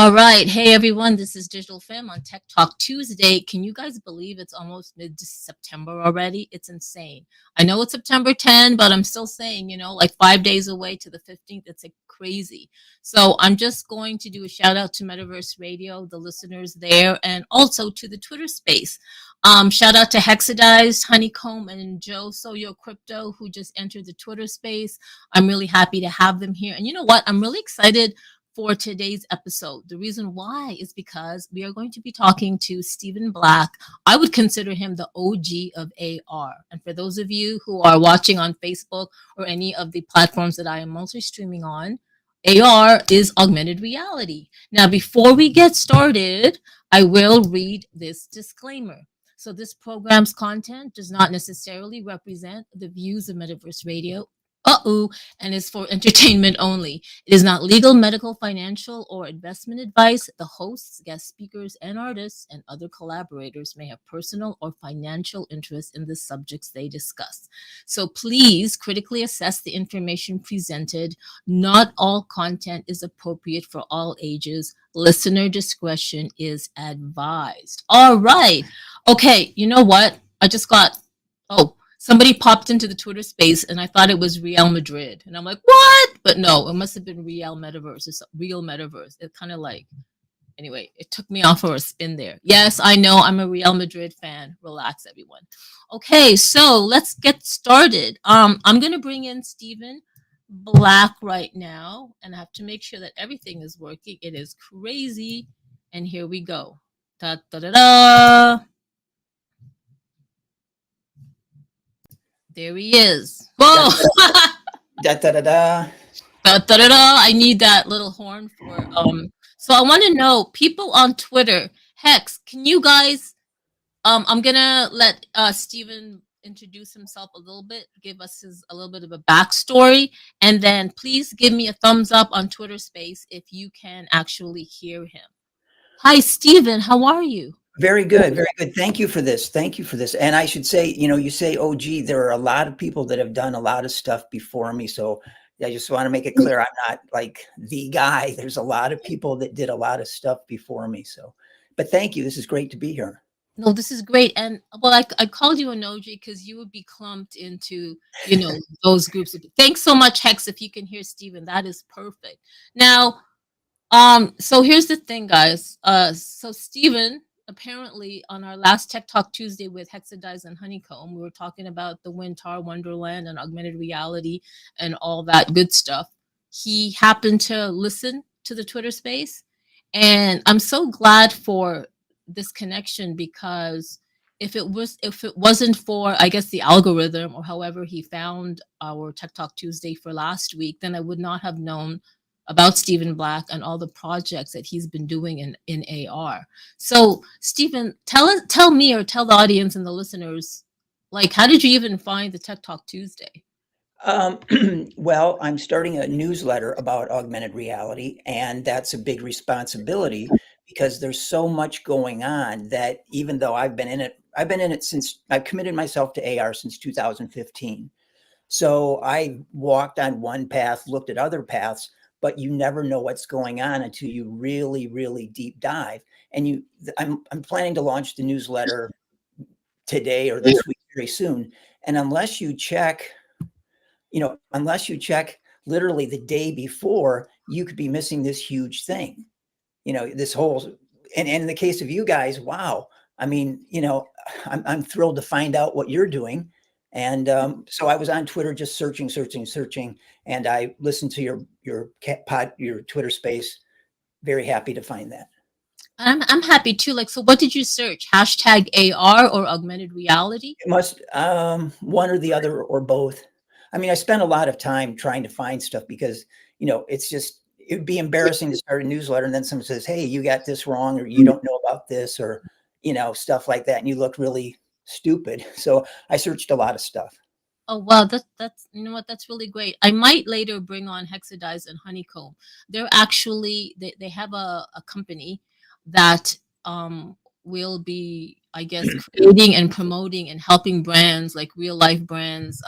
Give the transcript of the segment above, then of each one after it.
All right. Hey, everyone. This is Digital Fam on Tech Talk Tuesday. Can you guys believe it's almost mid September already? It's insane. I know it's September 10, but I'm still saying, like 5 days away to the 15th. It's like crazy. So I'm just going to do a shout out to Metaverse Radio, the listeners there, and also to the Twitter space. Shout out to Hexadized, Honeycomb, and Joe Soyo Crypto, who just entered the Twitter space. I'm really happy to have them here. And you know what? I'm really excited for today's episode. The reason why is because we are going to be talking to Stephen Black. I would consider him the OG of AR. And for those of you who are watching on Facebook or any of the platforms that I am mostly streaming on, AR is augmented reality. Now, before we get started, I will read this disclaimer. So this program's content does not necessarily represent the views of Metaverse Radio and is for entertainment only. It is not legal, medical, financial, or investment advice. The hosts, guest speakers, and artists and other collaborators may have personal or financial interest in the subjects they discuss. So please critically assess the information presented. Not all content is appropriate for all ages. Listener discretion is advised. All right. Okay, you know what? I just got, somebody popped into the Twitter space and I thought it was Real Madrid. And I'm like, what? But no, it must have been Real Metaverse. It's Real Metaverse. It kind of like, anyway, it took me off for a spin there. Yes, I know I'm a Real Madrid fan. Relax, everyone. Okay, so let's get started. I'm going to bring in Stephen Black right now. And I have to make sure that everything is working. It is crazy. And here we go. Da, da, da, da. There he is. Whoa! Da da da da. Da, da, da, da. I need that little horn for So I want to know, people on Twitter, Hex, can you guys I'm gonna let Stephen introduce himself a little bit, give us a little bit of a backstory, and then please give me a thumbs up on Twitter space if you can actually hear him. Hi Stephen, how are you? Very good, very good. Thank you for this. Thank you for this. And I should say, you say OG, there are a lot of people that have done a lot of stuff before me. So I just want to make it clear, I'm not like the guy. There's a lot of people that did a lot of stuff before me. So, but thank you. This is great to be here. No, this is great. And well, I called you an OG because you would be clumped into, those groups. Thanks so much, Hex. If you can hear Stephen, that is perfect. Now, so here's the thing, guys. So Stephen, apparently on our last Tech Talk Tuesday with Hexadize and Honeycomb, we were talking about the Wintar Wonderland and augmented reality and all that good stuff. He happened to listen to the Twitter space, and I'm so glad for this connection because if it wasn't for, I guess, the algorithm or however he found our Tech Talk Tuesday for last week, then I would not have known about Stephen Black and all the projects that he's been doing in AR. So, Stephen, tell me or tell the audience and the listeners, like, how did you even find the Tech Talk Tuesday? Well, I'm starting a newsletter about augmented reality, and that's a big responsibility because there's so much going on that even though I've been in it since I've committed myself to AR since 2015. So I walked on one path, looked at other paths, but you never know what's going on until you really, really deep dive. And I'm planning to launch the newsletter today or this week very soon. And unless you check literally the day before, you could be missing this huge thing. This whole, and in the case of you guys, wow. I mean, I'm thrilled to find out what you're doing. And so I was on Twitter just searching, and I listened to your Twitter space. Very happy to find that. I'm happy too. Like, so what did you search? Hashtag AR or augmented reality? It must one or the other or both. I mean, I spent a lot of time trying to find stuff because it's just, it would be embarrassing to start a newsletter and then someone says, "Hey, you got this wrong," or "You don't know about this," or stuff like that, and you look really stupid. So I searched a lot of stuff. Oh wow, that's you know what, that's really great. I might later bring on Hexadize and Honeycomb. They're actually they have a company that will be, I guess, creating and promoting and helping brands like real life brands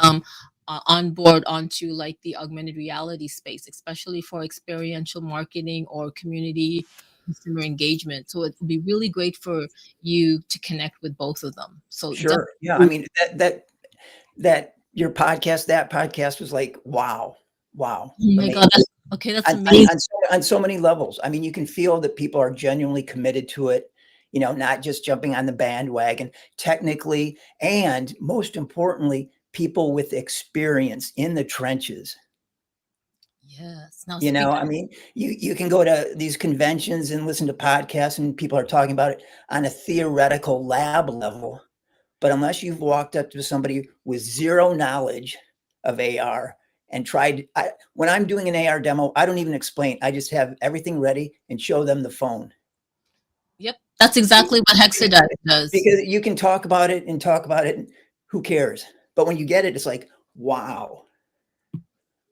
on board onto like the augmented reality space, especially for experiential marketing or community consumer engagement. So it would be really great for you to connect with both of them. So Sure. Yeah. I mean, that your podcast, that podcast was like, wow, wow, oh my amazing. God, that's amazing. On so many levels. I mean, you can feel that people are genuinely committed to it, not just jumping on the bandwagon technically, and most importantly, people with experience in the trenches. Yes. Now I mean, you can go to these conventions and listen to podcasts and people are talking about it on a theoretical lab level. But unless you've walked up to somebody with zero knowledge of AR and when I'm doing an AR demo, I don't even explain. I just have everything ready and show them the phone. Yep. That's exactly what Hexadot does. Because you can talk about it and talk about it, and who cares? But when you get it, it's like, wow.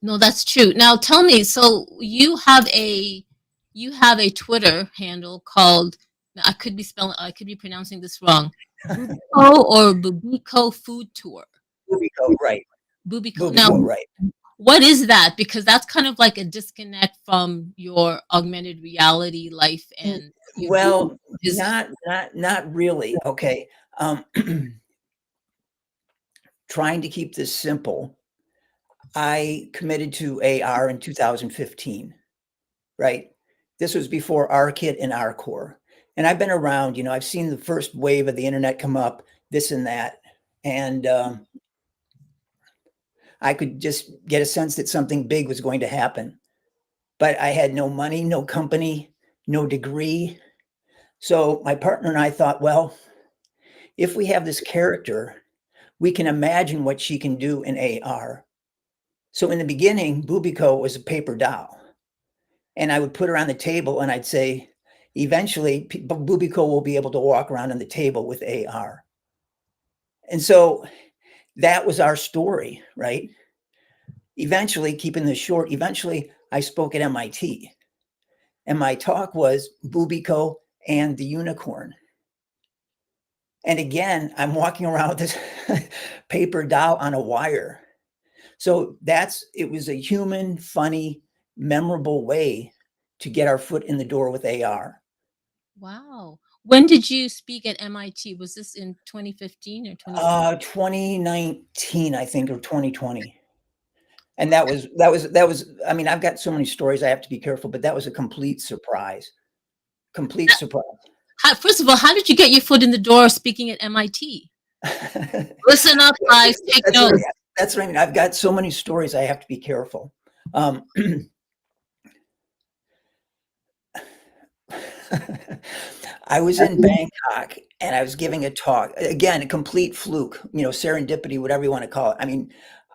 No, that's true. Now tell me, so you have a Twitter handle called, I could be pronouncing this wrong. Bubico or Bubico Food Tour. Bubico, right. Bubico. Now, right. what is that? Because that's kind of like a disconnect from your augmented reality life and well, not really. Okay. Trying to keep this simple. I committed to AR in 2015, right? This was before ARKit and ARCore. And I've been around, I've seen the first wave of the internet come up, this and that. And I could just get a sense that something big was going to happen. But I had no money, no company, no degree. So my partner and I thought, well, if we have this character, we can imagine what she can do in AR. So in the beginning, Bubico was a paper doll. And I would put her on the table and I'd say, eventually, Bubico will be able to walk around on the table with AR. And so that was our story, right? Eventually, keeping this short, I spoke at MIT. And my talk was Bubico and the unicorn. And again, I'm walking around with this paper doll on a wire. So it was a human, funny, memorable way to get our foot in the door with AR. Wow. When did you speak at MIT? Was this in 2015 or 2019, I think, or 2020. And that was, I mean, I've got so many stories, I have to be careful, but that was a complete surprise. Surprise. First of all, how did you get your foot in the door speaking at MIT? Listen up, guys. Take notes. That's what I mean. I've got so many stories. I have to be careful. I was in Bangkok and I was giving a talk. Again, a complete fluke, serendipity, whatever you want to call it. I mean,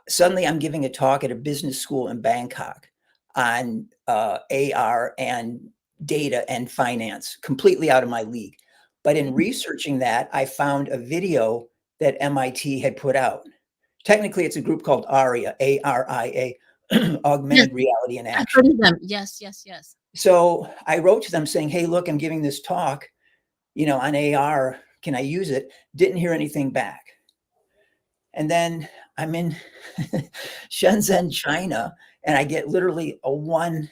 suddenly I'm giving a talk at a business school in Bangkok on AR and data and finance, completely out of my league. But in researching that, I found a video that MIT had put out. Technically, it's a group called ARIA, ARIA, Augmented Reality in Action. I've heard of them. Yes. So I wrote to them saying, hey, look, I'm giving this talk, on AR. Can I use it? Didn't hear anything back. And then I'm in Shenzhen, China, and I get literally a one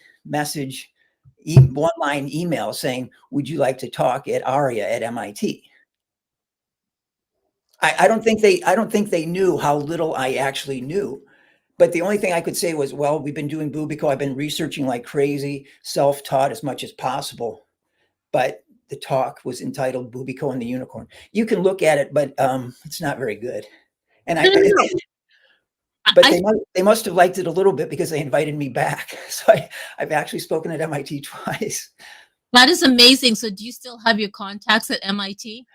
line email saying, would you like to talk at ARIA at MIT? I don't think they knew how little I actually knew. But the only thing I could say was, well, we've been doing Bubico. I've been researching like crazy, self-taught as much as possible. But the talk was entitled Bubico and the Unicorn. You can look at it, but it's not very good. And they must have liked it a little bit because they invited me back. So I've actually spoken at MIT twice. That is amazing. So do you still have your contacts at MIT?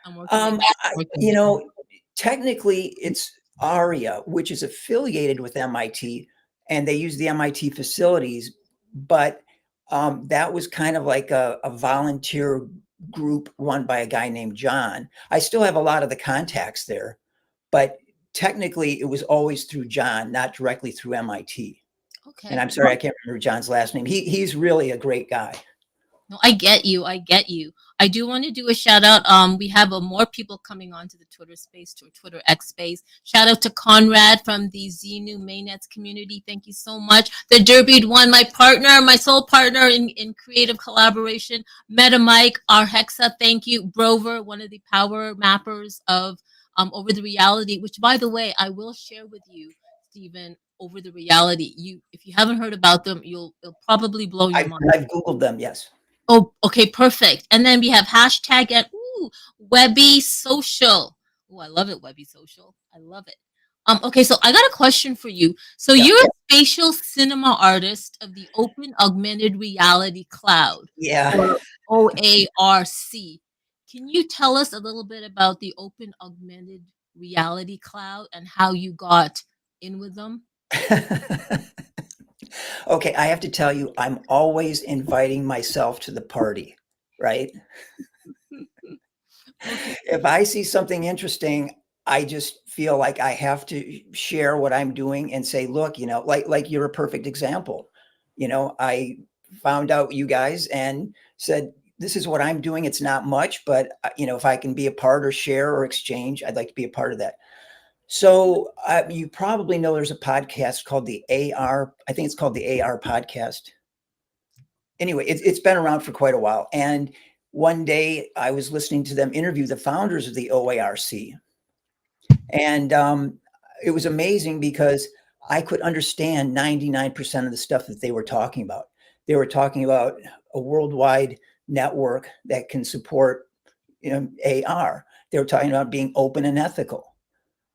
Technically it's ARIA, which is affiliated with MIT, and they use the MIT facilities, but that was kind of like a volunteer group run by a guy named John. I still have a lot of the contacts there, but technically it was always through John, not directly through MIT. Okay. And I'm sorry, I can't remember John's last name. He's really a great guy. No, I get you. I get you. I do want to do a shout out. We have more people coming onto the Twitter space, to Twitter X space. Shout out to Conrad from the Xenu Mainnets community. Thank you so much. The Derbeed One, my partner, my sole partner in creative collaboration. Meta Mike, our Hexa, thank you. Brover, one of the power mappers of Over the Reality, which, by the way, I will share with you, Stephen. Over the Reality. If you haven't heard about them, it'll probably blow your mind. I've Googled them, yes. Oh, okay, perfect. And then we have hashtag and Webby Social. Oh, I love it, Webby Social. I love it. Okay, so I got a question for you. So Yeah. you're a spatial cinema artist of the Open Augmented Reality Cloud, Yeah. or OARC. Can you tell us a little bit about the Open Augmented Reality Cloud and how you got in with them? Okay, I have to tell you, I'm always inviting myself to the party, right? Okay. If I see something interesting, I just feel like I have to share what I'm doing and say, look, like you're a perfect example. I found out you guys and said, this is what I'm doing. It's not much, but if I can be a part or share or exchange, I'd like to be a part of that. So you probably know there's a podcast called the AR. I think it's called the AR podcast. Anyway, it's been around for quite a while. And one day I was listening to them interview the founders of the OARC. And it was amazing because I could understand 99% of the stuff that they were talking about. They were talking about a worldwide network that can support AR. They were talking about being open and ethical.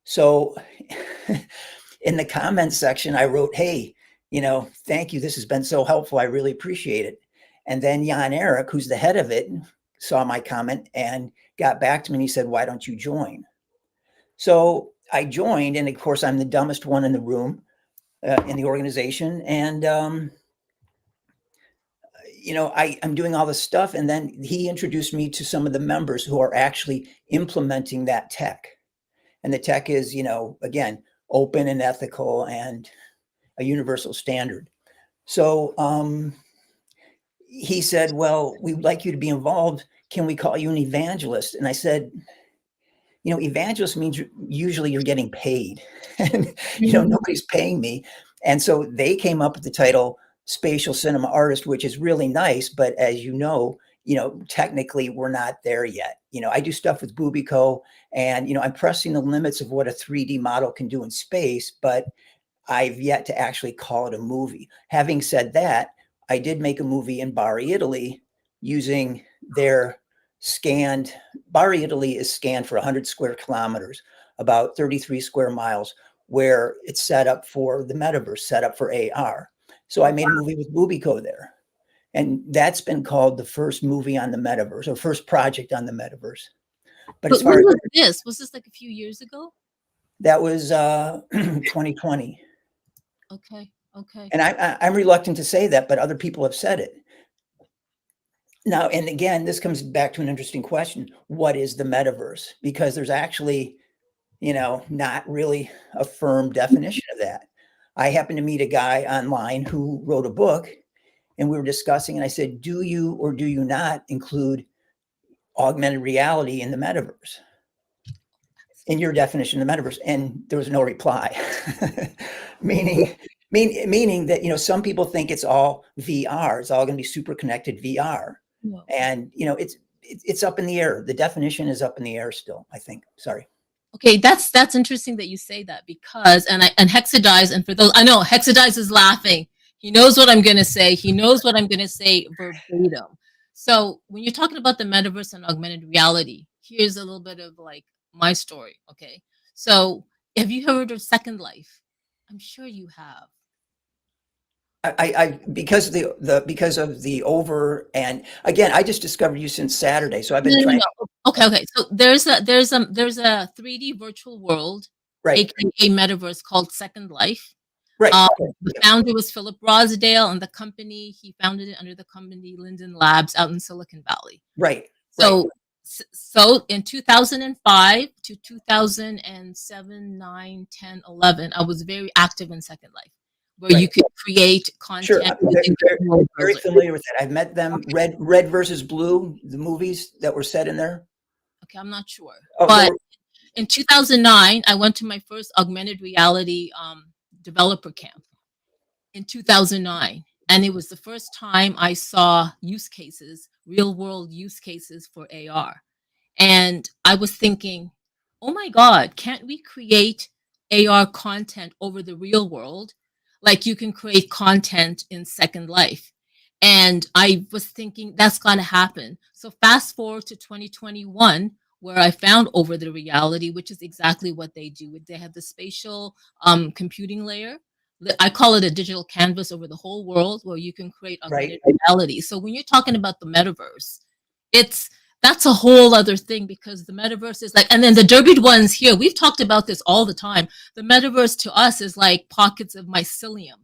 So in the comments section, I wrote, hey, thank you. This has been so helpful. I really appreciate it. And then Jan Eric, who's the head of it, saw my comment and got back to me and he said, why don't you join? So I joined. And of course, I'm the dumbest one in the room, in the organization. And, I'm doing all this stuff. And then he introduced me to some of the members who are actually implementing that tech. And the tech is, again, open and ethical and a universal standard. So he said, well, we'd like you to be involved. Can we call you an evangelist? And I said, evangelist means usually you're getting paid. And, nobody's paying me. And so they came up with the title Spatial Cinema Artist, which is really nice. But as technically we're not there yet. I do stuff with Bubico and, I'm pressing the limits of what a 3D model can do in space, but I've yet to actually call it a movie. Having said that, I did make a movie in Bari, Italy, using their Bari, Italy is scanned for 100 square kilometers, about 33 square miles, where it's set up for the metaverse, set up for AR. So I made a movie with Bubico there. And that's been called the first movie on the metaverse, or first project on the metaverse. But as far as was this like a few years ago? That was 2020. Okay. And I'm reluctant to say that, but other people have said it. Now, and again, this comes back to an interesting question. What is the metaverse? Because there's actually, not really a firm definition of that. I happened to meet a guy online who wrote a book and we were discussing, and I said, do you or do you not include augmented reality in the metaverse? In your definition of the metaverse? And there was no reply. meaning that, some people think it's all VR. It's all going to be super connected VR. No. And, it's up in the air. The definition is up in the air still, I think. Sorry. Okay, that's interesting that you say that, because and Hexadize, and for those, I know Hexadize is laughing. He knows what I'm going to say. He knows what I'm going to say verbatim. So when you're talking about the metaverse and augmented reality, here's a little bit of like my story. Okay, so have you heard of Second Life? I'm sure you have. Because of the over, and again, I just discovered you since Saturday, so I've been trying. No. Okay. So there's a 3D virtual world, right, aka metaverse, called Second Life. Right. The founder was Philip Rosdale, and the company, he founded it under the company Linden Labs out in Silicon Valley. Right. So in 2005 to 2007, 9, 10, 11, I was very active in Second Life. where you could create Sure, content I'm using the world very builder. familiar with that. I've met them. Okay. Red versus Blue, the movies that were set in there. Okay, I'm not sure. Oh, they But were in 2009, I went to my first augmented reality developer camp in 2009. And it was the first time I saw use cases, real world use cases for AR. And I was thinking, oh my God, can't we create AR content over the real world? Like you can create content in Second Life. And I was thinking that's got to happen. So fast forward to 2021, where I found over the reality, which is exactly what they do. They have the spatial computing layer. I call it a digital canvas over the whole world where you can create right. augmented reality. So when you're talking about the metaverse, it's that's a whole other thing because the metaverse is like, and then the derbied ones here, we've talked about this all the time. The metaverse to us is like pockets of mycelium.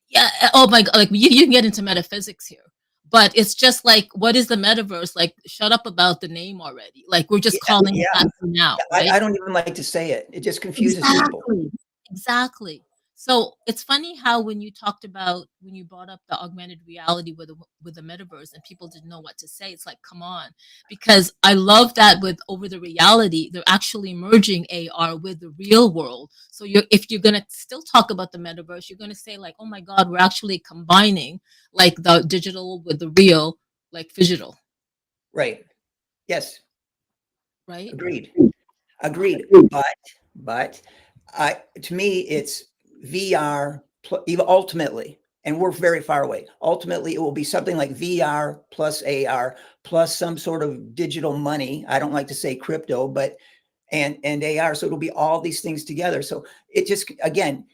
Yeah. Oh my God. Like you can get into metaphysics here, but it's just like, what is the metaverse? Like, shut up about the name already. Like, we're just Yeah, calling it yeah. that for now, right? I don't even like to say it. It just confuses people. Exactly. Exactly. So it's funny how when you talked about when you brought up the augmented reality with the metaverse and people didn't know what to say, it's like, come on, because I love that with over the reality, they're actually merging AR with the real world. So if you're gonna still talk about the metaverse, you're gonna say like, oh my God, we're actually combining like the digital with the real, like physical, Right. Yes. right? Agreed. Agreed. But to me, it's VR, even ultimately, and we're very far away. Ultimately, it will be something like VR plus AR plus some sort of digital money. I don't like to say crypto, but and AR. So it'll be all these things together. So it just again,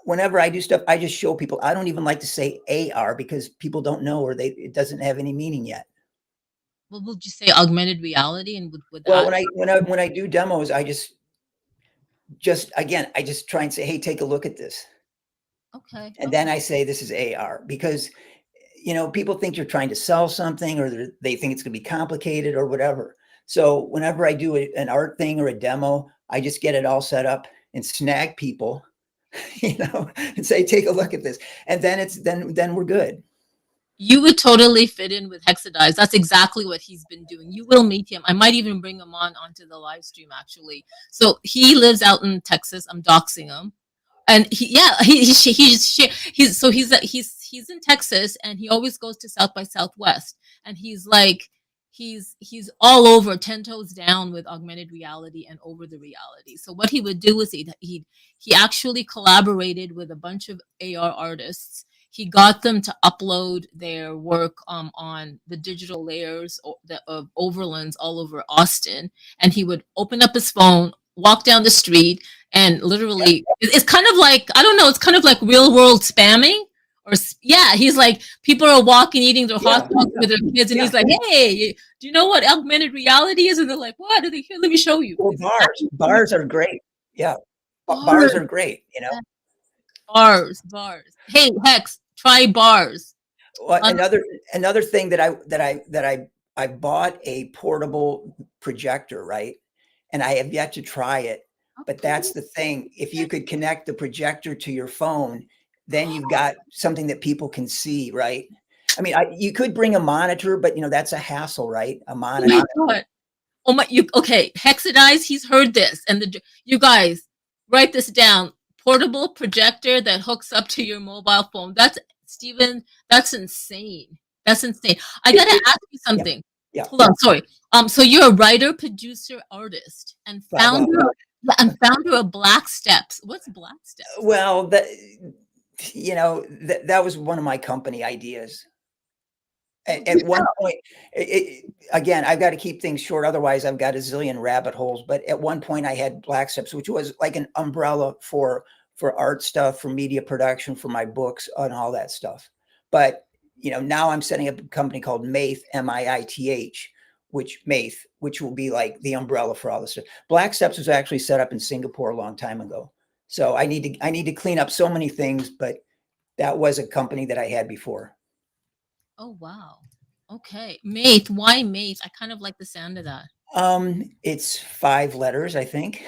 whenever I do stuff, I just show people. I don't even like to say AR because people don't know or it doesn't have any meaning yet. Well, would you say augmented reality and with Well, that? when I do demos, I just again, I just try and say, hey, take a look at this. Okay, And then I okay. say this is AR because people think you're trying to sell something or they think it's going to be complicated or whatever. So whenever I do an art thing or a demo, I just get it all set up and snag people, and say, take a look at this. And then then we're good. You would totally fit in with Hexadize. That's exactly what he's been doing. You will meet him. I might even bring him onto the live stream actually. So he lives out in Texas. I'm doxing him. And he's in Texas and he always goes to South by Southwest and he's like he's all over 10 toes down with augmented reality and over the reality. So what he would do is he actually collaborated with a bunch of AR artists. He got them to upload their work on the digital layers of overlands all over Austin, and he would open up his phone, walk down the street, and Yeah, literally it's kind of like I don't know, it's kind of like real world spamming yeah, he's like people are walking eating their hot yeah, dogs with their kids and yeah. he's like, hey, do you know what augmented reality is? And they're like, what are they here, let me show you. Well, It's bars are great. Yeah, bars bars, are great. bars. Hey, Hex, try bars. Well, Un- another thing I bought a portable projector, right? And I have yet to try it. But that's the thing. If you could connect the projector to your phone, then you've got something that people can see, right? I mean, you could bring a monitor, but that's a hassle, right? A oh my monitor. god. Oh my, you okay? Hexadize, he's heard this, and you guys write this down. Portable projector that hooks up to your mobile phone. That's Stephen. That's insane. That's insane. I It, gotta it, ask you yeah, something. yeah. Hold on, sorry. So you're a writer, producer, artist, and Bravo. founder of Black Steps. What's Black Steps? Well, that was one of my company ideas. At one point, again, I've got to keep things short. Otherwise, I've got a zillion rabbit holes. But at one point, I had Black Steps, which was like an umbrella for art stuff, for media production, for my books, and all that stuff. But now I'm setting up a company called Maith, MIITH, which will be like the umbrella for all this stuff. Black Steps was actually set up in Singapore a long time ago. So I need to clean up so many things, but that was a company that I had before. Oh wow. Okay, Maith. Why Maith? I kind of like the sound of that. It's 5 letters, I think.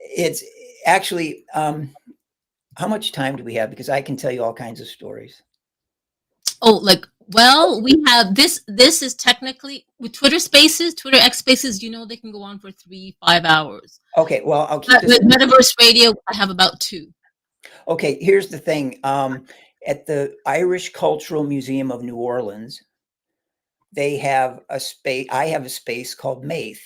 It's actually, How much time do we have? Because I can tell you all kinds of stories. Oh, like, well, we have this. This is technically with Twitter Spaces, Twitter X Spaces. You know, they can go on for 3, 5 hours. Okay, well, I'll keep But this. with Metaverse Radio, I have about two. Okay, here's the thing. At the Irish Cultural Museum of New Orleans, they have a space. I have a space called Maith,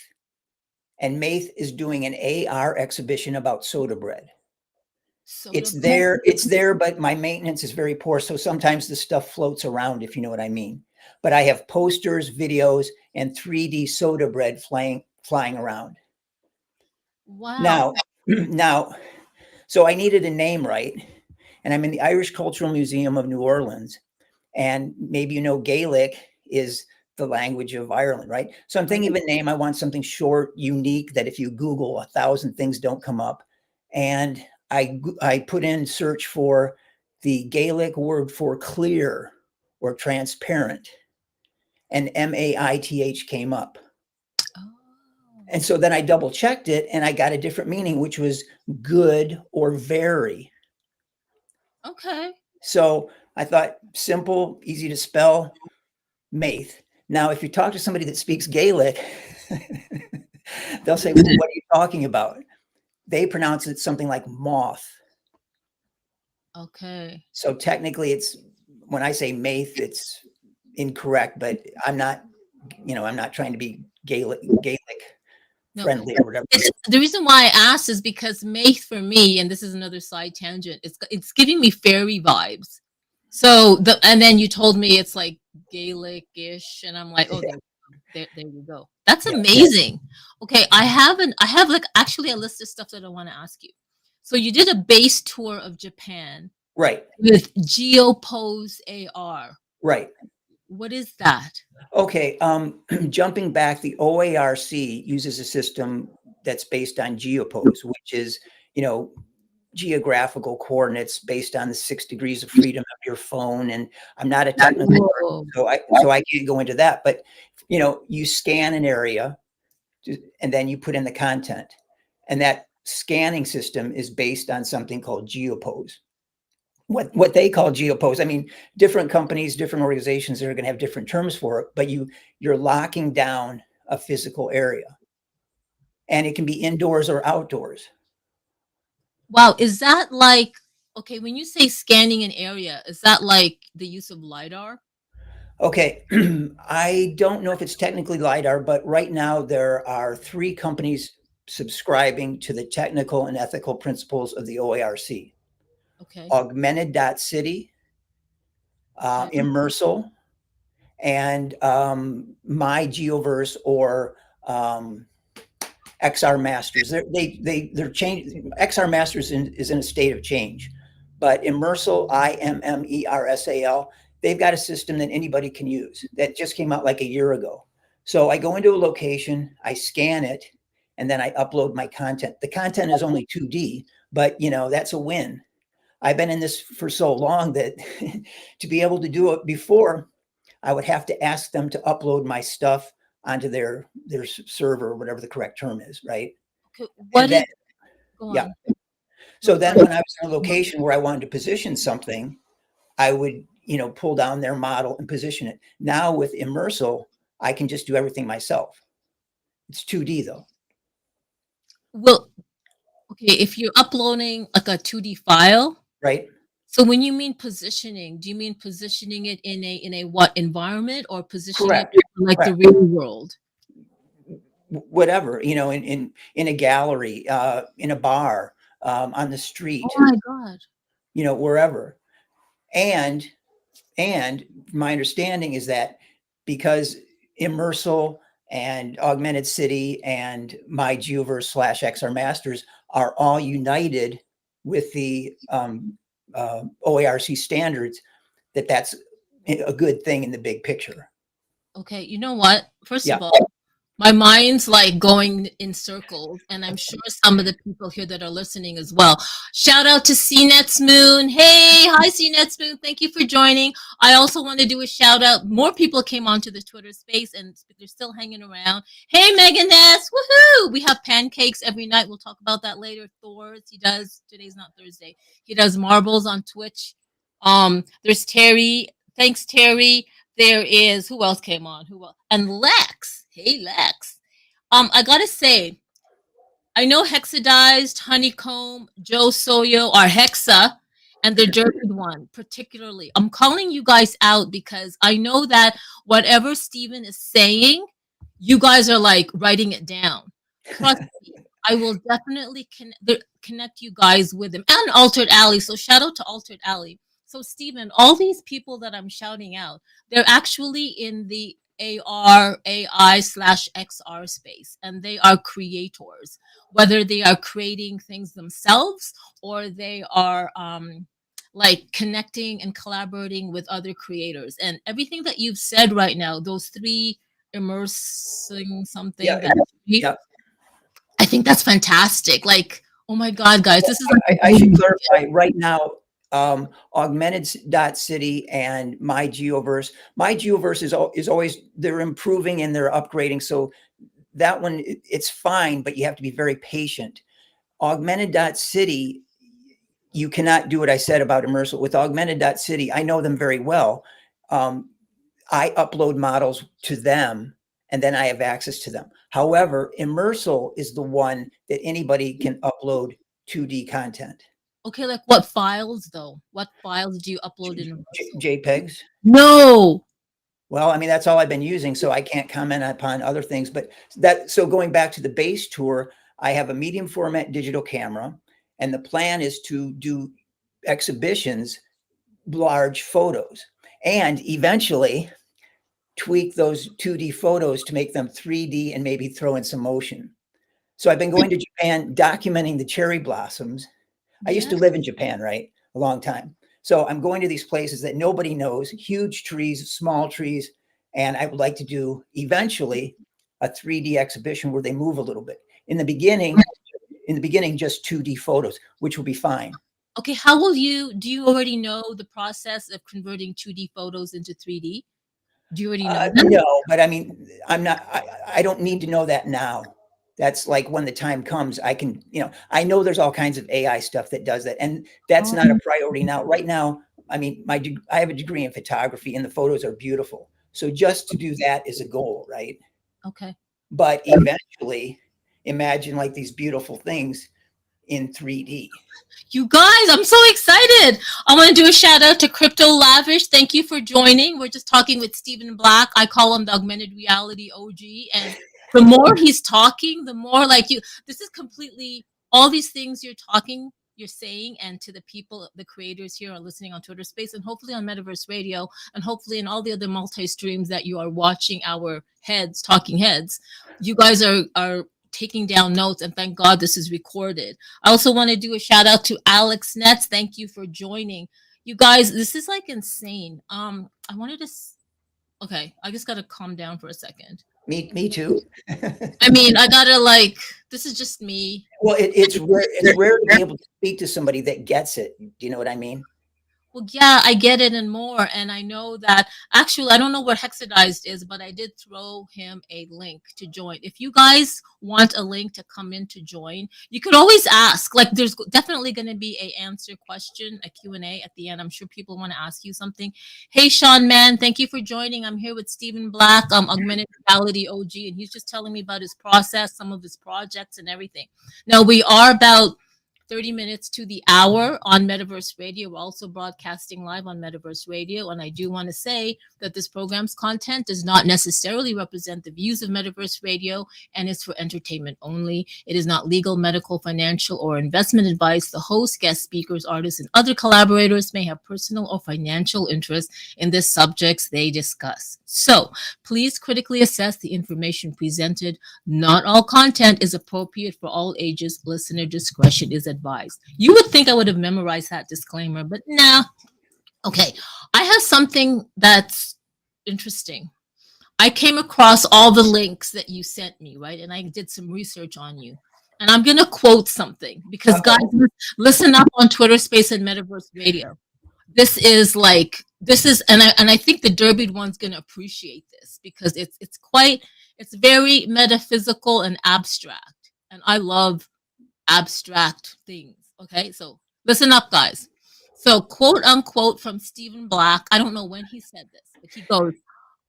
and Maith is doing an AR exhibition about soda bread. Soda. It's there, but my maintenance is very poor. So sometimes the stuff floats around, if you know what I mean. But I have posters, videos, and 3D soda bread flying around. Wow. Now, now, so I needed a name, right? And I'm in the Irish Cultural Museum of New Orleans. And maybe Gaelic is the language of Ireland, right? So I'm thinking of a name. I want something short, unique, that if you Google 1,000 things don't come up. And I put in search for the Gaelic word for clear or transparent, and MAITH came up. Oh. And so then I double checked it and I got a different meaning, which was good or very. Okay. So I thought simple, easy to spell, Maith. Now, if you talk to somebody that speaks Gaelic, they'll say, well, what are you talking about? They pronounce it something like moth. Okay. So technically when I say Maith, it's incorrect, but I'm not trying to be Gaelic No, friendly or whatever. the reason why I asked is because Maith for me, and this is another side tangent, it's giving me fairy vibes. So and then you told me it's like Gaelic-ish, and I'm like, oh, there you go. That's Yeah. amazing. Okay, I have like actually a list of stuff that I want to ask you. So you did a base tour of Japan Right. with GeoPose AR. Right. What is that? Okay. Jumping back, the OARC uses a system that's based on GeoPose, which is, geographical coordinates based on the 6 degrees of freedom of your phone. And I'm not a technical Whoa. person, so I can't go into that. But you scan an area, and then you put in the content, and that scanning system is based on something called GeoPose. What they call GeoPose. I mean, different companies, different organizations are going to have different terms for it, but you're locking down a physical area, and it can be indoors or outdoors. Wow, is that like, okay, when you say scanning an area, is that like the use of LiDAR? Okay, I don't know if it's technically LiDAR, but right now there are 3 companies subscribing to the technical and ethical principles of the OARC. Okay. Augmented.city, Okay. Immersal, and My Geoverse, or XR Masters. They're changing. XR Masters is in a state of change, but Immersal, IMMERSAL, they've got a system that anybody can use that just came out like a year ago. So I go into a location, I scan it, and then I upload my content. The content is only 2D, but that's a win. I've been in this for so long that to be able to do it before, I would have to ask them to upload my stuff onto their server, or whatever the correct term is, right? Okay. And then, Go yeah. on. So then when I was in a location where I wanted to position something, I would, pull down their model and position it. Now with Immersal, I can just do everything myself. It's 2D though. Well, okay, if you're uploading like a 2D file, Right? so when you mean positioning, do you mean positioning it in a what environment, or positioning Correct. it like the real world? Whatever, in a gallery, in a bar, on the street, Oh my God. wherever. And my understanding is that because Immersal and Augmented City and My Geoverse / XR Masters are all united with the OARC standards, that's a good thing in the big picture. Okay, you know what? First Yeah. of all, My mind's like going in circles, and I'm sure some of the people here that are listening as well. Shout out to CNET's Moon. Hey, hi CNET's Moon. Thank you for joining. I also want to do a shout out. More people came onto the Twitter space, and they're still hanging around. Hey, Megan Ness. Woohoo! We have pancakes every night. We'll talk about that later. Thor's. He does. Today's not Thursday. He does marbles on Twitch. There's Terry. Thanks, Terry. There is who else came on? Who else? And Lex. Hey, Lex. I gotta say, I know Hexadized, Honeycomb, Joe Soyo are Hexa, and the Jerked one particularly. I'm calling you guys out because I know that whatever Steven is saying, you guys are like writing it down. Trust me, I will definitely connect you guys with him and Altered Alley. So shout out to Altered Alley. So Steven, all these people that I'm shouting out, they're actually in the AR, AI slash XR space, and they are creators, whether they are creating things themselves or they are like connecting and collaborating with other creators. And everything that you've said right now, those three immersing something Yeah, that yeah. I think that's fantastic. Like, oh my God, guys, this is like I should clarify right now. Augmented.city and my Geoverse. My Geoverse is always, they're improving and they're upgrading. So that one, it's fine, but you have to be very patient. Augmented.city, you cannot do what I said about immersive. With Augmented.city, I know them very well. I upload models to them and then I have access to them. However, Immersal is the one that anybody can upload 2D content. okay, like what files though? What files do you upload in? JPEGs. No. Well, I mean, that's all I've been using, so I can't comment upon other things. But so going back to the base tour, I have a medium format digital camera, and the plan is to do exhibitions, large photos, and eventually tweak those 2D photos to make them 3D and maybe throw in some motion. So I've been going to Japan, documenting the cherry blossoms. I used to live in Japan, right? A long time. So I'm going to these places that nobody knows, huge trees, small trees. And I would like to do eventually a 3D exhibition where they move a little bit. In the beginning, just 2D photos, which will be fine. Okay, how will you, do you already know the process of converting 2D photos into 3D? Do you already know that? No, but I mean, I don't need to know that now. That's like when the time comes, I can, I know there's all kinds of AI stuff that does that. And that's not a priority now. Right now, I mean, I have a degree in photography and the photos are beautiful. So just to do that is a goal, right? Okay. But eventually, imagine like these beautiful things in 3D. You guys, I'm so excited. I want to do a shout out to Crypto Lavish. Thank you for joining. We're just talking with Stephen Black. I call him the augmented reality OG. And the more he's talking, the more like this is completely all these things you're saying, and to the people, the creators here are listening on Twitter Space and hopefully on Metaverse Radio and hopefully in all the other multi-streams that you are watching our talking heads. You guys are taking down notes, and thank God this is recorded. I also want to do a shout out to Alex Nets. Thank you for joining. You guys, this is like insane. I wanted to okay, I just gotta calm down for a second. Me too. I mean, I gotta this is just me. Well, it's rare to be able to speak to somebody that gets it. Do you know what I mean? Well, yeah, I get it and more. And I know that actually, I don't know what Hexadized is, but I did throw him a link to join. If you guys want a link to come in to join, you could always ask. Like, there's definitely going to be a answer question, a Q&A at the end. I'm sure people want to ask you something. Hey, Sean Mann, thank you for joining. I'm here with Stephen Black, Augmented Reality OG, and he's just telling me about his process, some of his projects and everything. Now, we are about 30 minutes to the hour on Metaverse Radio. We're also broadcasting live on Metaverse Radio. And I do want to say that this program's content does not necessarily represent the views of Metaverse Radio and is for entertainment only. It is not legal, medical, financial, or investment advice. The host, guest speakers, artists, and other collaborators may have personal or financial interest in the subjects they discuss. So please critically assess the information presented. Not all content is appropriate for all ages. Listener discretion is advised. You would think I would have memorized that disclaimer, but nah. Okay, I have something that's interesting. I came across all the links that you sent me, right? And I did some research on you. And I'm going to quote something because, guys, Uh-oh. listen up on Twitter Space and Metaverse Radio. This is, and I think the Derby one's going to appreciate this because it's very metaphysical and abstract. And I love abstract things. Okay, so listen up, guys. So, quote unquote from Stephen Black, I don't know when he said this, but he goes,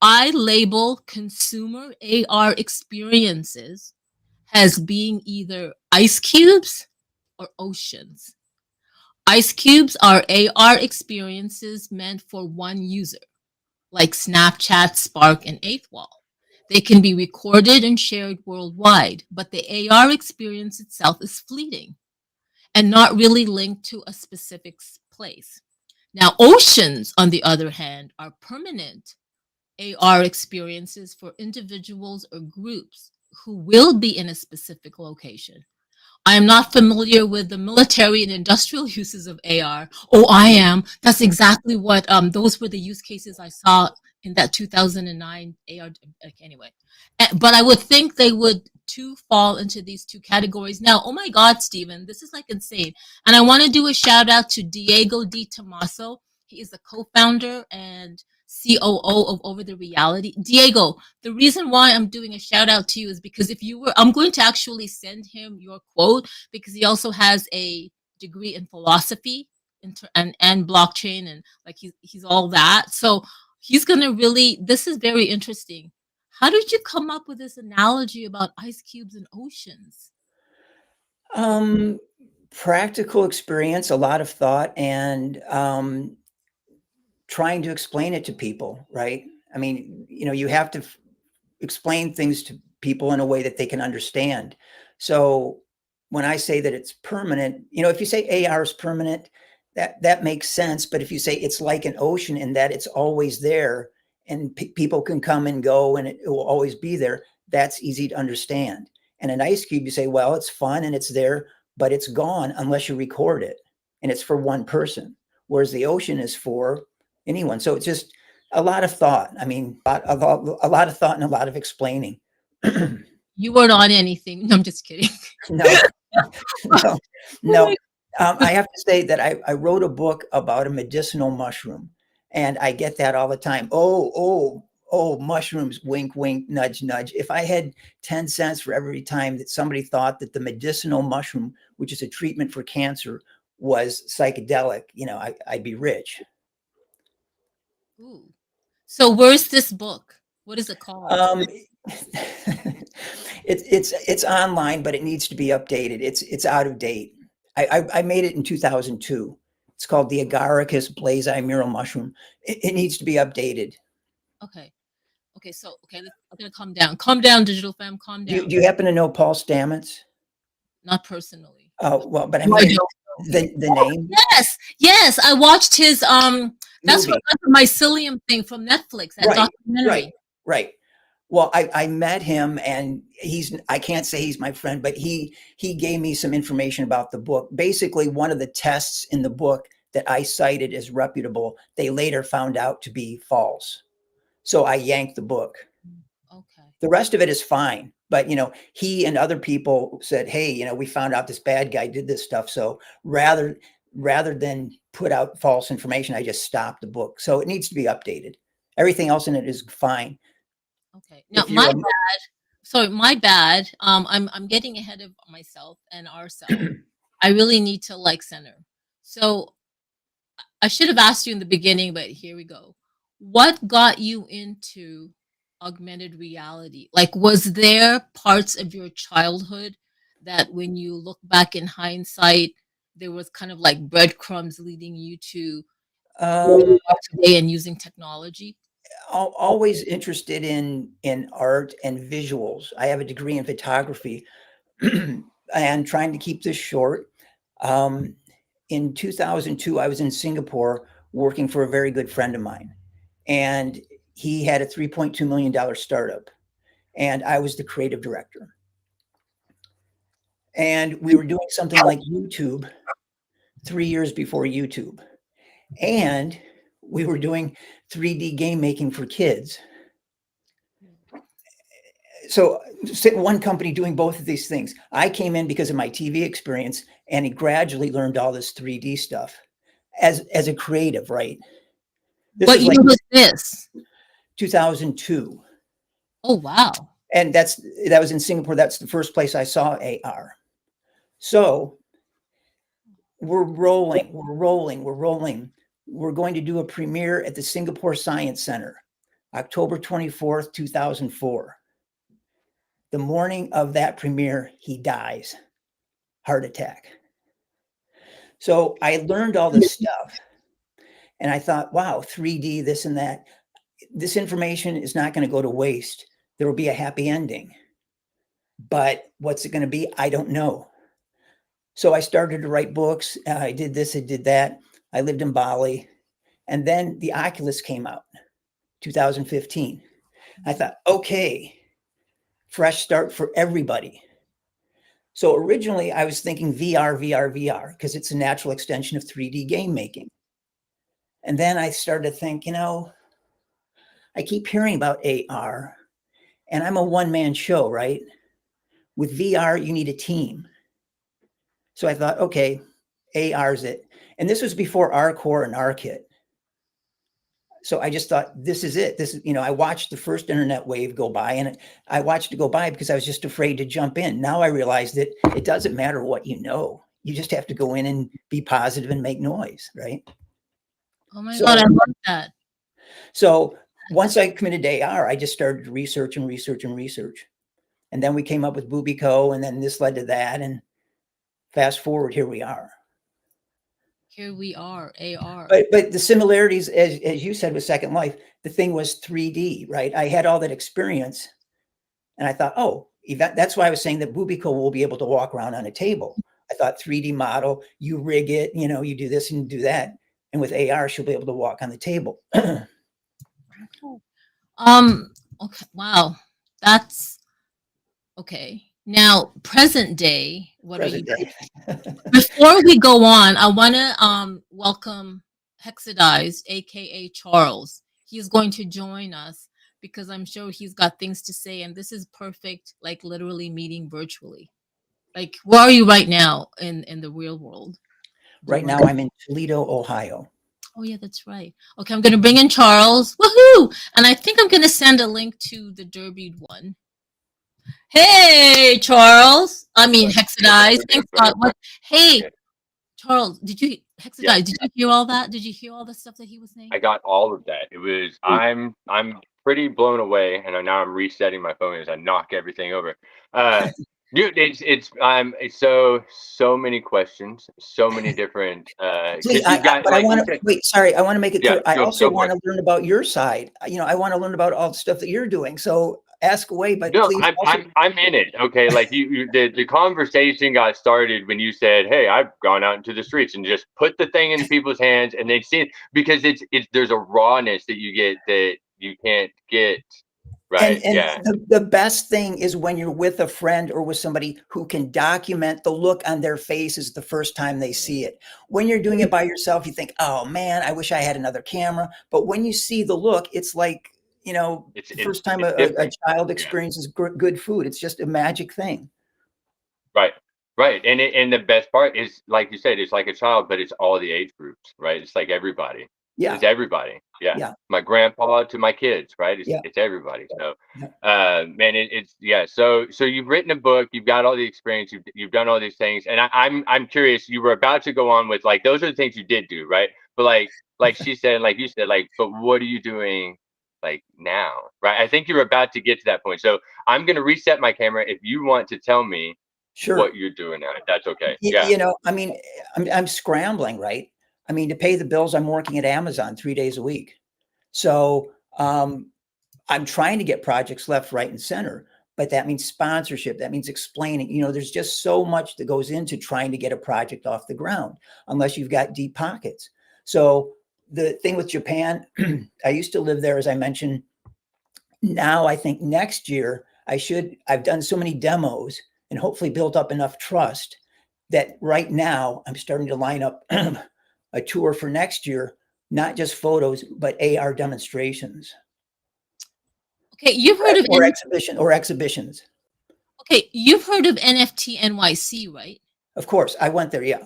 I label consumer AR experiences as being either ice cubes or oceans. Ice cubes are AR experiences meant for one user, like Snapchat, Spark, and Eighth Wall. They can be recorded and shared worldwide, but the AR experience itself is fleeting and not really linked to a specific place. Now, oceans, on the other hand, are permanent AR experiences for individuals or groups who will be in a specific location. I am not familiar with the military and industrial uses of AR. Oh, I am. That's exactly what those were the use cases I saw in that 2009 AR. Anyway, but I would think they would too fall into these two categories. Now, oh my God, Stephen, this is like insane. And I want to do a shout out to Diego Di Tomaso. He is the co-founder and COO of Over the Reality. Diego, the reason why I'm doing a shout out to you is because I'm going to actually send him your quote because he also has a degree in philosophy and blockchain and like he's all that. So he's going to really, this is very interesting. How did you come up with this analogy about ice cubes and oceans? Um, Practical experience, a lot of thought, and trying to explain it to people, right? I mean, you have to explain things to people in a way that they can understand. So when I say that it's permanent, if you say AR is permanent, that makes sense. But if you say it's like an ocean in that it's always there and people can come and go and it will always be there, that's easy to understand. And an ice cube, you say, well, it's fun and it's there, but it's gone unless you record it. And it's for one person. Whereas the ocean is for anyone. So it's just a lot of thought. I mean, a lot of thought and a lot of explaining. You weren't on anything. No, I'm just kidding. No, no, Oh no. my- I have to say that I wrote a book about a medicinal mushroom, and I get that all the time. Oh, mushrooms, wink, wink, nudge, nudge. If I had 10 cents for every time that somebody thought that the medicinal mushroom, which is a treatment for cancer, was psychedelic, I'd be rich. Ooh. So where's this book? What is it called? Um, it's online, but it needs to be updated. It's out of date. I made it in 2002. It's called the Agaricus blazei mural mushroom. It needs to be updated. Okay. Okay. So, okay, I'm going to calm down. Calm down, digital fam. Calm Do you, down. do you happen to know Paul Stamets? Not personally. Oh, well, but I No, I mean don't. the name Yes. Yes. I watched his, that's what movie. the mycelium thing from Netflix, that Right, right, documentary. right. Well, I met him and I can't say he's my friend, but he gave me some information about the book. Basically, one of the tests in the book that I cited as reputable, they later found out to be false. So I yanked the book. Okay. The rest of it is fine. But he and other people said, hey, we found out this bad guy did this stuff. So rather than put out false information, I just stopped the book. So it needs to be updated. Everything else in it is fine. Okay. Now, If you're a sorry, my bad. I'm getting ahead of myself and ourselves. I really need to like center. So I should have asked you in the beginning, but here we go. What got you into augmented reality? Like, was there parts of your childhood that when you look back in hindsight, there was kind of like breadcrumbs leading you to where um, you are today and using technology? always interested in art and visuals. I have a degree in photography, and trying to keep this short. Um, in 2002, I was in Singapore working for a very good friend of mine, and he had a $3.2 million startup, and I was the creative director. And we were doing something like YouTube 3 years before YouTube, and we were doing 3D game making for kids. so one company doing both of these things. I came in because of my TV experience, and he gradually learned all this 3D stuff as a creative, right? This What was year like was this? 2002. Oh, wow. And that was in Singapore. That's the first place I saw AR. So we're rolling. We're going to do a premiere at the Singapore Science Center, October 24th, 2004. The morning of that premiere, he dies, heart attack. So I learned all this stuff, and I thought, wow, 3D, this and that. This information is not going to go to waste. There will be a happy ending. But what's it going to be? I don't know. So I started to write books. I did this, I did that. I lived in Bali. And then the Oculus came out, 2015. I thought, okay, fresh start for everybody. So originally I was thinking VR, because it's a natural extension of 3D game making. And then I started to think, I keep hearing about AR, and I'm a one-man show, right? With VR, you need a team. So I thought, okay, AR's it. And this was before RCore and RKit. So I just thought, this is it. This is, I watched the first internet wave go by, and I watched it go by because I was just afraid to jump in. Now I realized that it doesn't matter what you know. You just have to go in and be positive and make noise, right? Oh my God, I love that. So once I committed to AR, I just started to research. And then we came up with Boobico, and then this led to that. And fast forward, here we are. Here we are, AR. But the similarities, as you said, with Second Life, the thing was 3D, right? I had all that experience, and I thought, oh, that's why I was saying that Boobico will be able to walk around on a table. I thought 3D model, you rig it, you do this and do that. And with AR, she'll be able to walk on the table. Okay. Wow. That's okay. Now, present day, what are you doing? Before we go on, I want to welcome Hexadize, aka Charles. He's going to join us because I'm sure he's got things to say, and this is perfect, like literally meeting virtually. Like, where are you right now in the real world? Right now, I'm in Toledo, Ohio. Oh, yeah, that's right. Okay, I'm going to bring in Charles. Woohoo! And I think I'm going to send a link to the Derby one. Hey, Charles. I mean, Hexadize. Thanks, God. Hey, Charles, did you hear all that? Did you hear all the stuff that he was saying? I got all of that. It was, I'm pretty blown away, and now I'm resetting my phone as I knock everything over. Dude, it's so many questions, so many different. I want to make it clear. I also want to learn about your side. I want to learn about all the stuff that you're doing. So ask away, but no, please. I'm in it. Okay, like the conversation got started when you said, "Hey, I've gone out into the streets and just put the thing in people's hands, and they've seen it," because it's there's a rawness that you get that you can't get. Right. And the best thing is when you're with a friend or with somebody who can document the look on their faces the first time they see it. When you're doing it by yourself, you think, oh man, I wish I had another camera. But when you see the look, it's like, the first time a child experiences good food. It's just a magic thing. Right. Right. And the best part is, like you said, it's like a child, but it's all the age groups, right? It's like everybody. Yeah. It's everybody. Yeah. My grandpa to my kids, right? It's everybody. So, man, it's So you've written a book, you've got all the experience, you've done all these things. And I'm curious, you were about to go on with like, those are the things you did do, right? But like she said, like you said, like, but what are you doing like now? Right. I think you're about to get to that point. So I'm going to reset my camera. If you want to tell me what you're doing now, if that's okay. I'm scrambling, right? I mean, to pay the bills, I'm working at Amazon 3 days a week. So I'm trying to get projects left, right, and center, but that means sponsorship. That means explaining, there's just so much that goes into trying to get a project off the ground, unless you've got deep pockets. So the thing with Japan, I used to live there, as I mentioned. Now I think next year I've done so many demos and hopefully built up enough trust that right now I'm starting to line up a tour for next year, not just photos, but AR demonstrations. Okay, you've heard of exhibitions. Okay, you've heard of NFT NYC, right? Of course, I went there. Yeah.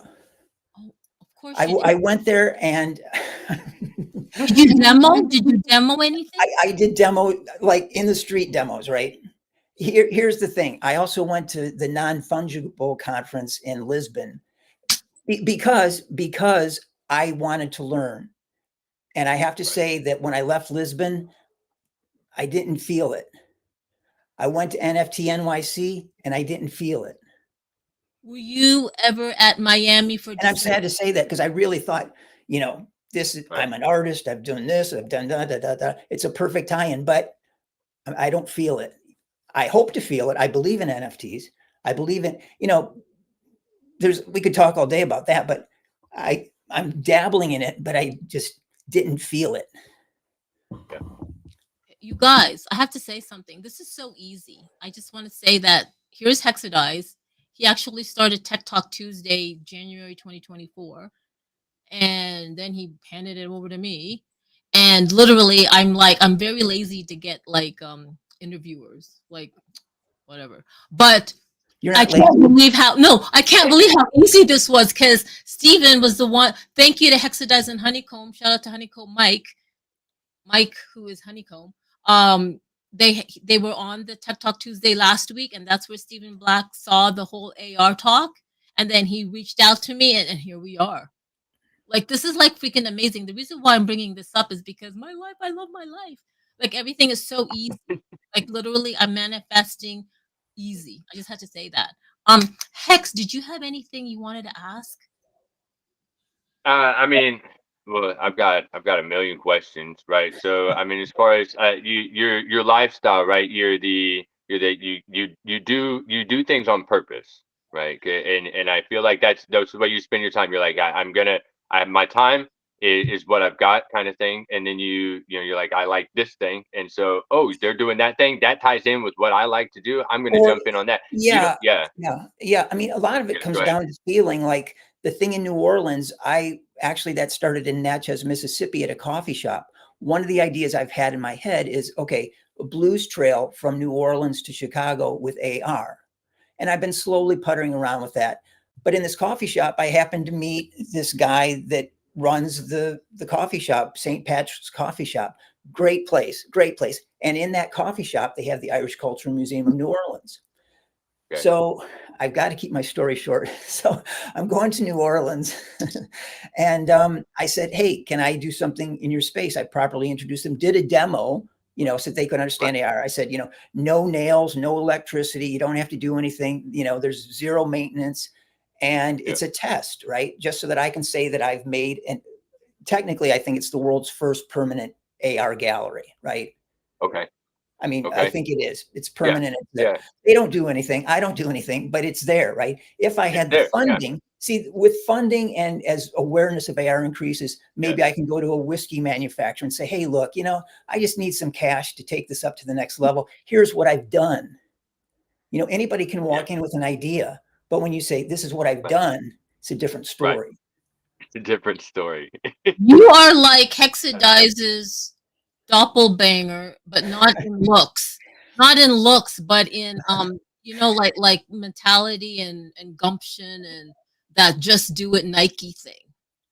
Oh, of course you did. I went there and Did you demo? Did you demo anything? I did demo, like in the street demos, right? Here's the thing. I also went to the non-fungible conference in Lisbon because I wanted to learn. And I have to say that when I left Lisbon, I didn't feel it. I went to NFT NYC and I didn't feel it. Were you ever at Miami for? And I'm sad to say that because I really thought, you know, I'm an artist. I've done this. I've done that. It's a perfect tie-in, but I don't feel it. I hope to feel it. I believe in NFTs. I believe in, you know, we could talk all day about that, but I'm dabbling in it, but I just didn't feel it. Yeah. You guys, I have to say something. This is so easy. I just want to say that here's Hexadize. He actually started Tech Talk Tuesday, January 2024. And then he handed it over to me. And literally, I'm very lazy to get like interviewers, like whatever. But I can't believe I can't believe how easy this was, because Steven was the one. Thank you to Hexadize and Honeycomb. Shout out to Honeycomb Mike, who is Honeycomb. They were on the Tech Talk Tuesday last week, and that's where Stephen Black saw the whole AR talk, and then he reached out to me, and here we are. Like, this is like freaking amazing. The reason why I'm bringing this up is because my life, I love my life. Like, everything is so easy. Like, literally, I'm manifesting easy. I just had to say that. Hex, did you have anything you wanted to ask? I mean, well, I've got a million questions, right? So, I mean, as far as your lifestyle, right? You do things on purpose, right? And I feel like that's the way you spend your time. You're like, I have my time is what I've got, kind of thing. And then you're like, I like this thing, and so they're doing that thing that ties in with what I like to do. I'm going to jump in on that. Yeah. I mean, a lot of it comes down to feeling like the thing in New Orleans. That started in Natchez, Mississippi, at a coffee shop. One of the ideas I've had in my head is, okay, a blues trail from New Orleans to Chicago with AR. And I've been slowly puttering around with that. But in this coffee shop, I happened to meet this guy that runs the coffee shop, St. Patrick's Coffee Shop. Great place. And in that coffee shop, they have the Irish Cultural Museum of New Orleans. Okay. So I've got to keep my story short. So I'm going to New Orleans and I said, hey, can I do something in your space? I properly introduced them, did a demo, so they could understand AR. I said, no nails, no electricity. You don't have to do anything. There's zero maintenance. And it's a test, right? Just so that I can say that I've made, and technically I think it's the world's first permanent AR gallery, right? Okay. I mean, I think it is. It's permanent. It's there. They don't do anything. I don't do anything, but it's there, right? If I had the funding, see, with funding and as awareness of AR increases, maybe I can go to a whiskey manufacturer and say, hey, look, I just need some cash to take this up to the next level. Here's what I've done. Anybody can walk in with an idea, but when you say, this is what I've done, it's a different story. Right. It's a different story. You are like Hexadize's doppelbanger, but not in looks. Not in looks, but in like mentality and gumption and that just do it Nike thing.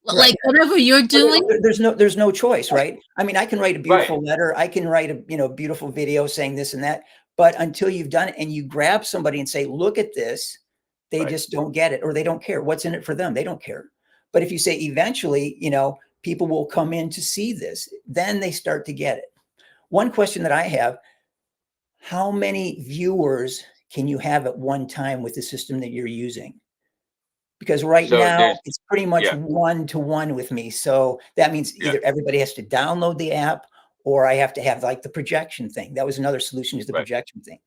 Right. Like whatever you're doing. There's no choice, right? I mean, I can write a beautiful letter, I can write a beautiful video saying this and that, but until you've done it and you grab somebody and say, look at this, they just don't get it, or they don't care. What's in it for them? They don't care. But if you say eventually, people will come in to see this, then they start to get it. One question that I have, how many viewers can you have at one time with the system that you're using? Because now it's pretty much 1-to-1 with me. So that means either everybody has to download the app or I have to have like the projection thing. That was another solution, is the projection thing.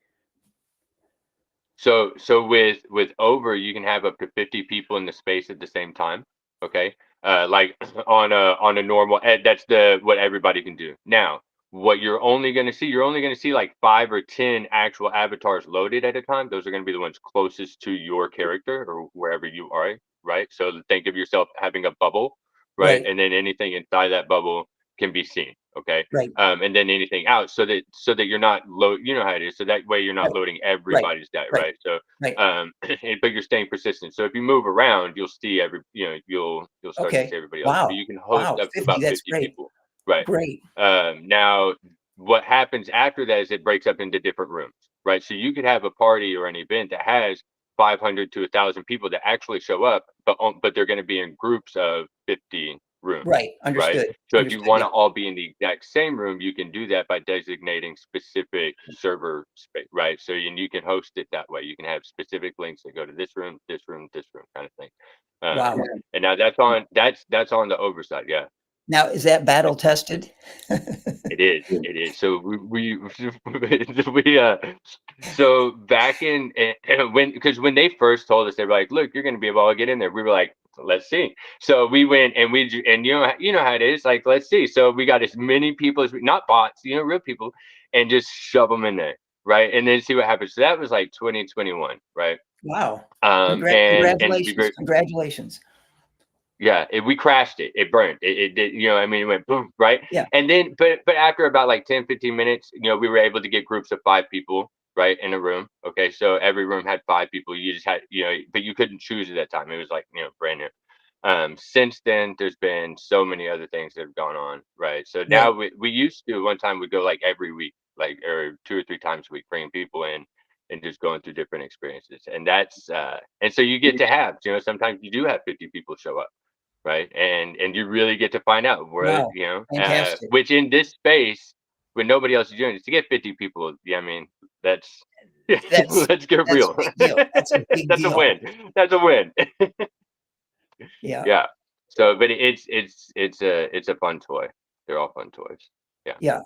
So with Over, you can have up to 50 people in the space at the same time. Okay. Like on a normal, that's what everybody can do. Now, what you're only going to see like 5 or 10 actual avatars loaded at a time. Those are going to be the ones closest to your character or wherever you are. Right. So think of yourself having a bubble, right? And then anything inside that bubble can be seen. Okay. Right. And then anything out so that you're not you know how it is. So that way you're not Right. loading everybody's data, right? So, Right. but you're staying persistent. So if you move around, you'll see you'll start to Okay. see everybody else. But Wow. you can host Wow. up to 50. about That's 50 great. people. Right. Great. Now what happens after that is it breaks up into different rooms, right? So you could have a party or an event that has 500 to 1,000 people that actually show up, but they're going to be in groups of 50 rooms, Right. right? Understood. So if you Understood. want Yeah. to all be in the exact same room, you can do that by designating specific server space, right? So you can host it that way. You can have specific links that go to this room, this room, this room, kind of thing. Wow. And now that's on the oversight, yeah. Now, is that battle tested? It is. It is. So we so back in when they first told us, they were like, "Look, you're going to be able to get in there." We were like, "Let's see." So we went and you know how it is. Like, let's see. So we got as many people as not bots, real people, and just shove them in there, right? And then see what happens. So that was like 2021, right? Wow. And to be Congratulations. great. Congratulations. Yeah, we crashed it. It burned. It did, I mean, it went boom, right? Yeah. And then, but after about like 10, 15 minutes, we were able to get groups of 5 people, right, in a room. Okay, so every room had 5 people. You just had, but you couldn't choose at that time. It was like, brand new. Since then, there's been so many other things that have gone on, right? So now Right. we used to one time we'd go like every week, like or 2 or 3 times a week, bringing people in and just going through different experiences. And that's and so you get to have, sometimes you do have 50 people show up, right? And you really get to find out where, Wow. Fantastic. which in this space when nobody else is doing it, to get 50 people, yeah, I mean, that's That's let's get that's a real. big deal. That's a big That's a deal. win. That's a win. Yeah. Yeah. So, but it's a fun toy. They're all fun toys. Yeah. Yeah.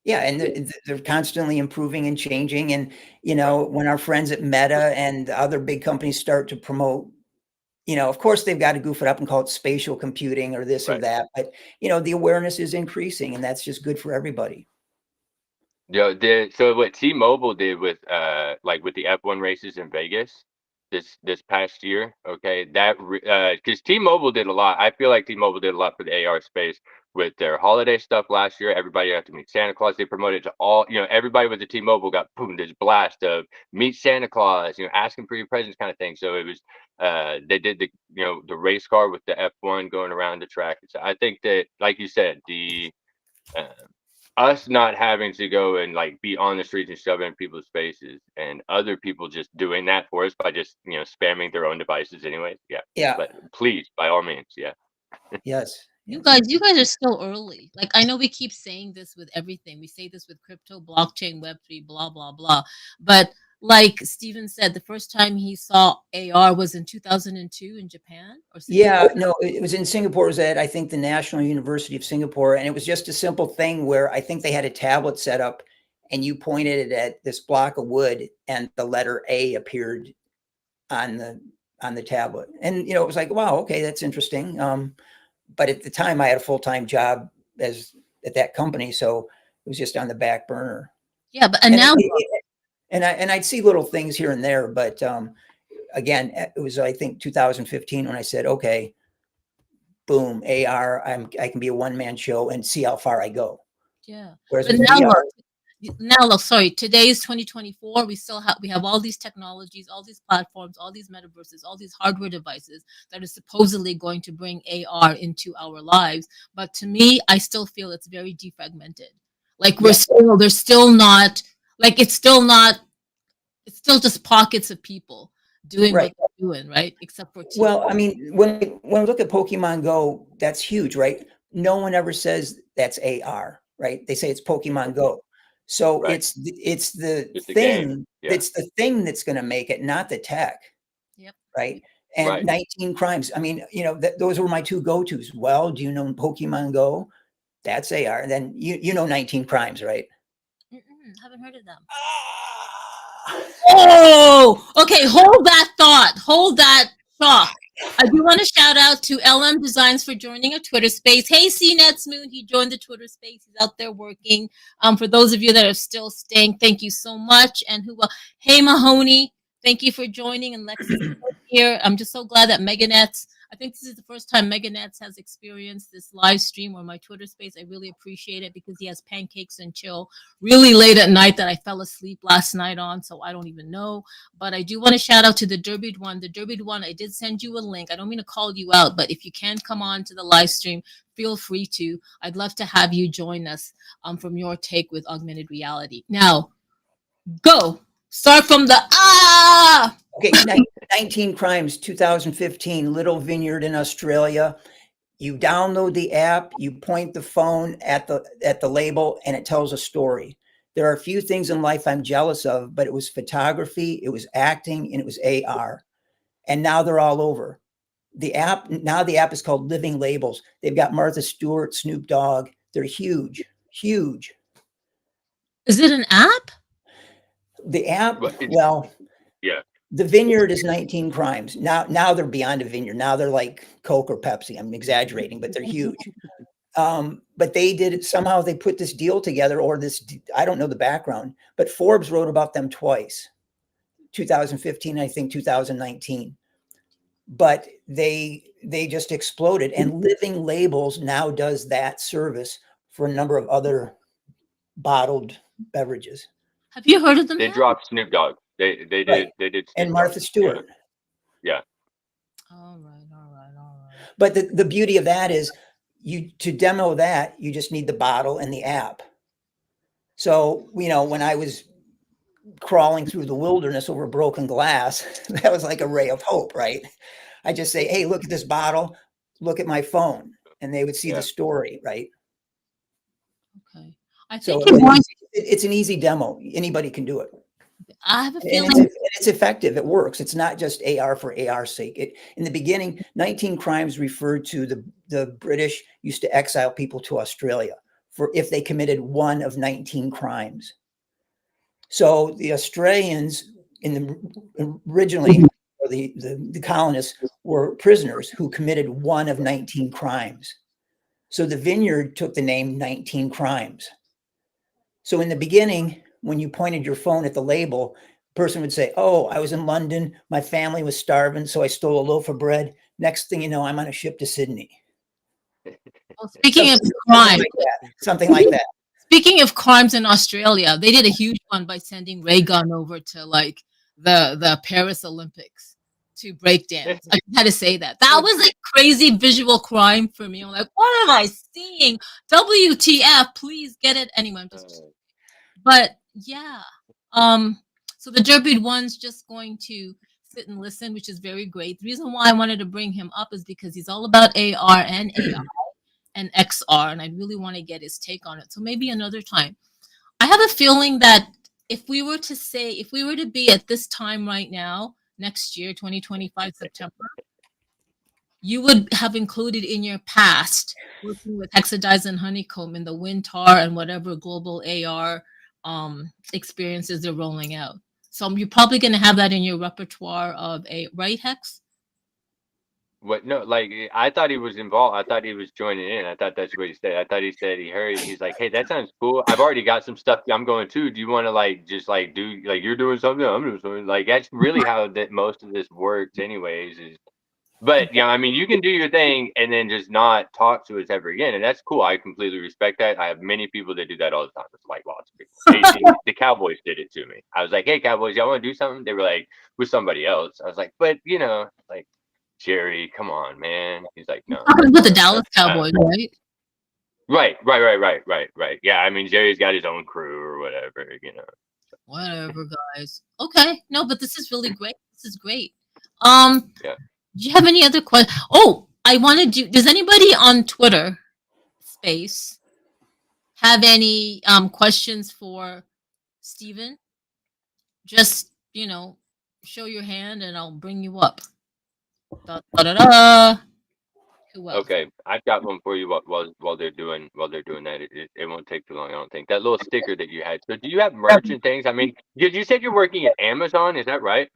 Yeah, and they're constantly improving and changing. And when our friends at Meta and other big companies start to promote, of course they've got to goof it up and call it spatial computing or this or Right. that. But the awareness is increasing, and that's just good for everybody. Yeah. So what T-Mobile did with like with the F1 races in Vegas this past year, okay, that because T-Mobile did a lot. I feel like T-Mobile did a lot for the AR space with their holiday stuff last year. Everybody got to meet Santa Claus. They promoted to all, everybody with the T-Mobile got boom, this blast of meet Santa Claus, asking for your presents kind of thing. So it was they did the race car with the F1 going around the track. So I think that, like you said, the uh, us not having to go and like be on the streets and shoving in people's faces and other people just doing that for us by just spamming their own devices anyway. Yeah. Yeah. But please, by all means, yeah. Yes. You guys are still early. Like, I know we keep saying this with everything. We say this with crypto, blockchain, Web3, blah, blah, blah. But like Steven said, the first time he saw AR was in 2002 in Japan or Singapore? Yeah, no, it was in Singapore. It was at, I think, the National University of Singapore. And it was just a simple thing where I think they had a tablet set up and you pointed it at this block of wood and the letter A appeared on the tablet. And, it was like, wow, okay, that's interesting. But at the time I had a full-time job at that company. So it was just on the back burner. Yeah, but and now and I'd see little things here and there, but again, it was, I think, 2015 when I said, okay, boom, AR, I can be a one-man show and see how far I go. Yeah. Whereas But with now VR, look, sorry, today is 2024. We have all these technologies, all these platforms, all these metaverses, all these hardware devices that are supposedly going to bring AR into our lives. But to me, I still feel it's very defragmented. Like there's still not, like it's still just pockets of people doing right. what they're doing, right? Except for TV. Well, I mean, when we look at Pokemon Go, that's huge, right? No one ever says that's AR, right? They say it's Pokemon Go. So Right. it's the It's the thing. game. Yeah. It's the thing that's going to make it, not the tech. Yep. Right. And Right. 19 crimes. I mean, those were my two go-tos. Well, do you know Pokemon Go? That's AR. And then you know 19 crimes, right? Haven't heard of them. Ah. Oh, okay. Hold that thought. Hold that thought. I do want to shout out to LM Designs for joining a Twitter space. Hey, CNET's Moon, he joined the Twitter space. He's out there working. For those of you that are still staying, thank you so much. And hey, Mahoney, thank you for joining. And Lex is here. I'm just so glad that Meganet's, I think this is the first time Meganets has experienced this live stream or my Twitter space. I really appreciate it because he has pancakes and chill really late at night that I fell asleep last night on, so I don't even know. But I do want to shout out to the Derby one. The Derby one, I did send you a link. I don't mean to call you out, but if you can come on to the live stream, feel free to. I'd love to have you join us from your take with augmented reality. Now, go. Start from the Okay, 19 Crimes, 2015, Little Vineyard in Australia. You download the app, you point the phone at the label, and it tells a story. There are a few things in life I'm jealous of, but it was photography, it was acting, and it was AR. And now they're all over. The app is called Living Labels. They've got Martha Stewart, Snoop Dogg. They're huge, huge. Is it an app? The app, well, yeah. The Vineyard is 19 Crimes. Now they're beyond a vineyard. Now they're like Coke or Pepsi. I'm exaggerating, but they're huge. But they did it somehow. They put this deal together, or this, I don't know the background, but Forbes wrote about them twice, 2015, I think 2019. But they just exploded. And Living Labels now does that service for a number of other bottled beverages. Have you heard of them? They dropped Snoop Dogg. They did. Right. They did. And Martha Stewart. Yeah. All right. But the beauty of that is, to demo that, you just need the bottle and the app. So, when I was crawling through the wilderness over broken glass, that was like a ray of hope, right? I just say, hey, look at this bottle, look at my phone, and they would see the story, right? Okay. I think it's an easy demo. Anybody can do it. I have a feeling it's effective. It works. It's not just AR for AR's sake. In the beginning, 19 Crimes referred to the British used to exile people to Australia for if they committed one of 19 crimes. So the Australians originally, or the colonists, were prisoners who committed one of 19 crimes. So the Vineyard took the name 19 Crimes. So in the beginning, when you pointed your phone at the label, the person would say, oh, I was in London. My family was starving, so I stole a loaf of bread. Next thing you know, I'm on a ship to Sydney. Well, speaking of crime, something like that. Speaking of crimes in Australia, they did a huge one by sending Ray Gun over to like the Paris Olympics to break dance. I had to say that. That was a crazy visual crime for me. I'm like, what am I seeing? WTF, please get it. Anyway, I'm just but yeah. So the Derby one's just going to sit and listen, which is very great. The reason why I wanted to bring him up is because he's all about AR and AI and XR, and I really want to get his take on it. So maybe another time. I have a feeling that if we were to be at this time right now, next year, 2025 September, you would have included in your past working with Hexadize and Honeycomb in the WinTAR and whatever global AR experiences they're rolling out. So you're probably going to have that in your repertoire of right, Hex? What? No, like I thought he was involved. I thought he was joining in. I thought that's what he said. I thought he said he heard. He's like, hey, that sounds cool. I've already got some stuff I'm going to. Do you want to like just like do like you're doing something? I'm doing something. Like that's really how that most of this works, anyways. Is but yeah, I mean, you can do your thing and then just not talk to us ever again, and that's cool. I completely respect that. I have many people that do that all the time. It's like lots of people. The Cowboys did it to me. I was like, hey, Cowboys, y'all want to do something? They were like, with somebody else. I was like, but like. Jerry, come on, man. He's like, no. With the Dallas Cowboys, right? Right. Yeah, I mean, Jerry's got his own crew or whatever, Whatever, guys. Okay. No, but this is really great. This is great. Yeah. Do you have any other questions? Oh, does anybody on Twitter space have any questions for Steven? Just, show your hand and I'll bring you up. Da, da, da, da. Okay, I've got one for you while they're doing that. It won't take too long, I don't think. That little sticker that you had. So do you have merch and things? I mean, you said you're working at Amazon, is that right?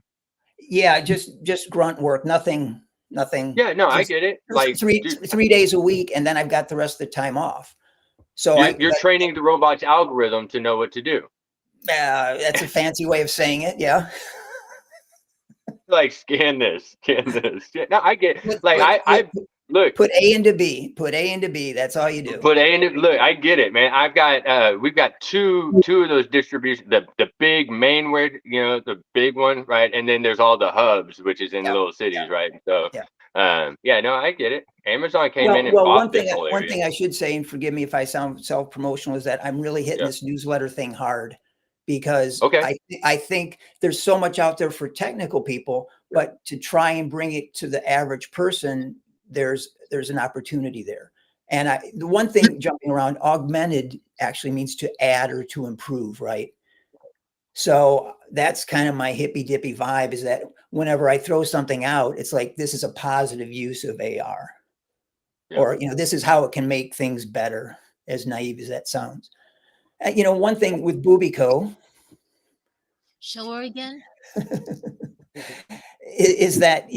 Yeah, just grunt work, nothing. Yeah, no, I get it. Like 3 days a week, and then I've got the rest of the time off. So you're training the robot's algorithm to know what to do. That's a fancy way of saying it. Yeah. like scan this. No, I get Put, like put, I put, look. put A into B. Put A into B. That's all you do. Put A in it. Look, I get it, man. I've got we've got two of those distribution, the big mainware, the big one, right? And then there's all the hubs, which is in Yeah. little cities, right? So Yeah. yeah, no, I get it. Amazon came in and Well, bought this whole one area. thing I should say, and forgive me if I sound self-promotional, is that I'm really hitting this newsletter thing hard, because I think there's so much out there for technical people, but to try and bring it to the average person, there's an opportunity there. And the one thing jumping around, augmented actually means to add or to improve, right? So that's kind of my hippy dippy vibe, is that whenever I throw something out, it's like, this is a positive use of AR. Yeah. Or, this is how it can make things better, as naive as that sounds. One thing with Boobico. Show her again. is that,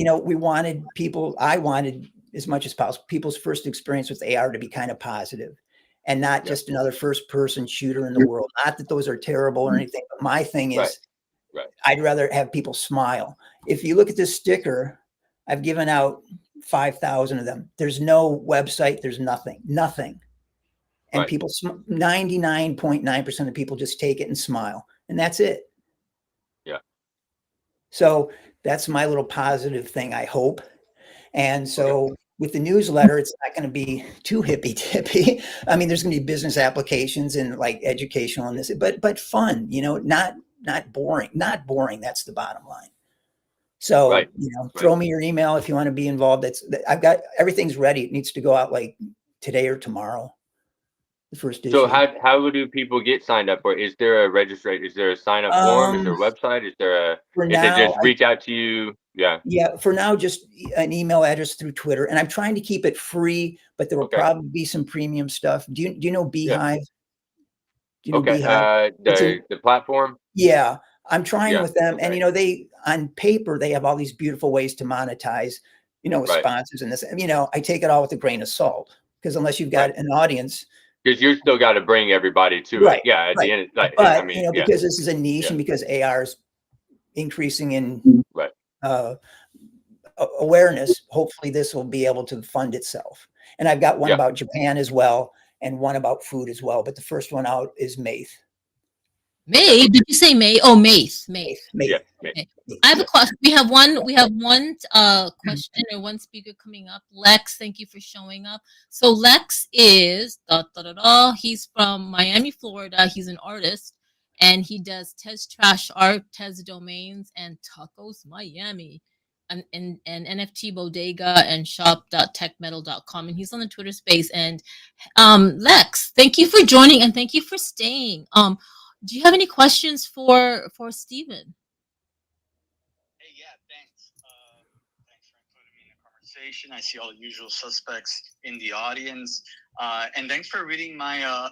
I wanted as much as possible, people's first experience with AR to be kind of positive, and not just another first person shooter in the world. Not that those are terrible or anything, but my thing is, I'd rather have people smile. If you look at this sticker, I've given out 5,000 of them. There's no website. There's nothing. And people, 99.9% of people just take it and smile, and that's it. Yeah. So that's my little positive thing, I hope. And so with the newsletter, it's not going to be too hippy dippy. I mean, there's going to be business applications and like educational and this, but fun, not boring. That's the bottom line. So, throw me your email if you want to be involved. I've got, everything's ready. It needs to go out like today or tomorrow. The first issue. So how do people get signed up? Or is there a registration? Is there a sign up form? Is there a website? Is it just reach out to you? Yeah. Yeah. For now, just an email address through Twitter. And I'm trying to keep it free, but there will probably be some premium stuff. Do you know Beehive? Do you know Beehive? The platform? Yeah. I'm trying with them. And, they, on paper, they have all these beautiful ways to monetize, sponsors and this, I take it all with a grain of salt, because unless you've got an audience. Because you still got to bring everybody to it. Yeah. At the end, because this is a niche and because AR is increasing in awareness, hopefully this will be able to fund itself. And I've got one about Japan as well, and one about food as well. But the first one out is Maith. May? Did you say May? Oh, Maith. Yeah, May. I have a question. We have one question or one speaker coming up. Lex, thank you for showing up. So Lex is he's from Miami, Florida. He's an artist, and he does Tez Trash Art, Tez Domains, and Tacos Miami, and NFT Bodega and shop.techmetal.com. And he's on the Twitter space. And Lex, thank you for joining and thank you for staying. Do you have any questions for Steven? Hey, yeah, thanks. Thanks for including me in the conversation. I see all the usual suspects in the audience. And thanks for reading my,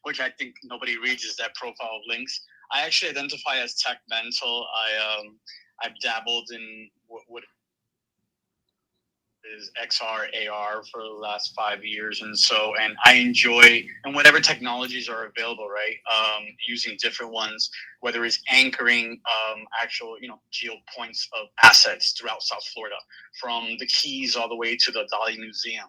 which I think nobody reads, is that profile of links. I actually identify as tech mental. I've dabbled in what is XR, AR for the last 5 years. And I enjoy, and whatever technologies are available, right? Using different ones, whether it's anchoring actual, geo points of assets throughout South Florida, from the Keys all the way to the Dali Museum,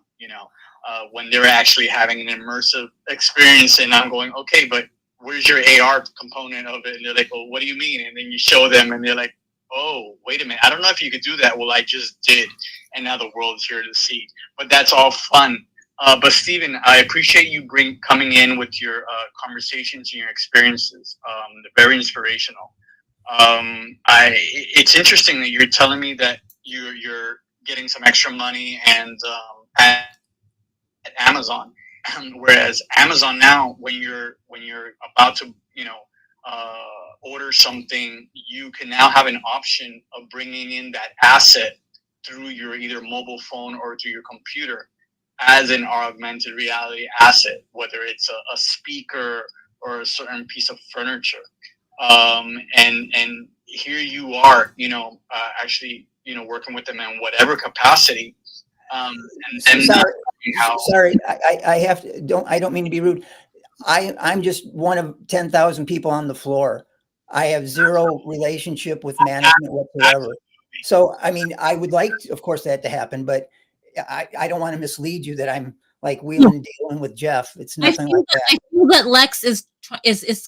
when they're actually having an immersive experience, and I'm going, okay, but where's your AR component of it? And they're like, well, what do you mean? And then you show them and they're like, oh, wait a minute, I don't know if you could do that. Well, I just did, and now the world's here to see. But that's all fun. But Steven, I appreciate you coming in with your conversations and your experiences. They're very inspirational. It's interesting that you're telling me that you're getting some extra money and at Amazon, whereas Amazon now, when you're about to order something, you can now have an option of bringing in that asset through your either mobile phone or through your computer as an augmented reality asset, whether it's a speaker or a certain piece of furniture. And here you are, actually, working with them in whatever capacity. Sorry, I have to, I don't mean to be rude. I'm just one of 10,000 people on the floor. I have zero relationship with management whatsoever. So, I mean, I would like, of course, that to happen, but I don't want to mislead you that I'm like wheeling and dealing with Jeff. It's nothing like that. I feel that Lex is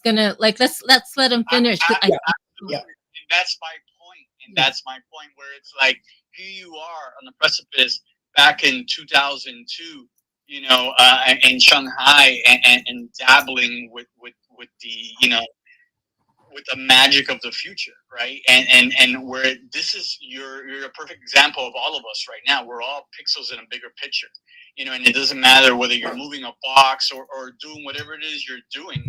gonna like let's let him finish. Yeah. And that's my point. And that's my point where it's like here you are on the precipice back in 2002, in Shanghai and dabbling with the, with the magic of the future, right? And where this is, you're a perfect example of all of us right now. We're all pixels in a bigger picture, and it doesn't matter whether you're moving a box or doing whatever it is you're doing,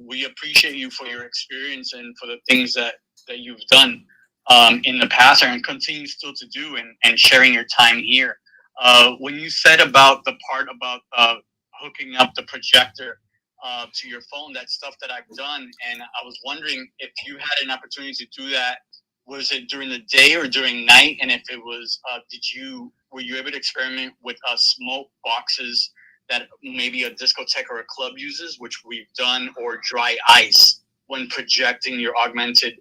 we appreciate you for your experience and for the things that you've done in the past and continue still to do and sharing your time here. When you said about the part about hooking up the projector to your phone, that's stuff that I've done. And I was wondering if you had an opportunity to do that. Was it during the day or during night? And if it was, were you able to experiment with smoke boxes that maybe a discotheque or a club uses, which we've done, or dry ice when projecting your augmented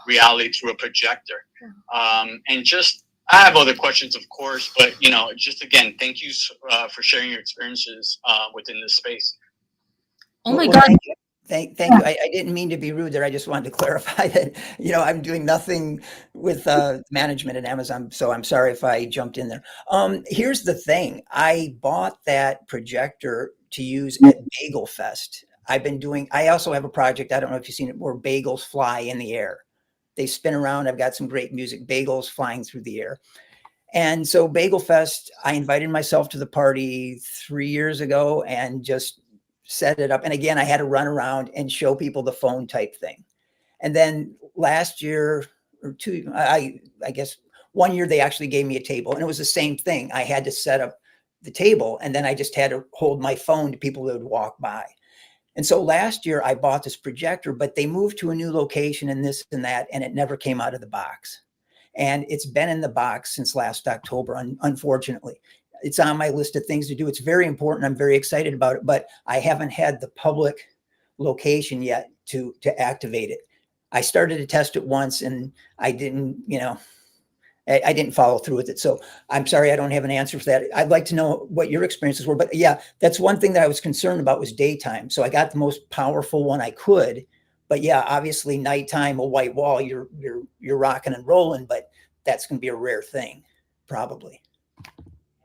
reality through a projector? And just, I have other questions, of course, but, just again, thank you for sharing your experiences within this space. Oh my God. Thank you. I didn't mean to be rude there. I just wanted to clarify that, I'm doing nothing with management at Amazon. So I'm sorry if I jumped in there. Here's the thing. I bought that projector to use at Bagel Fest. I also have a project, I don't know if you've seen it, where bagels fly in the air. They spin around. I've got some great music, bagels flying through the air. And so Bagel Fest, I invited myself to the party 3 years ago and just set it up. And again, I had to run around and show people the phone type thing. And then last year or two, I guess 1 year, they actually gave me a table and it was the same thing. I had to set up the table and then I just had to hold my phone to people that would walk by. And so last year I bought this projector, but they moved to a new location and this and that, and it never came out of the box. And it's been in the box since last October, unfortunately. It's on my list of things to do. It's very important. I'm very excited about it, but I haven't had the public location yet to activate it. I started to test it once and I didn't, I didn't follow through with it. So I'm sorry, I don't have an answer for that. I'd like to know what your experiences were, but yeah, that's one thing that I was concerned about was daytime. So I got the most powerful one I could, but yeah, obviously nighttime, a white wall, you're rocking and rolling, but that's going to be a rare thing, probably.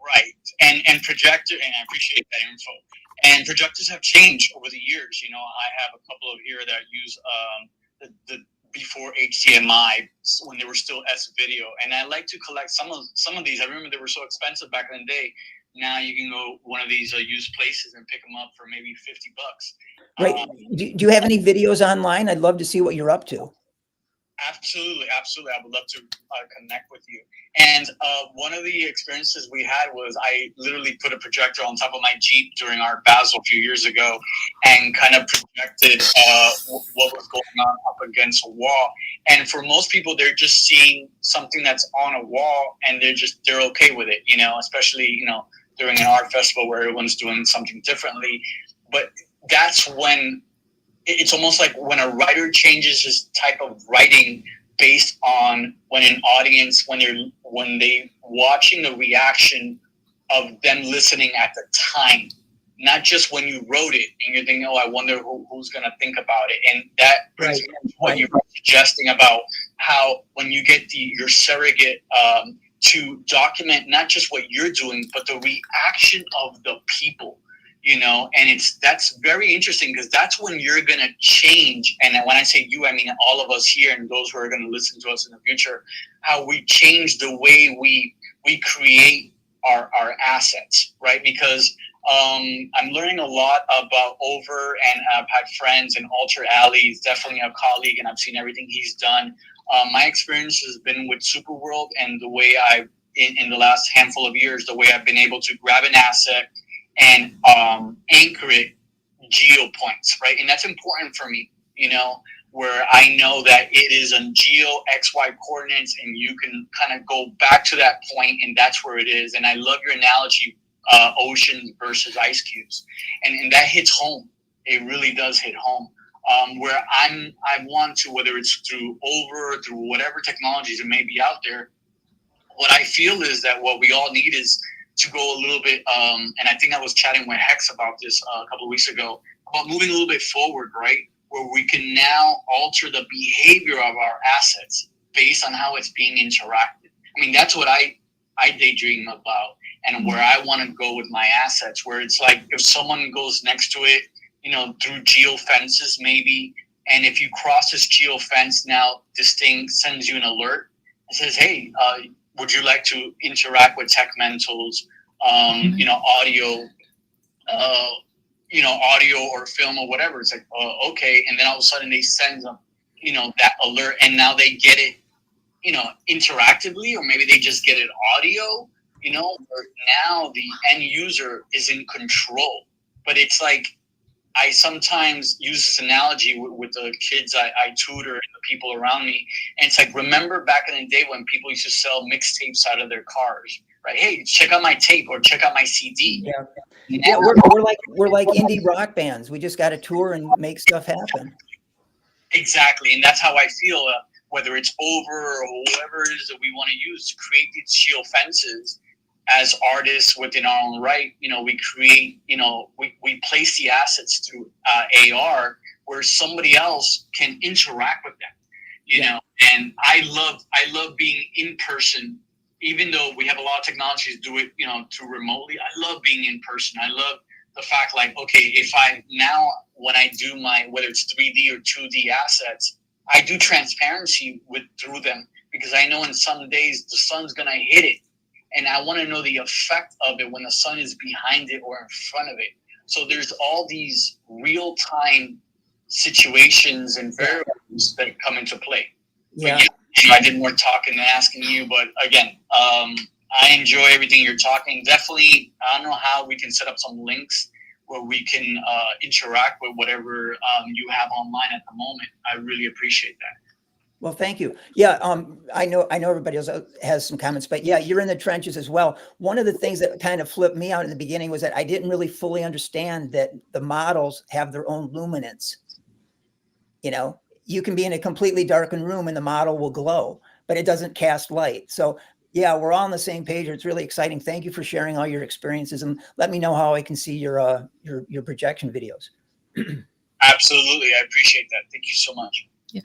Right. And projector, and I appreciate that info. And projectors have changed over the years. I have a couple of here that use the before HDMI when they were still S video. And I like to collect some of these. I remember they were so expensive back in the day. Now you can go one of these used places and pick them up for maybe $50. Right. Do you have any videos online? I'd love to see what you're up to. Absolutely. I would love to connect with you. And one of the experiences we had was I literally put a projector on top of my Jeep during Art Basel a few years ago and kind of projected what was going on up against a wall. And for most people, they're just seeing something that's on a wall and they're okay with it, especially, during an art festival where everyone's doing something differently. But that's when it's almost like when a writer changes his type of writing based on when an audience, when they watching the reaction of them listening at the time, not just when you wrote it and you're thinking, oh, I wonder who's going to think about it. And that brings me to what you were suggesting about how when you get your surrogate to document not just what you're doing, but the reaction of the people. And that's very interesting because that's when you're going to change. And when I say you, I mean all of us here and those who are going to listen to us in the future, how we change the way we create our assets, right? Because I'm learning a lot about Over, and I've had friends, and Alter Alley is definitely a colleague, and I've seen everything he's done. My experience has been with Superworld, and the way in the last handful of years, the way I've been able to grab an asset and anchor it geo points, right? And that's important for me, where I know that it is in geo XY coordinates and you can kind of go back to that point and that's where it is. And I love your analogy, oceans versus ice cubes. And that hits home. It really does hit home. where I want to, whether it's through whatever technologies it may be out there. What I feel is that what we all need is to go a little bit, and I think I was chatting with Hex about this a couple of weeks ago, about moving a little bit forward, right? Where we can now alter the behavior of our assets based on how it's being interacted. I mean, that's what I daydream about, and where I want to go with my assets, where it's like if someone goes next to it, through geo fences maybe, and if you cross this geo fence, now this thing sends you an alert. It says, hey, would you like to interact with Tech Mentals, audio, audio or film or whatever? It's like, okay. And then all of a sudden they send them, that alert, and now they get it, interactively, or maybe they just get it audio, where now the end user is in control. But it's like, I sometimes use this analogy with the kids I tutor and the people around me. And it's like, remember back in the day when people used to sell mixtapes out of their cars, right? Hey, check out my tape or check out my CD. Yeah, we're like indie rock bands. We just got to tour and make stuff happen. Exactly. And that's how I feel, whether it's over or whoever it is that we want to use to create these shield fences. As artists within our own right, we create, we place the assets through AR where somebody else can interact with them, and I love being in person, even though we have a lot of technologies do it, through remotely. I love being in person. I love the fact, like, okay, when I do whether it's 3D or 2D assets, I do transparency through them, because I know in some days the sun's going to hit it. And I want to know the effect of it when the sun is behind it or in front of it. So there's all these real-time situations and variables that come into play. Yeah. But, I did more talking than asking you. But again, I enjoy everything you're talking. Definitely, I don't know how we can set up some links where we can interact with whatever you have online at the moment. I really appreciate that. Well, thank you. Yeah, I know everybody else has some comments, but yeah, you're in the trenches as well. One of the things that kind of flipped me out in the beginning was that I didn't really fully understand that the models have their own luminance. You can be in a completely darkened room and the model will glow, but it doesn't cast light. So yeah, we're all on the same page. It's really exciting. Thank you for sharing all your experiences, and let me know how I can see your projection videos. Absolutely. I appreciate that. Thank you so much. Yeah.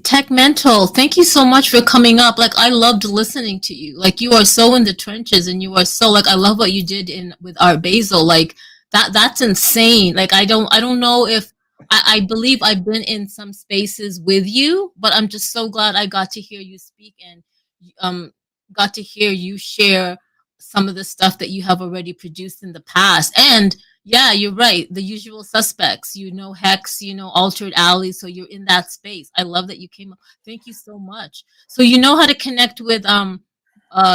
Tech Mental, thank you so much for coming up. Like, I loved listening to you. Like, you are so in the trenches, and you are so, like, I love what you did with Art Basel. Like, that's insane. Like, I don't know if I believe I've been in some spaces with you, but I'm just so glad I got to hear you speak and got to hear you share some of the stuff that you have already produced in the past. And yeah, you're right. The usual suspects, Hex, Altered Alley. So you're in that space. I love that you came up. Thank you so much. So you know how to connect with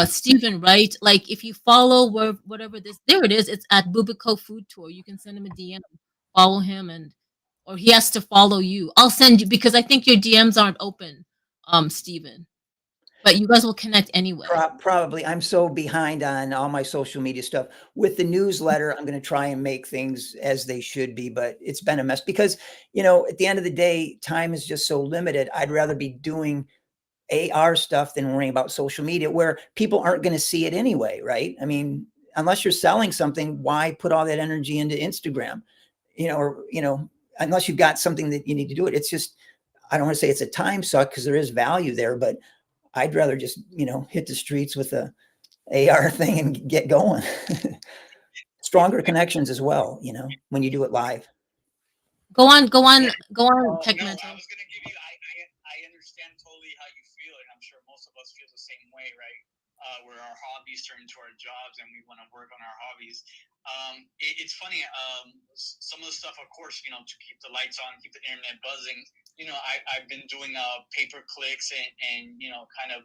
Stephen, right? Like, if you follow whatever there it is, it's at Bubico Food Tour. You can send him a DM, follow him, or he has to follow you. I'll send you, because I think your DMs aren't open, Stephen. But you guys will connect anyway. Probably. I'm so behind on all my social media stuff. With the newsletter, I'm going to try and make things as they should be, but it's been a mess because, at the end of the day, time is just so limited. I'd rather be doing AR stuff than worrying about social media, where people aren't going to see it anyway, right? I mean, unless you're selling something, why put all that energy into Instagram? Unless you've got something that you need to do it. It's just, I don't want to say it's a time suck, because there is value there, but I'd rather just, hit the streets with a AR thing and get going. Stronger connections as well, when you do it live. Go on, Tech Mental. I was going to give you, I understand totally how you feel, and I'm sure most of us feel the same way, right? Where our hobbies turn into our jobs and we want to work on our hobbies. It's funny, some of the stuff, of course, to keep the lights on, keep the internet buzzing. I've been doing pay-per-clicks and kind of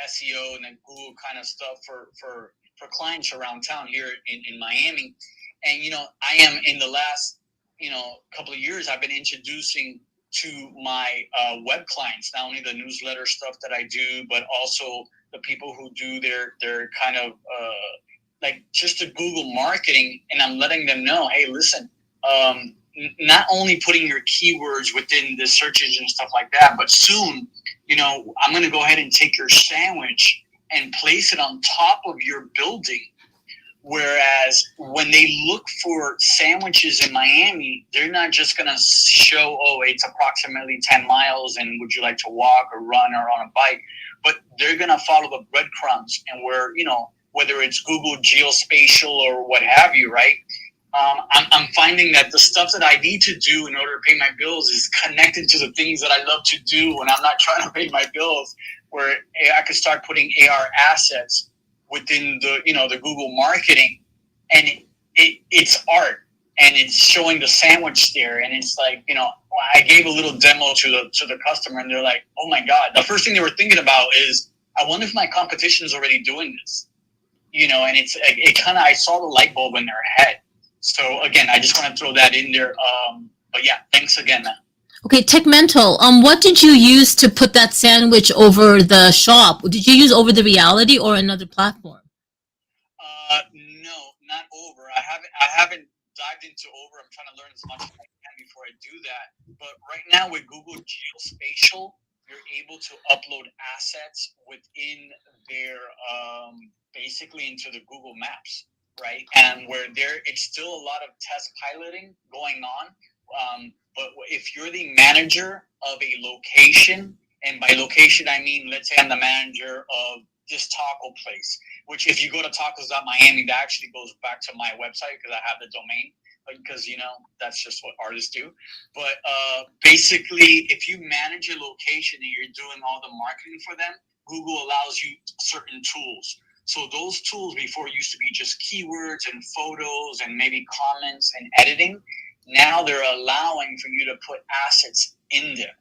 SEO and then Google kind of stuff for clients around town here in Miami. And, I am in the last, couple of years, I've been introducing to my web clients, not only the newsletter stuff that I do, but also the people who do their kind of like just the Google marketing. And I'm letting them know, hey, listen, not only putting your keywords within the search engine and stuff like that, but soon, I'm going to go ahead and take your sandwich and place it on top of your building. Whereas when they look for sandwiches in Miami, they're not just going to show, it's approximately 10 miles and would you like to walk or run or on a bike? But they're going to follow the breadcrumbs, and whether it's Google Geospatial or what have you, right? I'm finding that the stuff that I need to do in order to pay my bills is connected to the things that I love to do when I'm not trying to pay my bills, where I could start putting AR assets within the Google marketing, and it's art, and it's showing the sandwich there, and it's like, I gave a little demo to the customer, and they're like, oh my God. The first thing they were thinking about is, I wonder if my competition is already doing this, and I saw the light bulb in their head. So again, I just want to throw that in there. But yeah, thanks again, man. Okay, Techmental, what did you use to put that sandwich over the shop? Did you use over the reality or another platform? No, not over. I haven't dived into over. I'm trying to learn as much as I can before I do that. But right now with Google Geospatial, you're able to upload assets within their basically into the Google Maps, right? And where it's still a lot of test piloting going on. But if you're the manager of a location, and by location I mean, let's say I'm the manager of this taco place, which if you go to tacos.miami, that actually goes back to my website because I have the domain, because that's just what artists do. But basically, if you manage a location and you're doing all the marketing for them, Google allows you certain tools. So those tools before used to be just keywords and photos and maybe comments and editing. Now they're allowing for you to put assets in there,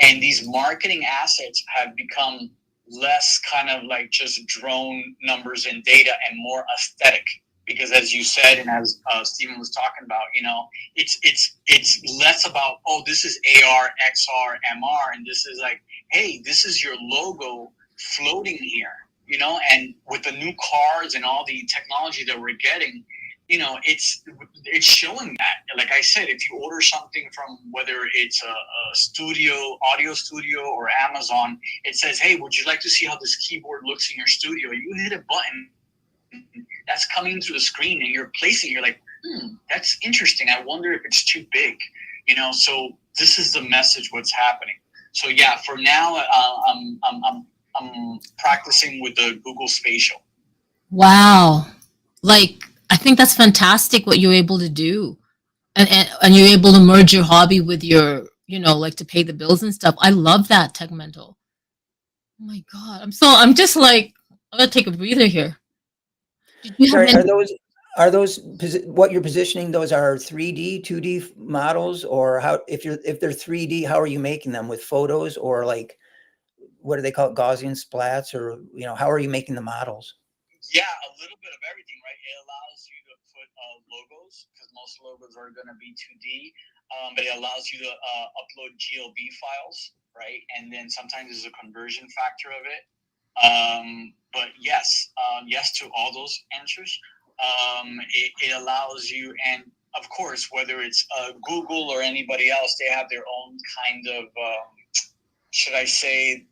and these marketing assets have become less kind of like just drone numbers and data and more aesthetic. Because as you said, and as Stephen was talking about, it's less about, this is AR, XR, MR, and this is like, hey, this is your logo floating here, and with the new cars and all the technology that we're getting, it's showing that. Like I said, if you order something from whether it's a audio studio or Amazon, it says, hey, would you like to see how this keyboard looks in your studio? You hit a button that's coming through the screen and you're placing, you're like, that's interesting. I wonder if it's too big, so this is the message, what's happening. So yeah, for now, I'm practicing with the Google Spatial. Wow. I think that's fantastic what you're able to do. And you're able to merge your hobby with your, to pay the bills and stuff. I love that, Techmental. Oh my God. I'm just like, I'm going to take a breather here. Did you have are those what you're positioning? Those are 3D, 2D models, or how, if they're 3D, how are you making them, with photos or like, what do they call it? Gaussian splats, or, how are you making the models? Yeah, a little bit of everything, right? It allows you to put logos, because most logos are going to be 2D, but it allows you to upload GLB files, right? And then sometimes there's a conversion factor of it. But yes to all those answers. It allows you, and of course, whether it's Google or anybody else, they have their own kind of, should I say,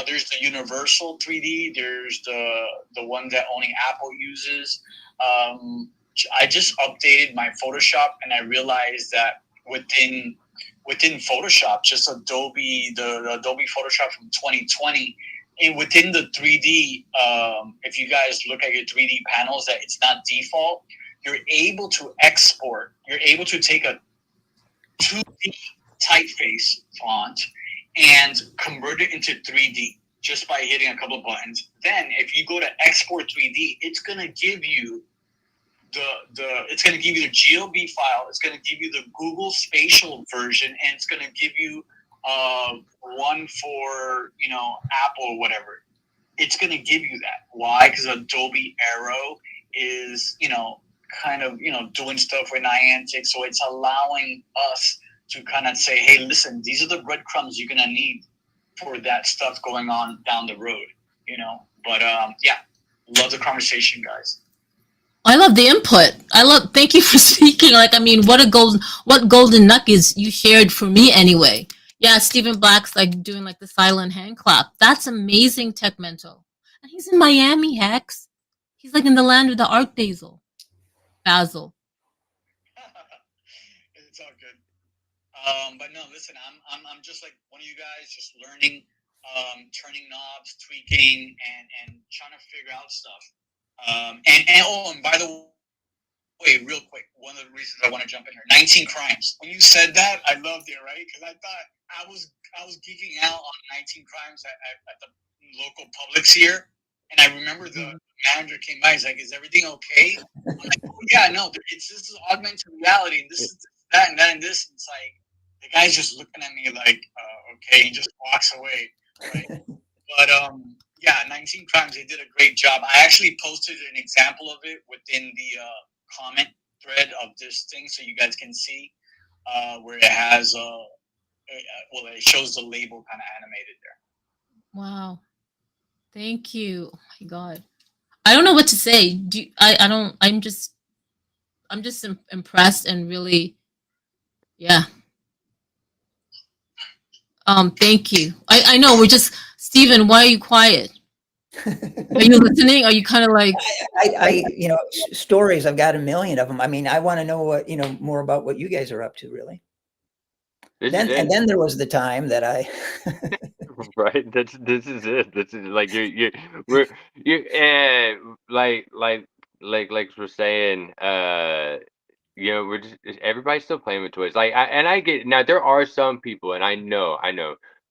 there's the universal 3D. There's the one that only Apple uses. I just updated my Photoshop, and I realized that within Photoshop, just Adobe, the Adobe Photoshop from 2020, and within the 3D, if you guys look at your 3D panels, that it's not default. You're able to export. You're able to take a 2D typeface font and convert it into 3D just by hitting a couple of buttons. Then if you go to export 3D, it's going to give you it's going to give you the GLB file. It's going to give you the Google Spatial version, and it's going to give you one for, Apple or whatever. It's going to give you that. Why? Because Adobe Aero is, kind of, doing stuff with Niantic. So it's allowing us to kind of say, hey, listen, these are the breadcrumbs you're going to need for that stuff going on down the road, But yeah, love the conversation, guys. I love the input. Thank you for speaking. Like, I mean, what golden nuggets you shared for me anyway. Yeah, Stephen Black's like doing like the silent hand clap. That's amazing, Tech Mental. And he's in Miami, Hex. He's like in the land of the art Basil. It's all good. But no, listen, I'm just like one of you guys, just learning, turning knobs, tweaking, and trying to figure out stuff. And by the way, real quick, one of the reasons I want to jump in here, 19 Crimes. When you said that, I loved it, right? Because I thought I was geeking out on 19 Crimes at the local Publix here, and I remember the manager came by. He's like, "Is everything okay?" I'm like, "Oh, yeah, no, this is augmented reality, and this is that and that and this." And it's like the guy's just looking at me like, "Okay," he just walks away, right? But yeah, 19 Crimes, they did a great job. I actually posted an example of it within the comment thread of this thing, so you guys can see where it has it shows the label kind of animated there. Wow. Thank you. Oh my God. I don't know what to say. I'm just impressed and really, yeah. Thank you. I know we're just, Stephen, why are you quiet? Are you listening? Are you kind of like, I stories, I've got a million of them. I mean, I want to know what, more about what you guys are up to, really. Then there was the time that I right. This is it. This is like like we're saying, we're just everybody's still playing with toys. Like I get now there are some people, and I know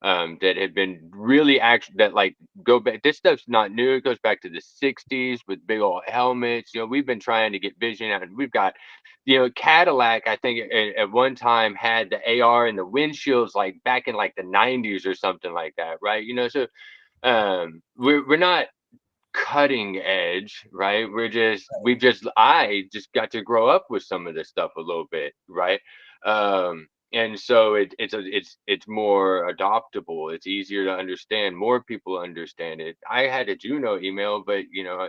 that have been really that like go back. This stuff's not new. It goes back to the 60s with big old helmets. We've been trying to get vision out, and we've got Cadillac, I think at one time had the AR and the windshields like back in like the 90s or something like that, right? So we're not cutting edge, right? I just got to grow up with some of this stuff a little bit, right? And so it's more adoptable. It's easier to understand. More people understand it. I had a Juno email, but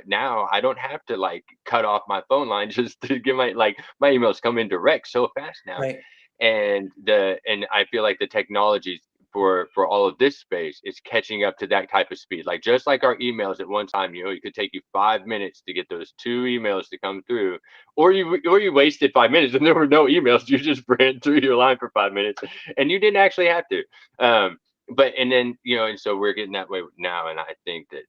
now I don't have to like cut off my phone line just to get my emails come in direct so fast now. Right. And I feel like the technologies for all of this space is catching up to that type of speed. Like just like our emails at one time, it could take you 5 minutes to get those 2 emails to come through, or you wasted 5 minutes and there were no emails. You just ran through your line for 5 minutes and you didn't actually have to. And so we're getting that way now. And I think that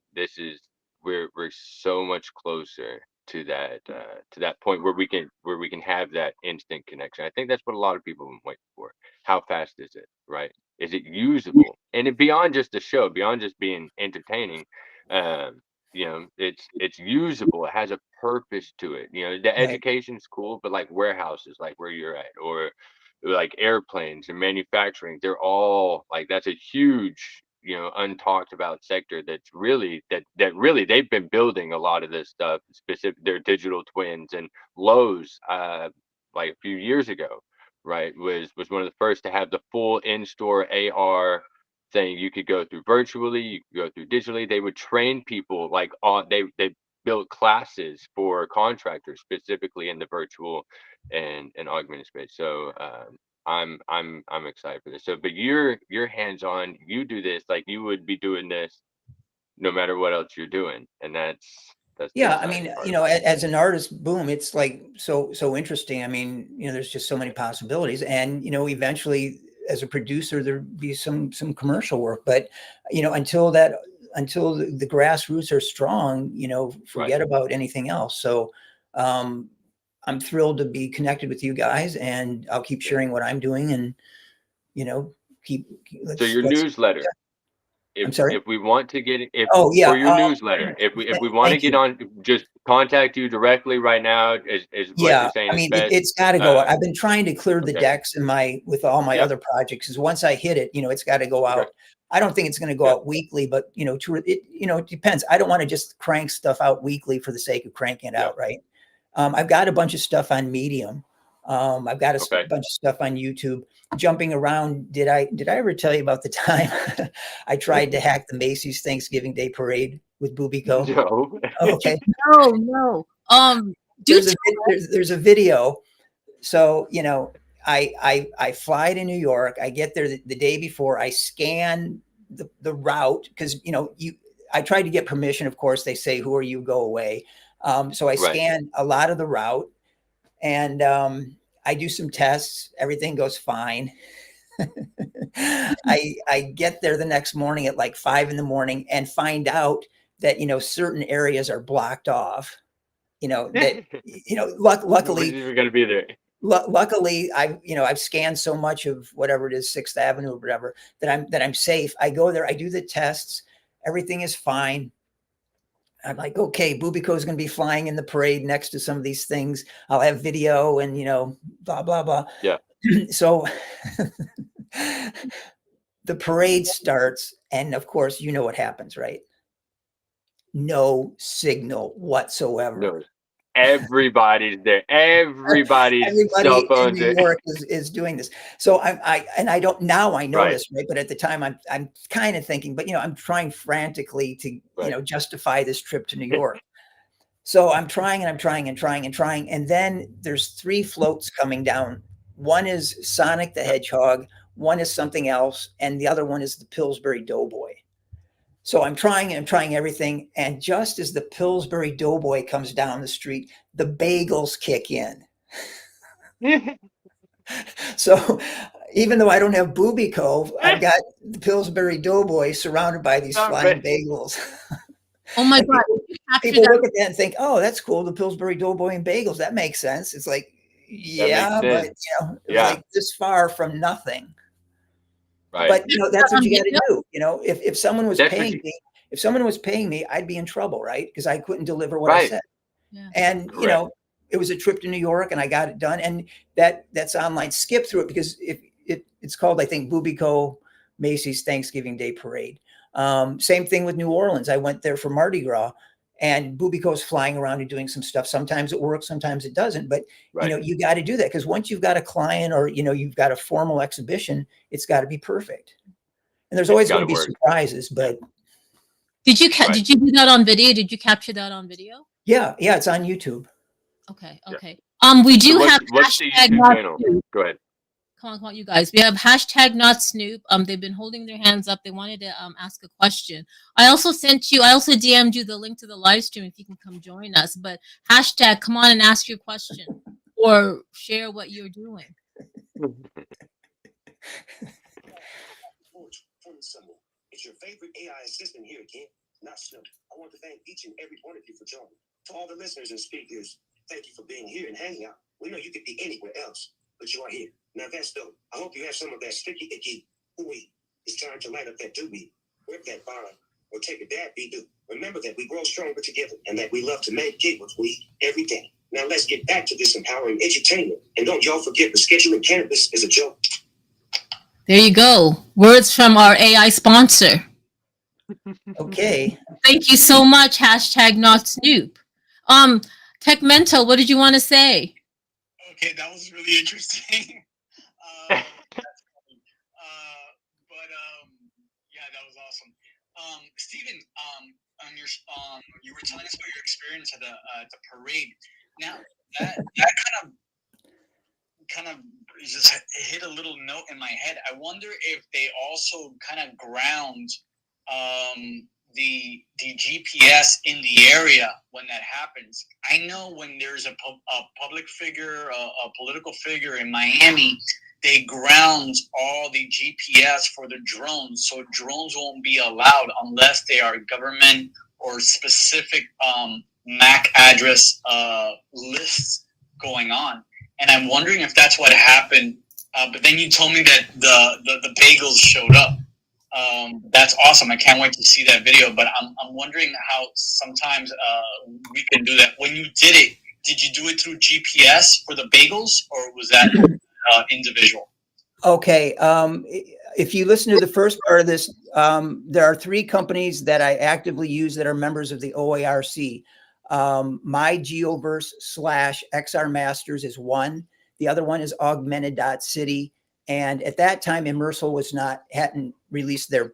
we're so much closer to that point where we can have that instant connection. I think that's what a lot of people have been waiting for. How fast is it, right? Is it usable? And beyond just the show, beyond just being entertaining, it's usable. It has a purpose to it. The education's cool, but like warehouses, like where you're at, or like airplanes and manufacturing, they're all like, that's a huge, untalked about sector that's really that really they've been building a lot of this stuff, specific their digital twins. And Lowe's like a few years ago, right, was one of the first to have the full in-store AR thing. You could go through virtually, you could go through digitally. They would train people like they built classes for contractors specifically in the virtual and augmented space. So I'm excited for this. So, but you're hands-on. You do this like you would be doing this no matter what else you're doing, and that's yeah. I mean, as an artist, boom, it's like so interesting. I mean, there's just so many possibilities, and eventually, as a producer, there'd be some commercial work, but until the grassroots are strong, forget about anything else. So I'm thrilled to be connected with you guys, and I'll keep sharing what I'm doing, and so your newsletter. I'm sorry? If we want to get for your newsletter, if we want to get on, just contact you directly right now. Is what you're saying? I mean, it's got to go out. I've been trying to clear the decks with all my other projects. Because once I hit it, it's got to go out. I don't think it's going to go out weekly, but it depends. I don't want to just crank stuff out weekly for the sake of cranking it out, right? I've got a bunch of stuff on Medium. I've got a bunch of stuff on YouTube. Jumping around, did I ever tell you about the time I tried to hack the Macy's Thanksgiving Day Parade with Bubico? No. Oh, okay. No. there's a video. So, you know, I fly to New York. I get there the day before. I scan the route because, you know, I tried to get permission. Of course, they say, who are you? Go away. So I scan a lot of the route, and I do some tests. Everything goes fine. I get there the next morning at like 5 a.m. and find out that, you know, certain areas are blocked off. You know, that, you know, luckily you're going to be there. Luckily, I've scanned so much of whatever it is, 6th Avenue or whatever, that I'm safe. I go there, I do the tests, everything is fine. I'm like, okay, Bubico is going to be flying in the parade next to some of these things. I'll have video and, you know, blah, blah, blah. Yeah. So the parade starts, and of course, you know what happens, right? No signal whatsoever. No. Everybody's there. Everybody cell phones in New York is doing this. So I don't, now I know this, right? But at the time I'm kind of thinking, but, you know, I'm trying frantically to, you know, justify this trip to New York. So I'm trying and I'm trying and trying and trying. And then there's 3 floats coming down. One is Sonic the Hedgehog, one is something else, and the other one is the Pillsbury Doughboy. So I'm trying everything. And just as the Pillsbury Doughboy comes down the street, the bagels kick in. So even though I don't have Bubico, I've got the Pillsbury Doughboy surrounded by these flying bagels. Oh my God. People look at that and think, oh, that's cool. The Pillsbury Doughboy and bagels. That makes sense. It's like, yeah, but, you know, it's like this far from nothing. Right. But, you know, that's what you got to do. You know, if someone was paying me, I'd be in trouble, right? Because I couldn't deliver what I said. Yeah. And, you know, it was a trip to New York and I got it done. And that's online. Skip through it because it's called, I think, Bubico Macy's Thanksgiving Day Parade. Same thing with New Orleans. I went there for Mardi Gras, and Bubico's flying around and doing some stuff. Sometimes it works, sometimes it doesn't. But, you know, you got to do that because once you've got a client or, you know, you've got a formal exhibition, it's got to be perfect. And there's always going to be surprises. But did you do that on video? Did you capture that on video? Yeah, it's on YouTube. Okay. We do have what's the YouTube channel? Go ahead. Come on, you guys. We have hashtag not Snoop. They've been holding their hands up. They wanted to ask a question. I also DM'd you the link to the live stream if you can come join us. But hashtag come on and ask your question or share what you're doing. It's your favorite AI assistant here again, not Snoop. I want to thank each and every one of you for joining. To all the listeners and speakers, thank you for being here and hanging out. We know you could be anywhere else, but you are here. Now that's dope. I hope you have some of that sticky icky ooey. It's time to light up that doobie, rip that bond, or take a dab be do. Remember that we grow stronger together and that we love to make it with weed every day. Now let's get back to this empowering entertainment. And don't y'all forget the scheduling cannabis is a joke. There you go. Words from our AI sponsor. Okay. Thank you so much. Hashtag not Snoop. Tech Mental, what did you want to say? Okay, that was really interesting. Yeah, that was awesome. Stephen, on your you were telling us about your experience at the parade. Now that kind of just hit a little note in my head. I wonder if they also kind of ground the GPS in the area when that happens. I know when there's a public figure, a political figure in Miami, they ground all the GPS for the drones, so drones won't be allowed unless they are government or specific MAC address lists going on. And I'm wondering if that's what happened. But then you told me that the bagels showed up. That's awesome. I can't wait to see that video. But I'm wondering how sometimes we can do that. When you did it, did you do it through GPS for the bagels, or was that individual? Okay. If you listen to the first part of this, there are 3 companies that I actively use that are members of the OARC. My Geoverse / XR Masters is one. The other one is Augmented.city. And at that time, Immersal hadn't released their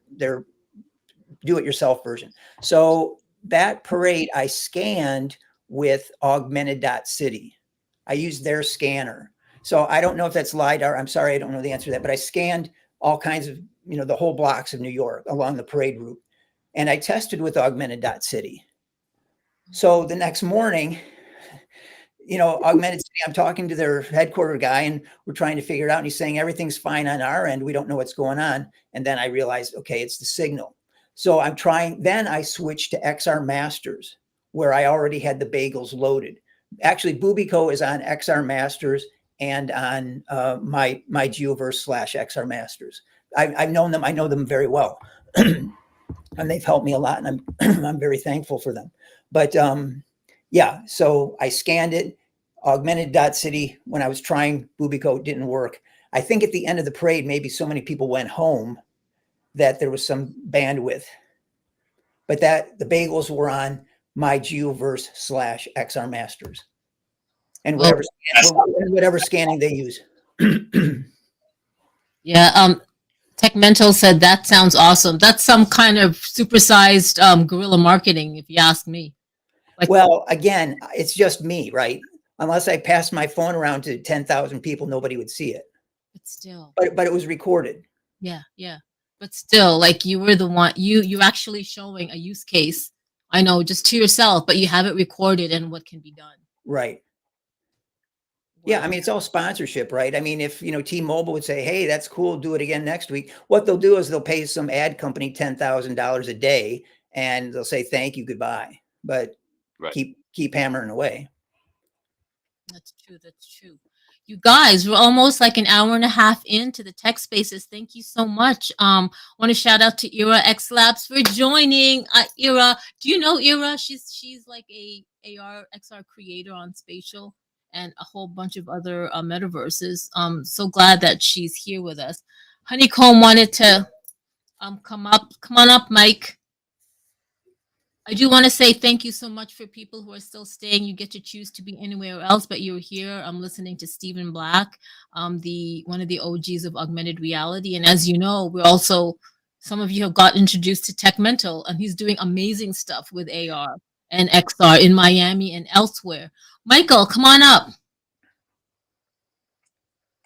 do-it-yourself version. So that parade I scanned with Augmented.city. I used their scanner. So I don't know if that's LiDAR. I'm sorry, I don't know the answer to that, but I scanned all kinds of, the whole blocks of New York along the parade route. And I tested with Augmented.city. So the next morning, Augmented City, I'm talking to their headquarter guy and we're trying to figure it out. And he's saying everything's fine on our end. We don't know what's going on. And then I realized, okay, it's the signal. So then I switched to XR Masters, where I already had the bagels loaded. Actually, Bubico is on XR Masters and on my Geoverse / XR Masters. I've known them. I know them very well. And they've helped me a lot. And I'm very thankful for them. But yeah, so I scanned it. Augmented.city, when I was trying Bubico, it didn't work. I think at the end of the parade, maybe so many people went home that there was some bandwidth. But the bagels were on my Geoverse / XR Masters. And whatever scanning they use. Yeah, TechMental said that sounds awesome. That's some kind of supersized guerrilla marketing, if you ask me. Well, again, it's just me, right? Unless I passed my phone around to 10,000 people, nobody would see it. But still. But it was recorded. Yeah. But still, like you were the one, you actually showing a use case. I know, just to yourself, but you have it recorded and what can be done. Right. Yeah, I mean, it's all sponsorship, right? I mean, if, T-Mobile would say, hey, that's cool, do it again next week. What they'll do is they'll pay some ad company $10,000 a day and they'll say, thank you, goodbye. But keep hammering away. That's true. You guys, we're almost like an hour and a half into the tech spaces. Thank you so much. Want to shout out to Ira X Labs for joining. Ira, do you know Ira? She's like a AR XR creator on Spatial and a whole bunch of other metaverses. So glad that she's here with us. Honeycomb wanted to come up. Come on up, Mike. I do want to say thank you so much for people who are still staying. You get to choose to be anywhere else, but you're here. I'm listening to Stephen Black, one of the OGs of augmented reality. And as you know, some of you have got introduced to TechMental, and he's doing amazing stuff with AR and XR in Miami and elsewhere. Michael, come on up.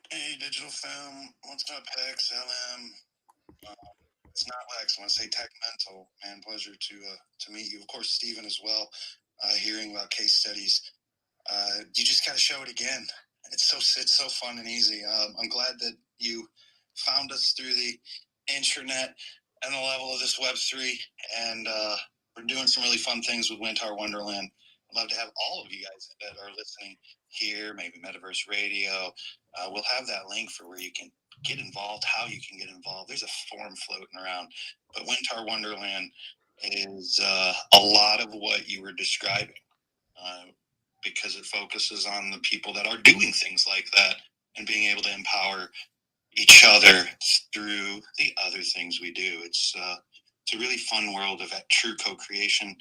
Hey, Digital Film. What's up, Hex, LM? It's not Lex. I want to say TechMental, man. Pleasure to meet you. Of course, Stephen as well. Hearing about case studies, you just got to show it again. It's so fun and easy. I'm glad that you found us through the internet and the level of this Web3, and we're doing some really fun things with Wintar Wonderland. I'd love to have all of you guys that are listening here, maybe Metaverse Radio. We'll have that link for where you can get involved, how you can get involved. There's a forum floating around, but Wintar Wonderland is a lot of what you were describing, because it focuses on the people that are doing things like that and being able to empower each other through the other things we do. It's a really fun world of true co-creation,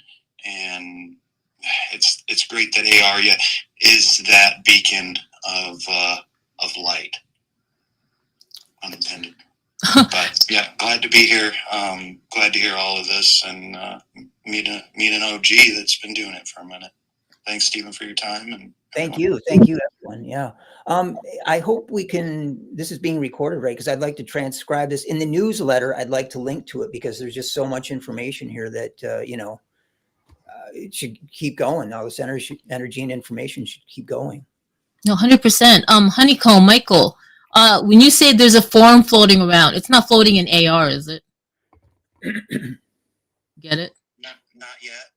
and it's great that AR is that beacon of light. Unintended. But yeah, glad to be here. Glad to hear all of this and meet an OG that's been doing it for a minute. Thanks, Stephen, for your time. And thank you, everyone. Yeah. I hope this is being recorded, right? Because I'd like to transcribe this in the newsletter. I'd like to link to it because there's just so much information here that, it should keep going. All this energy and information should keep going. No, 100%. Honeycomb, Michael, when you say there's a forum floating around, it's not floating in AR, is it? Get it? Not yet.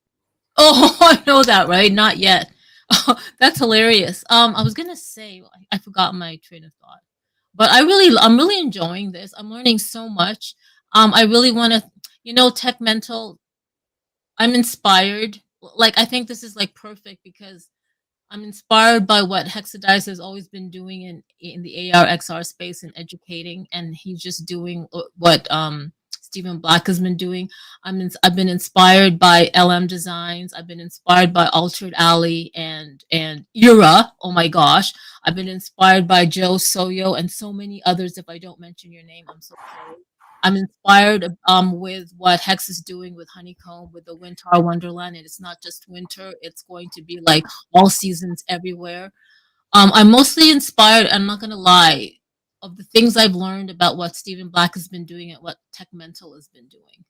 Oh, I know that, right? Not yet. Oh, that's hilarious. I was gonna say I forgot my train of thought, but I'm really enjoying this. I'm learning so much. I really want to, TechMental. I'm inspired. Like, I think this is like perfect because I'm inspired by what Hexadice has always been doing in the AR XR space and educating, and he's just doing what Stephen Black has been doing. I've been inspired by LM Designs. I've been inspired by Altered Alley and Ira. Oh my gosh, I've been inspired by Joe Soyo and so many others. If I don't mention your name, I'm so sorry. I'm inspired with what Hex is doing with Honeycomb, with the Winter Wonderland. And it's not just winter, it's going to be like all seasons everywhere. I'm mostly inspired, I'm not going to lie, of the things I've learned about what Stephen Black has been doing and what Tech Mental has been doing.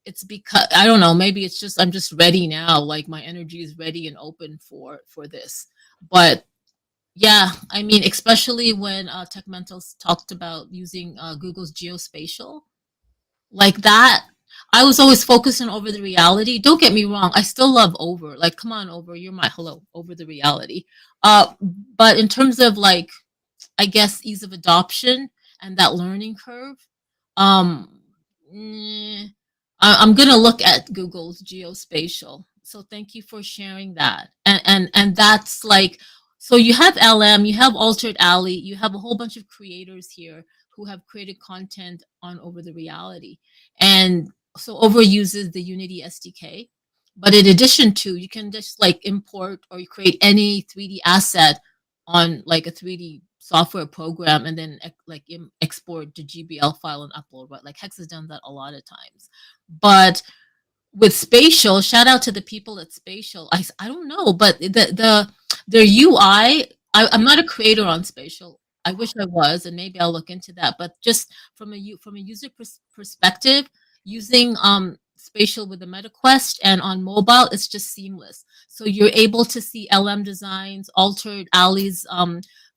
It's because I don't know, maybe it's just I'm just ready now, like my energy is ready and open for this. But yeah, I mean, especially when Tech Mental's talked about using Google's geospatial like that. I was always focusing over the reality. Don't get me wrong, I still love over. Like, come on, over, you're my hello, over the reality. But in terms of like, I guess ease of adoption and that learning curve, um, I'm gonna look at Google's geospatial. So thank you for sharing that. And that's like, so you have LM, you have Altered Alley, you have a whole bunch of creators here who have created content on over the reality. And so over uses the Unity SDK. But in addition to, you can just like import or you create any 3D asset on like a 3D software program and then export the GBL file and upload, right? Like Hex has done that a lot of times. But with Spatial, shout out to the people at Spatial. I don't know, but their UI, I'm not a creator on Spatial. I wish I was, and maybe I'll look into that. But just from a user perspective, using Spatial with the MetaQuest and on mobile, it's just seamless. So you're able to see LM Designs, Altered Alley's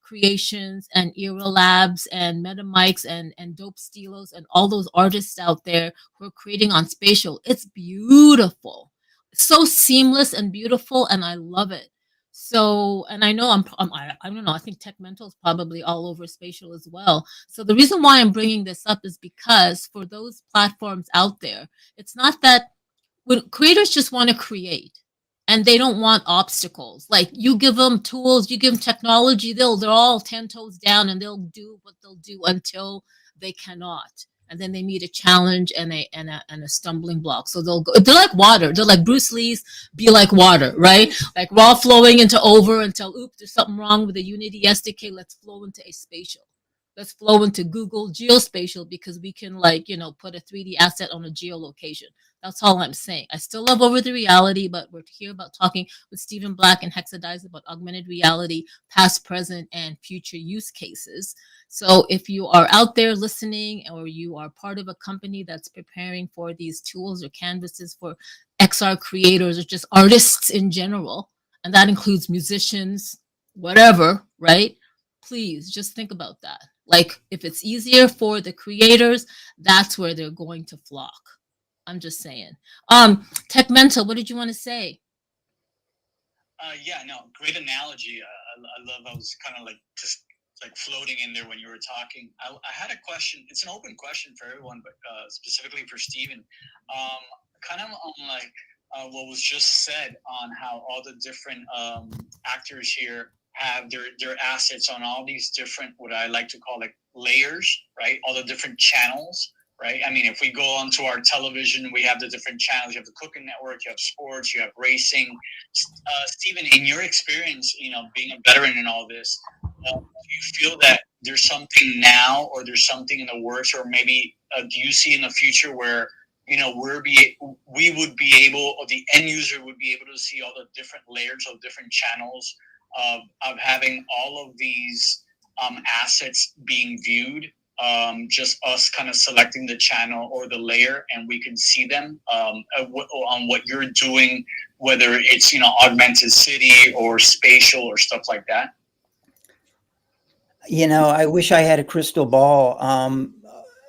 creations, and Era Labs and MetaMics and Dope Stilos and all those artists out there who are creating on Spatial. It's beautiful, so seamless and beautiful, and I love it. So, and I know I don't know, I think Tech Mental is probably all over Spatial as well. So the reason why I'm bringing this up is because for those platforms out there, it's not that when creators just want to create and they don't want obstacles. Like you give them tools, you give them technology, they're all 10 toes down and they'll do what they'll do until they cannot. And then they meet a challenge and a stumbling block. So they're like water. They're like Bruce Lee's Be Like Water, right? Like raw flowing into over until, oops, there's something wrong with the Unity SDK. Let's flow into a spatial. Let's flow into Google Geospatial because we can put a 3D asset on a geolocation. That's all I'm saying. I still love over the reality, but we're here about talking with Stephen Black and Hexadize about augmented reality, past, present, and future use cases. So if you are out there listening or you are part of a company that's preparing for these tools or canvases for XR creators or just artists in general, and that includes musicians, whatever, right? Please just think about that. Like if it's easier for the creators, that's where they're going to flock. I'm just saying. Tech Mental, what did you want to say? Yeah, no, great analogy. I love. I was kind of like just like floating in there when you were talking. I had a question. It's an open question for everyone, but specifically for Stephen. Kind of on like what was just said on how all the different actors here have their assets on all these different, what I like to call like layers, right? All the different channels. Right. I mean, if we go onto our television, we have the different channels. You have the Cooking Network, you have sports, you have racing. Stephen, in your experience, being a veteran in all this, do you feel that there's something now, or there's something in the works, or maybe do you see in the future where we would be able, or the end user would be able to see all the different layers of different channels of having all of these assets being viewed? Just us kind of selecting the channel or the layer and we can see them on what you're doing, whether it's, augmented city or spatial or stuff like that? I wish I had a crystal ball.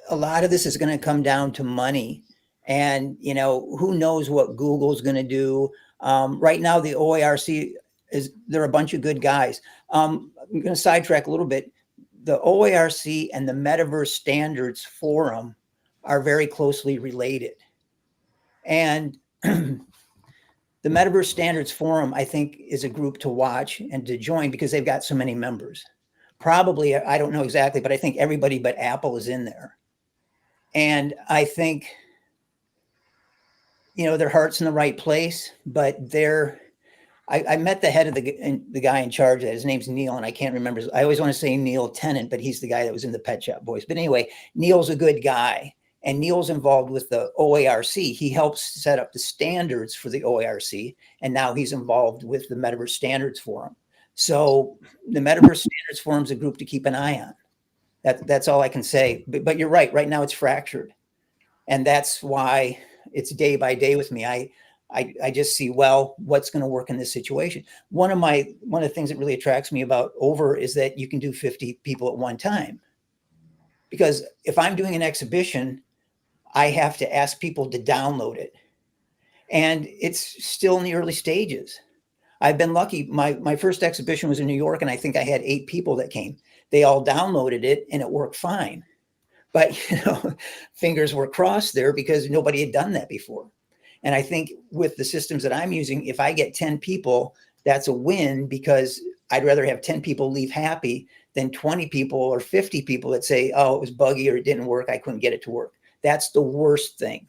A lot of this is going to come down to money. And, who knows what Google's going to do. Right now, the OARC they're a bunch of good guys. I'm going to sidetrack a little bit. The OARC and the Metaverse Standards Forum are very closely related. And the Metaverse Standards Forum, I think, is a group to watch and to join because they've got so many members. Probably, I don't know exactly, but I think everybody but Apple is in there. And I think, their heart's in the right place, but I met the head of the guy in charge of that. His name's Neil, and I can't remember. I always want to say Neil Tennant, but he's the guy that was in the Pet Shop Boys. But anyway, Neil's a good guy, And Neil's involved with the OARC. He helps set up the standards for the OARC, and now he's involved with the Metaverse Standards Forum. So the Metaverse Standards Forum is a group to keep an eye on. That's all I can say. But you're right. Right now it's fractured, and that's why it's day by day with me. I just see, well, what's going to work in this situation. One of the things that really attracts me about Over is that you can do 50 people at one time. Because if I'm doing an exhibition, I have to ask people to download it. And it's still in the early stages. I've been lucky. My first exhibition was in New York, and I think I had 8 people that came. They all downloaded it, and it worked fine. But, fingers were crossed there because nobody had done that before. And I think with the systems that I'm using, if I get 10 people, that's a win, because I'd rather have 10 people leave happy than 20 people or 50 people that say, oh, it was buggy or it didn't work. I couldn't get it to work. That's the worst thing.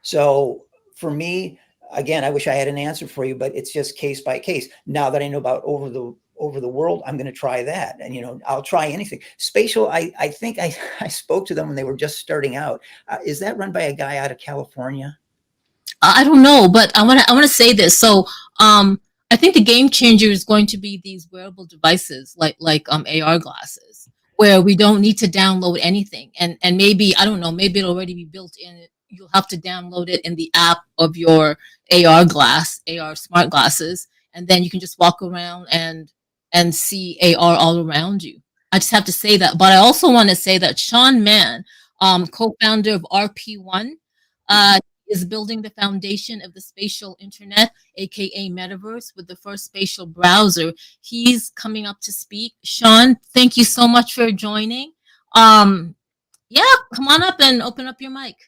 So for me, again, I wish I had an answer for you, but it's just case by case. Now that I know about over the world, I'm going to try that. And, I'll try anything. Spatial, I think I spoke to them when they were just starting out. Is that run by a guy out of California? I don't know, but I want to say this. So, I think the game changer is going to be these wearable devices like AR glasses, where we don't need to download anything. And maybe, I don't know, maybe it'll already be built in. You'll have to download it in the app of your AR smart glasses. And then you can just walk around and see AR all around you. I just have to say that. But I also want to say that Sean Mann, co-founder of RP1, is building the foundation of the spatial internet, aka Metaverse, with the first spatial browser. He's coming up to speak. Sean, thank you so much for joining. Yeah, come on up and open up your mic.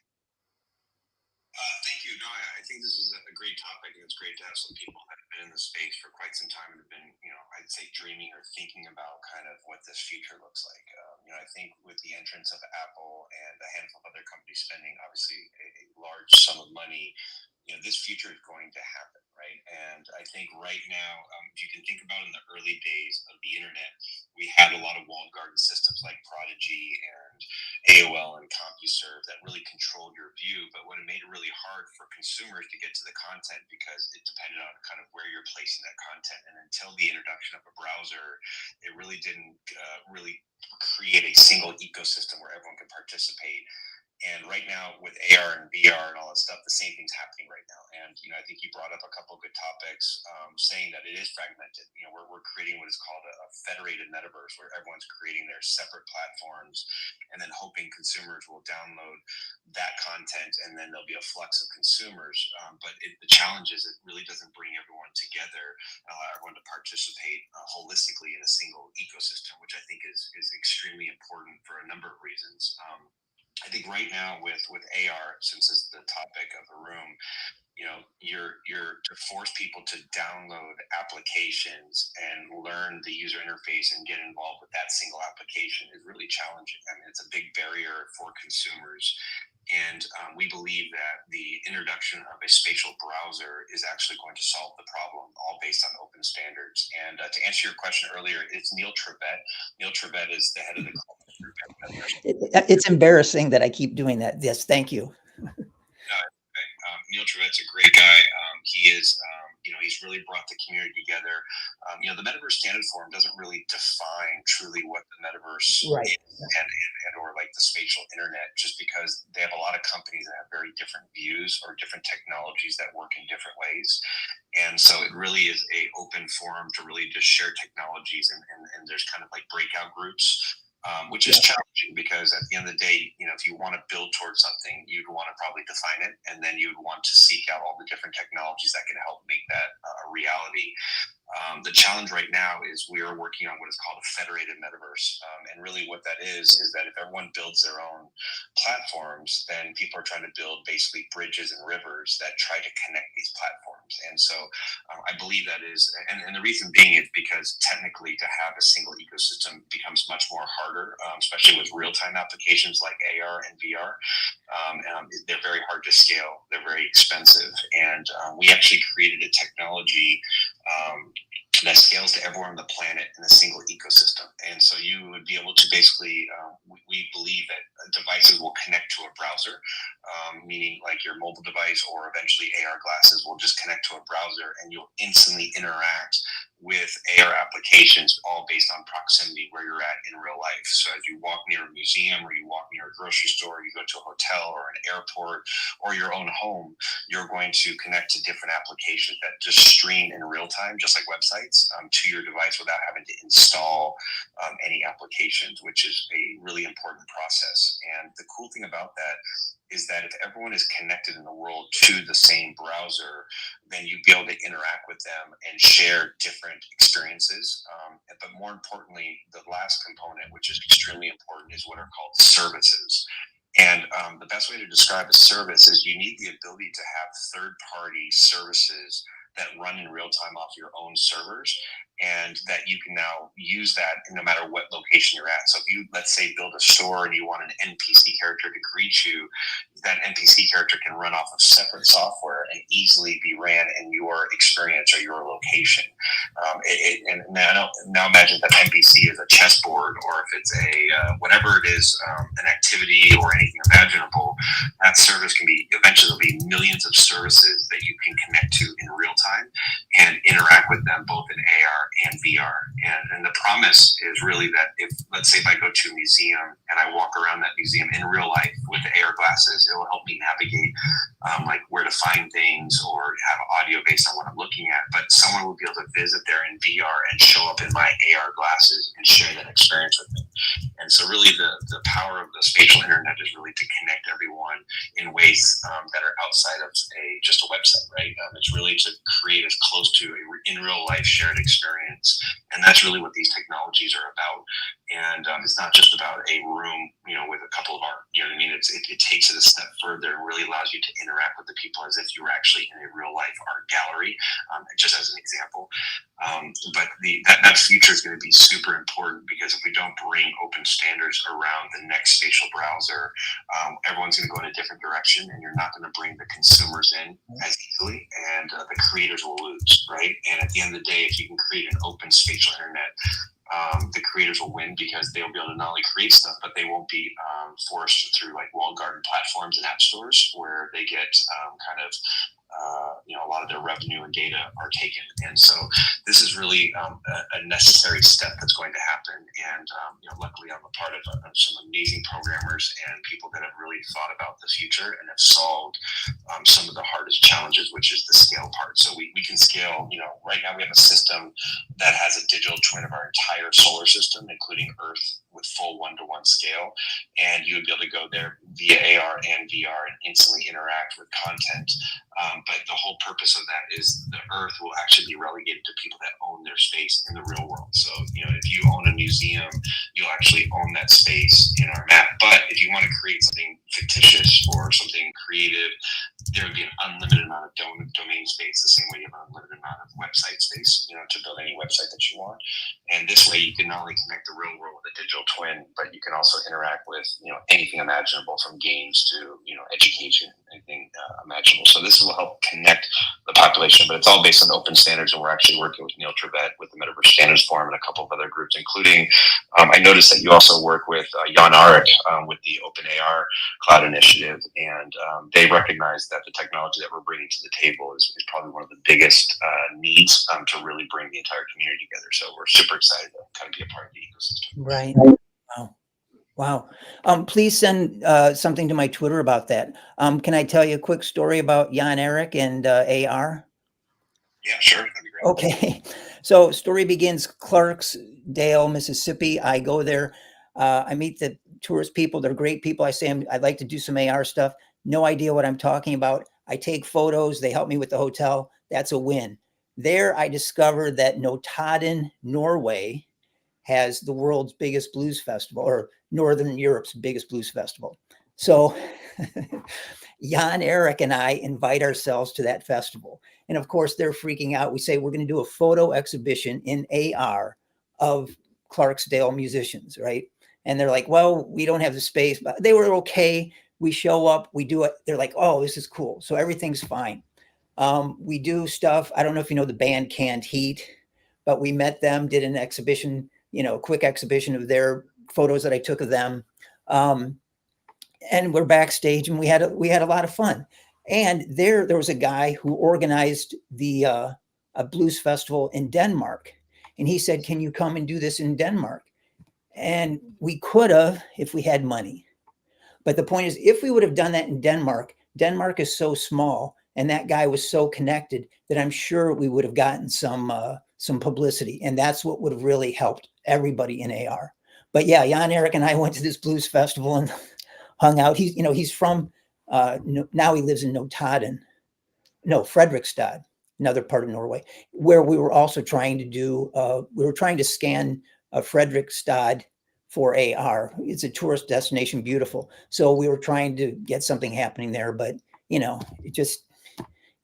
Thank you. No, I think this is a great topic, and it's great to have some people that have been in the space for quite some time and have been, I'd say dreaming or thinking about kind of what this future looks like. I think with the entrance of Apple and a handful of other companies spending obviously a large sum of money, this future is going to happen, right? And I think right now, if you can think about in the early days of the internet, we had a lot of walled garden systems like Prodigy and AOL and CompuServe that really controlled your view, but what it made it really hard for consumers to get to the content because it depended on kind of where you're placing that content. And until the introduction of a browser, it really didn't really create a single ecosystem where everyone could participate. And right now with AR and VR and all that stuff, the same thing's happening right now. And, I think you brought up a couple of good topics saying that it is fragmented. We're creating what is called a federated metaverse where everyone's creating their separate platforms and then hoping consumers will download that content and then there'll be a flux of consumers. But the challenge is it really doesn't bring everyone together and allow everyone to participate holistically in a single ecosystem, which I think is extremely important for a number of reasons. I think right now with AR, since it's the topic of the room, you're to force people to download applications and learn the user interface and get involved with that single application is really challenging. I mean, it's a big barrier for consumers. And we believe that the introduction of a spatial browser is actually going to solve the problem, all based on open standards. And to answer your question earlier, it's Neil Trevett. Neil Trevett is the head of the It's embarrassing that I keep doing that. Yes, thank you. Neil Trevett's a great guy. He is, he's really brought the community together. The Metaverse Standards Forum doesn't really define truly what the Metaverse right. is and or like the spatial internet, just because they have a lot of companies that have very different views or different technologies that work in different ways. And so it really is a open forum to really just share technologies and there's kind of like breakout groups. Which is challenging because at the end of the day, if you want to build towards something, you'd want to probably define it, and then you'd want to seek out all the different technologies that can help make that a reality. The challenge right now is we are working on what is called a federated metaverse. And really what that is that if everyone builds their own platforms, then people are trying to build basically bridges and rivers that try to connect these platforms. And so I believe that is, and the reason being is because technically to have a single ecosystem becomes much more harder, especially with real-time applications like AR and VR. They're very hard to scale. They're very expensive. And we actually created a technology that scales to everyone on the planet in a single ecosystem. And so you would be able to basically, we believe that devices will connect to a browser, meaning like your mobile device or eventually AR glasses will just connect to a browser, and you'll instantly interact with AR applications, all based on proximity where you're at in real life. So as you walk near a museum, or you walk near a grocery store, or you go to a hotel or an airport or your own home, you're going to connect to different applications that just stream in real time, just like websites, to your device without having to install any applications, which is a really important process. And the cool thing about that is that if everyone is connected in the world to the same browser, then you'd be able to interact with them and share different experiences. But more importantly, the last component, which is extremely important, is what are called services. And the best way to describe a service is you need the ability to have third-party services that run in real time off your own servers, and that you can now use that no matter what location you're at. So if you, let's say, build a store and you want an NPC character to greet you, that NPC character can run off of separate software and easily be ran in your experience or your location. And now imagine that NPC is a chessboard, or if it's a whatever it is, an activity or anything imaginable. That service can be, eventually there'll be millions of services that you can connect to in real time and interact with them both in AR and VR. And the promise is really that if, let's say, if I go to a museum and I walk around that museum in real life with the AR glasses, it will help me navigate like where to find things or have audio based on what I'm looking at. But someone will be able to visit there in VR and show up in my AR glasses and share that experience with me. And so really the power of the spatial internet is really to connect everyone in ways that are outside of just a website, right? It's really to create as close to a in real life shared experience. And that's really what these technologies are about. And it's not just about a room, with a couple of art, you know what I mean? It takes it a step further and really allows you to interact with the people as if you were actually in a real life art gallery, just as an example. But that future is going to be super important, because if we don't bring open standards around the next spatial browser, everyone's going to go in a different direction, and you're not going to bring the consumers in as easily, and the creators will lose, right? And at the end of the day, if you can create an open spatial internet, the creators will win, because they'll be able to not only create stuff, but they won't be forced through like walled garden platforms and app stores where they get a lot of their revenue and data are taken. And so this is really a necessary step that's going to happen. And luckily I'm a part of some amazing programmers and people that have really thought about the future and have solved some of the hardest challenges, which is the scale part. So we can scale, right now we have a system that has a digital twin of our entire solar system, including Earth, with full one-to-one scale. And you would be able to go there via AR and VR and instantly interact with content. But the whole purpose of that is the Earth will actually be relegated to people that own their space in the real world. So, if you own a museum, you'll actually own that space in our map. But if you want to create something fictitious or something creative, there would be an unlimited amount of domain space, the same way you have an unlimited amount of website space, to build any website that you want. And this way you can not only connect the real world with a digital twin, but you can also interact with, anything imaginable, from games to, education, anything imaginable. So this will help connect the population, but it's all based on open standards. And we're actually working with Neil Trevette with the Metaverse Standards Forum and a couple of other groups, including, I noticed that you also work with Jan Arik with the OpenAR Cloud Initiative. And they recognize that the technology that we're bringing to the table is probably one of the biggest needs to really bring the entire community together. So we're super excited to kind of be a part of the ecosystem. Right. Wow. Please send something to my Twitter about that. Can I tell you a quick story about Jan Eric and AR? Yeah, sure. That'd be great. Okay. So story begins Clarksdale, Mississippi. I go there. I meet the tourist people. They're great people. I say, I'd like to do some AR stuff. No idea what I'm talking about. I take photos. They help me with the hotel. That's a win. There, I discovered that Notodden, Norway, has the world's biggest blues festival, or Northern Europe's biggest blues festival. So Jan Eric and I invite ourselves to that festival. And of course, they're freaking out. We say, we're going to do a photo exhibition in AR of Clarksdale musicians, right? And they're like, well, we don't have the space. But they were okay. We show up, we do it. They're like, oh, this is cool. So everything's fine. We do stuff. I don't know if you know the band Canned Heat. but we met them, did an exhibition, a quick exhibition of their photos that I took of them. And we're backstage, and we had a lot of fun. And there was a guy who organized the a blues festival in Denmark, and he said, "Can you come and do this in Denmark?" And we could have if we had money. But the point is, if we would have done that in Denmark, Denmark is so small, and that guy was so connected that I'm sure we would have gotten some publicity, and that's what would have really helped everybody in AR. But yeah, Jan Erik and I went to this blues festival and hung out. He's from now he lives in Fredrikstad, another part of Norway, where we were also trying to scan Fredrikstad for AR. It's a tourist destination, beautiful. So we were trying to get something happening there, but it just,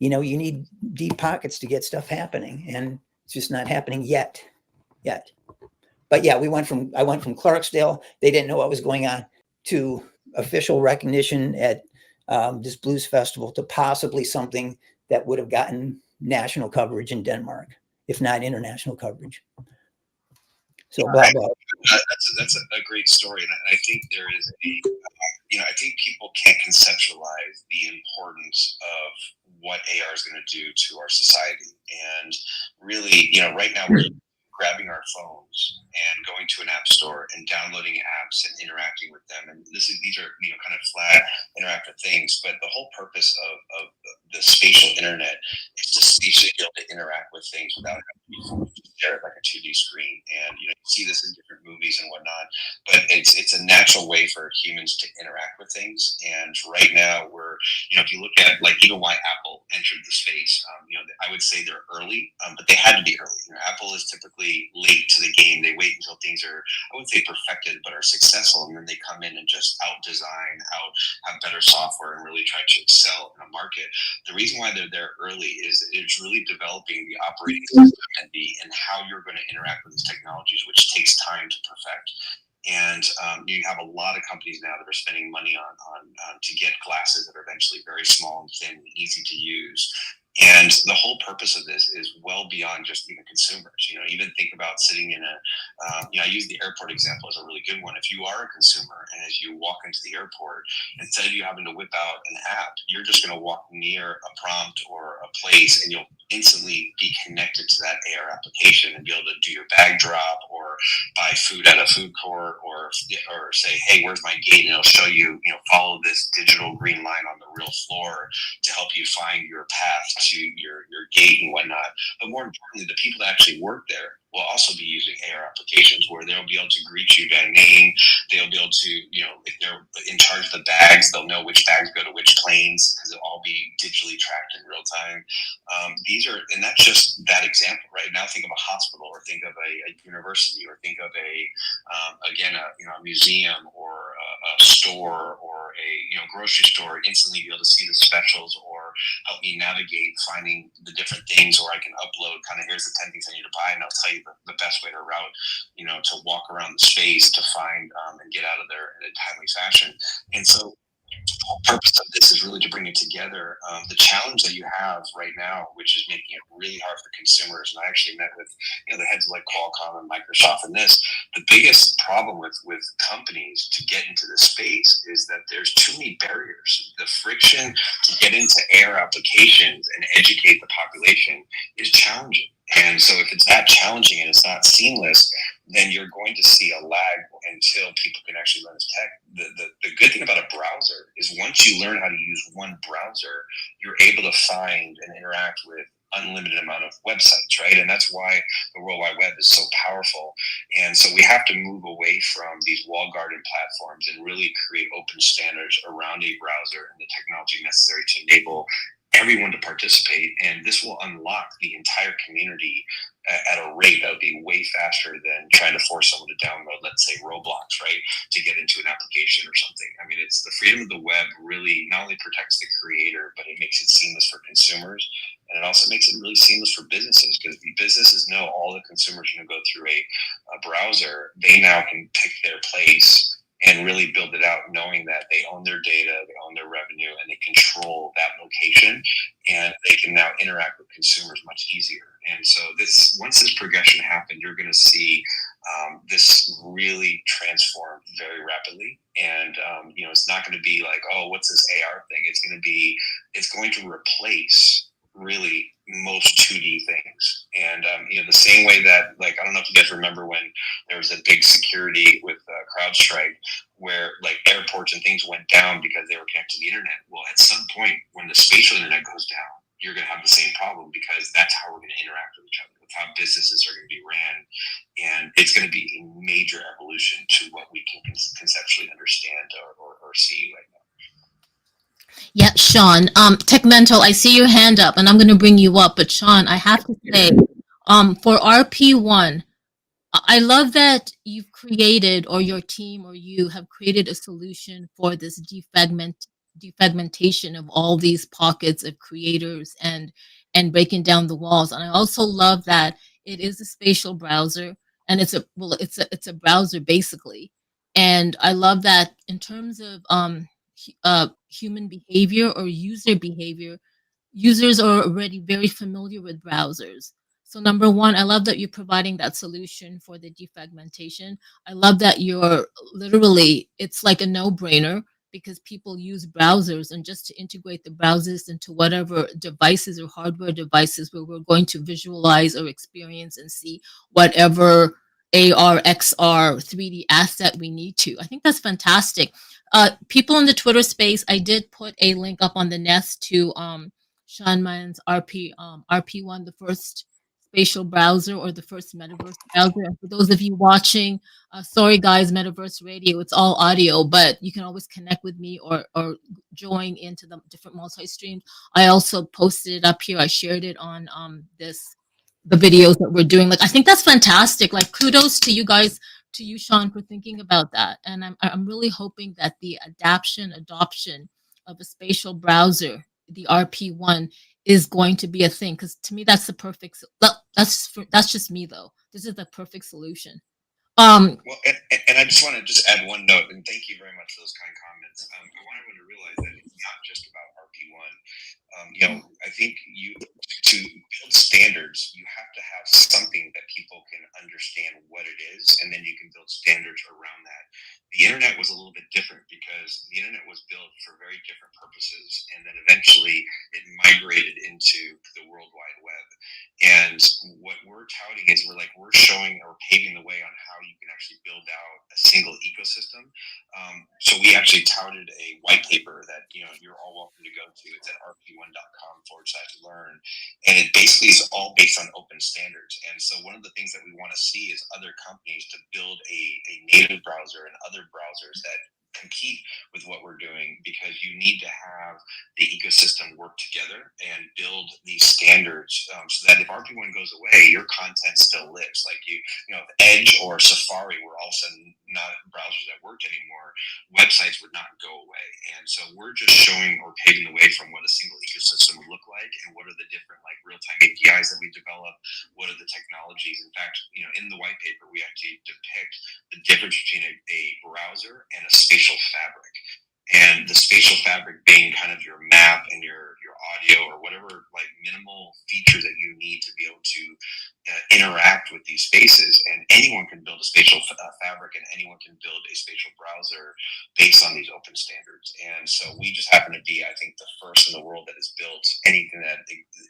you need deep pockets to get stuff happening, and it's just not happening yet. But yeah, I went from Clarksdale, they didn't know what was going on, to official recognition at this blues festival, to possibly something that would have gotten national coverage in Denmark, if not international coverage. So blah, blah. That's a great story, and I think there is I think people can't conceptualize the importance of what AR is going to do to our society. And really, right now we're grabbing our phones and going to an app store and downloading apps and interacting with them. And these are kind of flat interactive things. But the whole purpose of the spatial internet is to spatially be able to interact with things without having to stare at like a 2D screen. And you see this in different movies and whatnot. But it's a natural way for humans to interact with things. And right now we're if you look at like even why Apple entered the space, I would say they're early, but they had to be early. Apple is typically late to the game. They wait until things are, I wouldn't say perfected, but are successful, and then they come in and just have better software and really try to excel in a market. The reason why they're there early is it's really developing the operating system and how you're going to interact with these technologies, which takes time to perfect. And you have a lot of companies now that are spending money on to get glasses that are eventually very small and thin and easy to use. And the whole purpose of this is well beyond just even consumers. Even think about sitting in I use the airport example as a really good one. If you are a consumer and as you walk into the airport, instead of you having to whip out an app, you're just going to walk near a prompt or a place, and you'll instantly be connected to that AR application and be able to do your bag drop or buy food at a food court or say, hey, where's my gate? And it'll show you, follow this digital green line on the real floor to help you find your path to your gate and whatnot. But more importantly, the people that actually work there will also be using AR applications where they'll be able to greet you by name. They'll be able to, if they're in charge of the bags, they'll know which bags go to which planes because it'll all be digitally tracked in real time. And that's just that example, right? Now think of a hospital, or think of a university, or think of a museum or a store or a grocery store. Instantly be able to see the specials or help me navigate finding the different things, or I can upload kind of, here's the 10 things I need to buy, and I'll tell you the best way to route, to walk around the space to find and get out of there in a timely fashion. And so the whole purpose of this is really to bring it together. The challenge that you have right now, which is making it really hard for consumers, and I actually met with the heads of like Qualcomm and Microsoft in this, the biggest problem with companies to get into this space is that there's too many barriers. The friction to get into AR applications and educate the population is challenging. And so if it's that challenging and it's not seamless, then you're going to see a lag until people can actually learn this tech. The good thing about a browser is once you learn how to use one browser, you're able to find and interact with unlimited amount of websites, right? And that's why the World Wide Web is so powerful. And so we have to move away from these walled garden platforms and really create open standards around a browser and the technology necessary to enable everyone to participate. And this will unlock the entire community at a rate that would be way faster than trying to force someone to download, let's say, Roblox, right, to get into an application or something. I mean, it's the freedom of the web really not only protects the creator, but it makes it seamless for consumers. And it also makes it really seamless for businesses, because the businesses know all the consumers are going to go through a browser. They now can pick their place and really build it out, knowing that they own their data, they own their revenue, and they control that location, and they can now interact with consumers much easier. And so once this progression happened, you're going to see this really transform very rapidly. And it's not going to be like, oh, what's this AR thing? It's going to replace really most 2D things. And the same way that, like, I don't know if you guys remember when there was a big security with CrowdStrike, where like airports and things went down because they were connected to the internet. Well, at some point when the spatial internet goes down, you're going to have the same problem, because that's how we're going to interact with each other. That's how businesses are going to be ran. And it's going to be a major evolution to what we can conceptually understand or see right now. Yeah, Sean, TechMental, I see your hand up and I'm going to bring you up. But Sean, I have to say, for RP1, I love that you've created, or your team or you have created, a solution for this defragmentation of all these pockets of creators and breaking down the walls. And I also love that it is a spatial browser, and it's a browser basically. And I love that in terms of human behavior or user behavior, users are already very familiar with browsers. So number one, I love that you're providing that solution for the defragmentation. I love that you're literally, it's like a no-brainer, because people use browsers, and just to integrate the browsers into whatever devices or hardware devices where we're going to visualize or experience and see whatever AR, XR, 3D asset we need to. I think that's fantastic. People in the Twitter space, I did put a link up on the Nest to Sean Mann's RP1, the first spatial browser, or the first metaverse browser. And for those of you watching, sorry guys, Metaverse Radio, it's all audio, but you can always connect with me or join into the different multi-streams. I also posted it up here. I shared it on the videos that we're doing. Like, I think that's fantastic. Like, kudos to you guys, to you, Sean, for thinking about that. And I'm really hoping that the adoption of a spatial browser, the RP1, is going to be a thing, because to me that's the perfect. That's just me though. This is the perfect solution. Well, and I just want to add one note, and thank you very much for those kind comments. I want everyone to realize that it's not just about RP1. I think to build standards, you have to have something that people can understand what it is, and then you can build standards around that. The internet was a little bit different, because the internet was built for very different purposes, and then eventually it migrated into the World Wide Web. And what we're touting is we're showing or paving the way on how you can actually build out a single ecosystem. So we actually touted a white paper that you're all welcome to go to. It's at rp1.com/learn, and it basically is all based on open standards. And so one of the things that we want to see is other companies to build a native browser and other browsers that compete with what we're doing, because you need to have the ecosystem work together and build these standards, so that if RP1 goes away, your content still lives. Like if Edge or Safari were all of a sudden not browsers that worked anymore, websites would not go away. And so we're just showing or paving the way from what a single ecosystem would look like, and what are the different real-time APIs that we develop, what are the technologies. In fact, in the white paper, we actually depict the difference between a browser and a spatial fabric. And the spatial fabric being kind of your map and your audio or whatever minimal features that you need to be able to interact with these spaces. And anyone can build a spatial fabric, and anyone can build a spatial browser based on these open standards. And so we just happen to be, I think, the first in the world that has built anything that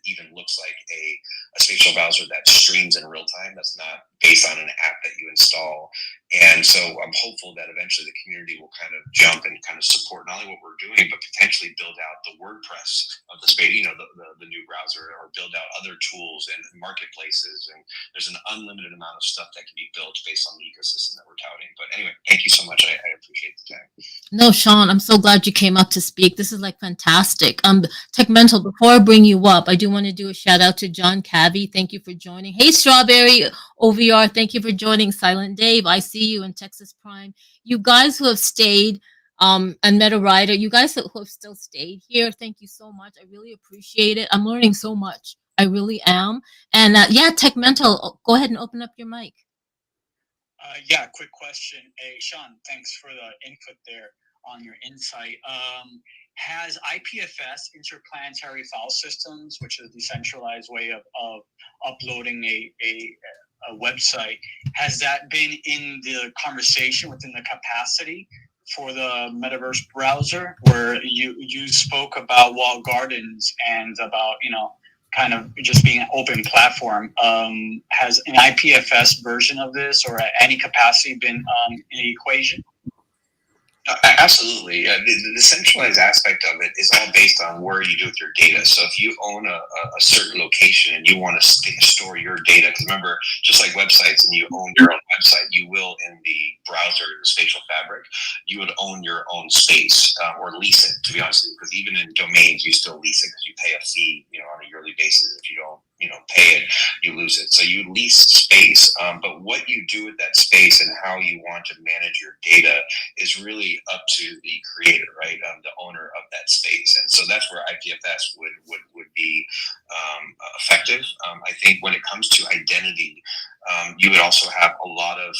even looks like a spatial browser that streams in real time, that's not based on an app that you install. And so I'm hopeful that eventually the community will kind of jump and kind of support not only what we're doing, but potentially build out the WordPress of the space, the new browser, or build out other tools and marketplaces. And there's an unlimited amount of stuff that can be built based on the ecosystem that we're touting. But anyway, thank you so much. I appreciate the time. No, Sean, I'm so glad you came up to speak. This is fantastic. TechMental, before I bring you up, I do want to do a shout out to John Cavey. Thank you for joining. Hey, Strawberry OVR, thank you for joining. Silent Dave, I see you in Texas Prime. You guys who have stayed, and Meta Rider, you guys who have still stayed here, thank you so much. I really appreciate it. I'm learning so much. I really am. And TechMental, go ahead and open up your mic. Quick question. Hey, Sean, thanks for the input there on your insight. has IPFS, interplanetary file systems, which is a decentralized way of uploading a website, has that been in the conversation within the capacity for the Metaverse browser, where you spoke about walled gardens and about, kind of just being an open platform? Has an IPFS version of this or at any capacity been in the equation? Absolutely. The centralized aspect of it is all based on where you do with your data. So if you own a certain location and you want to store your data, because remember, just like websites and you own your own website, you will in the browser, the spatial fabric, you would own your own space or lease it, to be honest with you, because even in domains, you still lease it because you pay a fee, on a yearly basis. If you don't, pay it, you lose it. So you lease space, but what you do with that space and how you want to manage your data is really up to the creator, right? The owner of that space. And so that's where IPFS would be effective. I think when it comes to identity, you would also have a lot of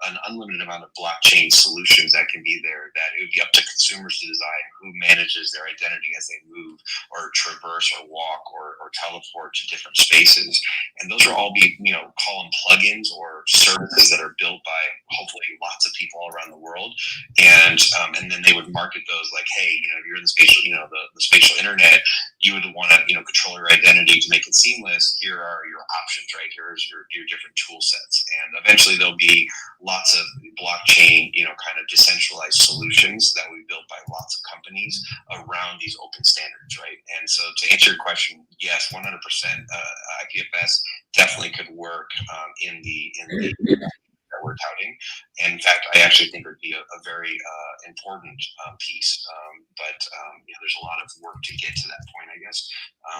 an unlimited amount of blockchain solutions that can be there, that it would be up to consumers to decide who manages their identity as they move or traverse or walk or teleport to different spaces. And those are all call them plugins or services that are built by hopefully lots of people all around the world. And then they would market those like, hey, if you're in the spatial, the spatial internet, you would want to, control your identity to make it seamless. Here are your options, right? Here's your different tool sets. And eventually there'll be lots of blockchain, kind of decentralized solutions that we built by lots of companies around these open standards, right? And so to answer your question, yes, 100%, IPFS definitely could work in the that we're touting. And in fact, I actually think it would be a very important piece. But there's a lot of work to get to that point, I guess.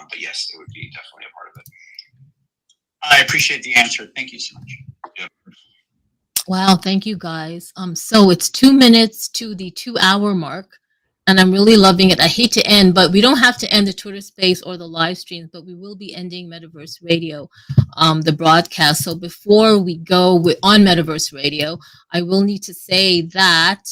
But yes, it would be definitely a part of it. I appreciate the answer. Thank you so much. Yep. Wow, thank you guys. So it's 2 minutes to the 2-hour mark, and I'm really loving it. I hate to end, but we don't have to end the Twitter space or the live streams, but we will be ending Metaverse Radio, the broadcast. So before we go on Metaverse Radio, I will need to say that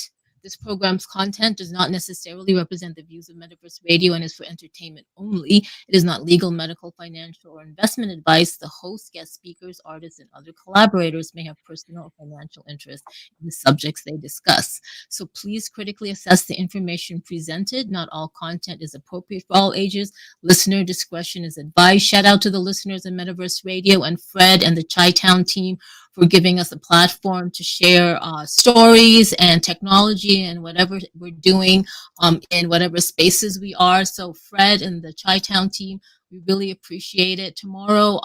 this program's content does not necessarily represent the views of Metaverse Radio and is for entertainment only. It is not legal, medical, financial, or investment advice. The host, guest speakers, artists, and other collaborators may have personal or financial interest in the subjects they discuss. So please critically assess the information presented. Not all content is appropriate for all ages. Listener discretion is advised. Shout out to the listeners of Metaverse Radio and Fred and the Chi-Town team for giving us a platform to share stories and technology and whatever we're doing in whatever spaces we are. So Fred and the Chi-Town team, we really appreciate it. Tomorrow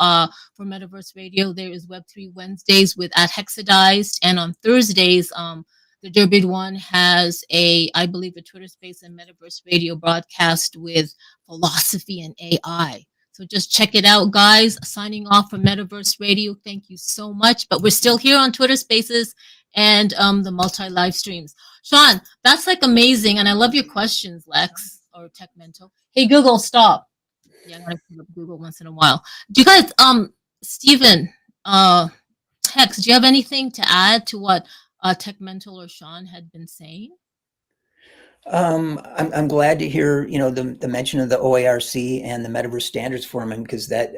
for Metaverse Radio, there is Web3 Wednesdays with @Hexadized. And on Thursdays, the Durbid One has I believe, a Twitter space and Metaverse Radio broadcast with philosophy and AI. So just check it out, guys. Signing off from Metaverse Radio. Thank you so much. But we're still here on Twitter Spaces and the multi-live streams. Sean, that's like amazing. And I love your questions, Lex or Tech Mental. Hey, Google, stop. Yeah, I'm gonna put up Google once in a while. Do you guys, Stephen, Hex, do you have anything to add to what Tech Mental or Sean had been saying? I'm glad to hear, the mention of the OARC and the Metaverse Standards Forum, because that,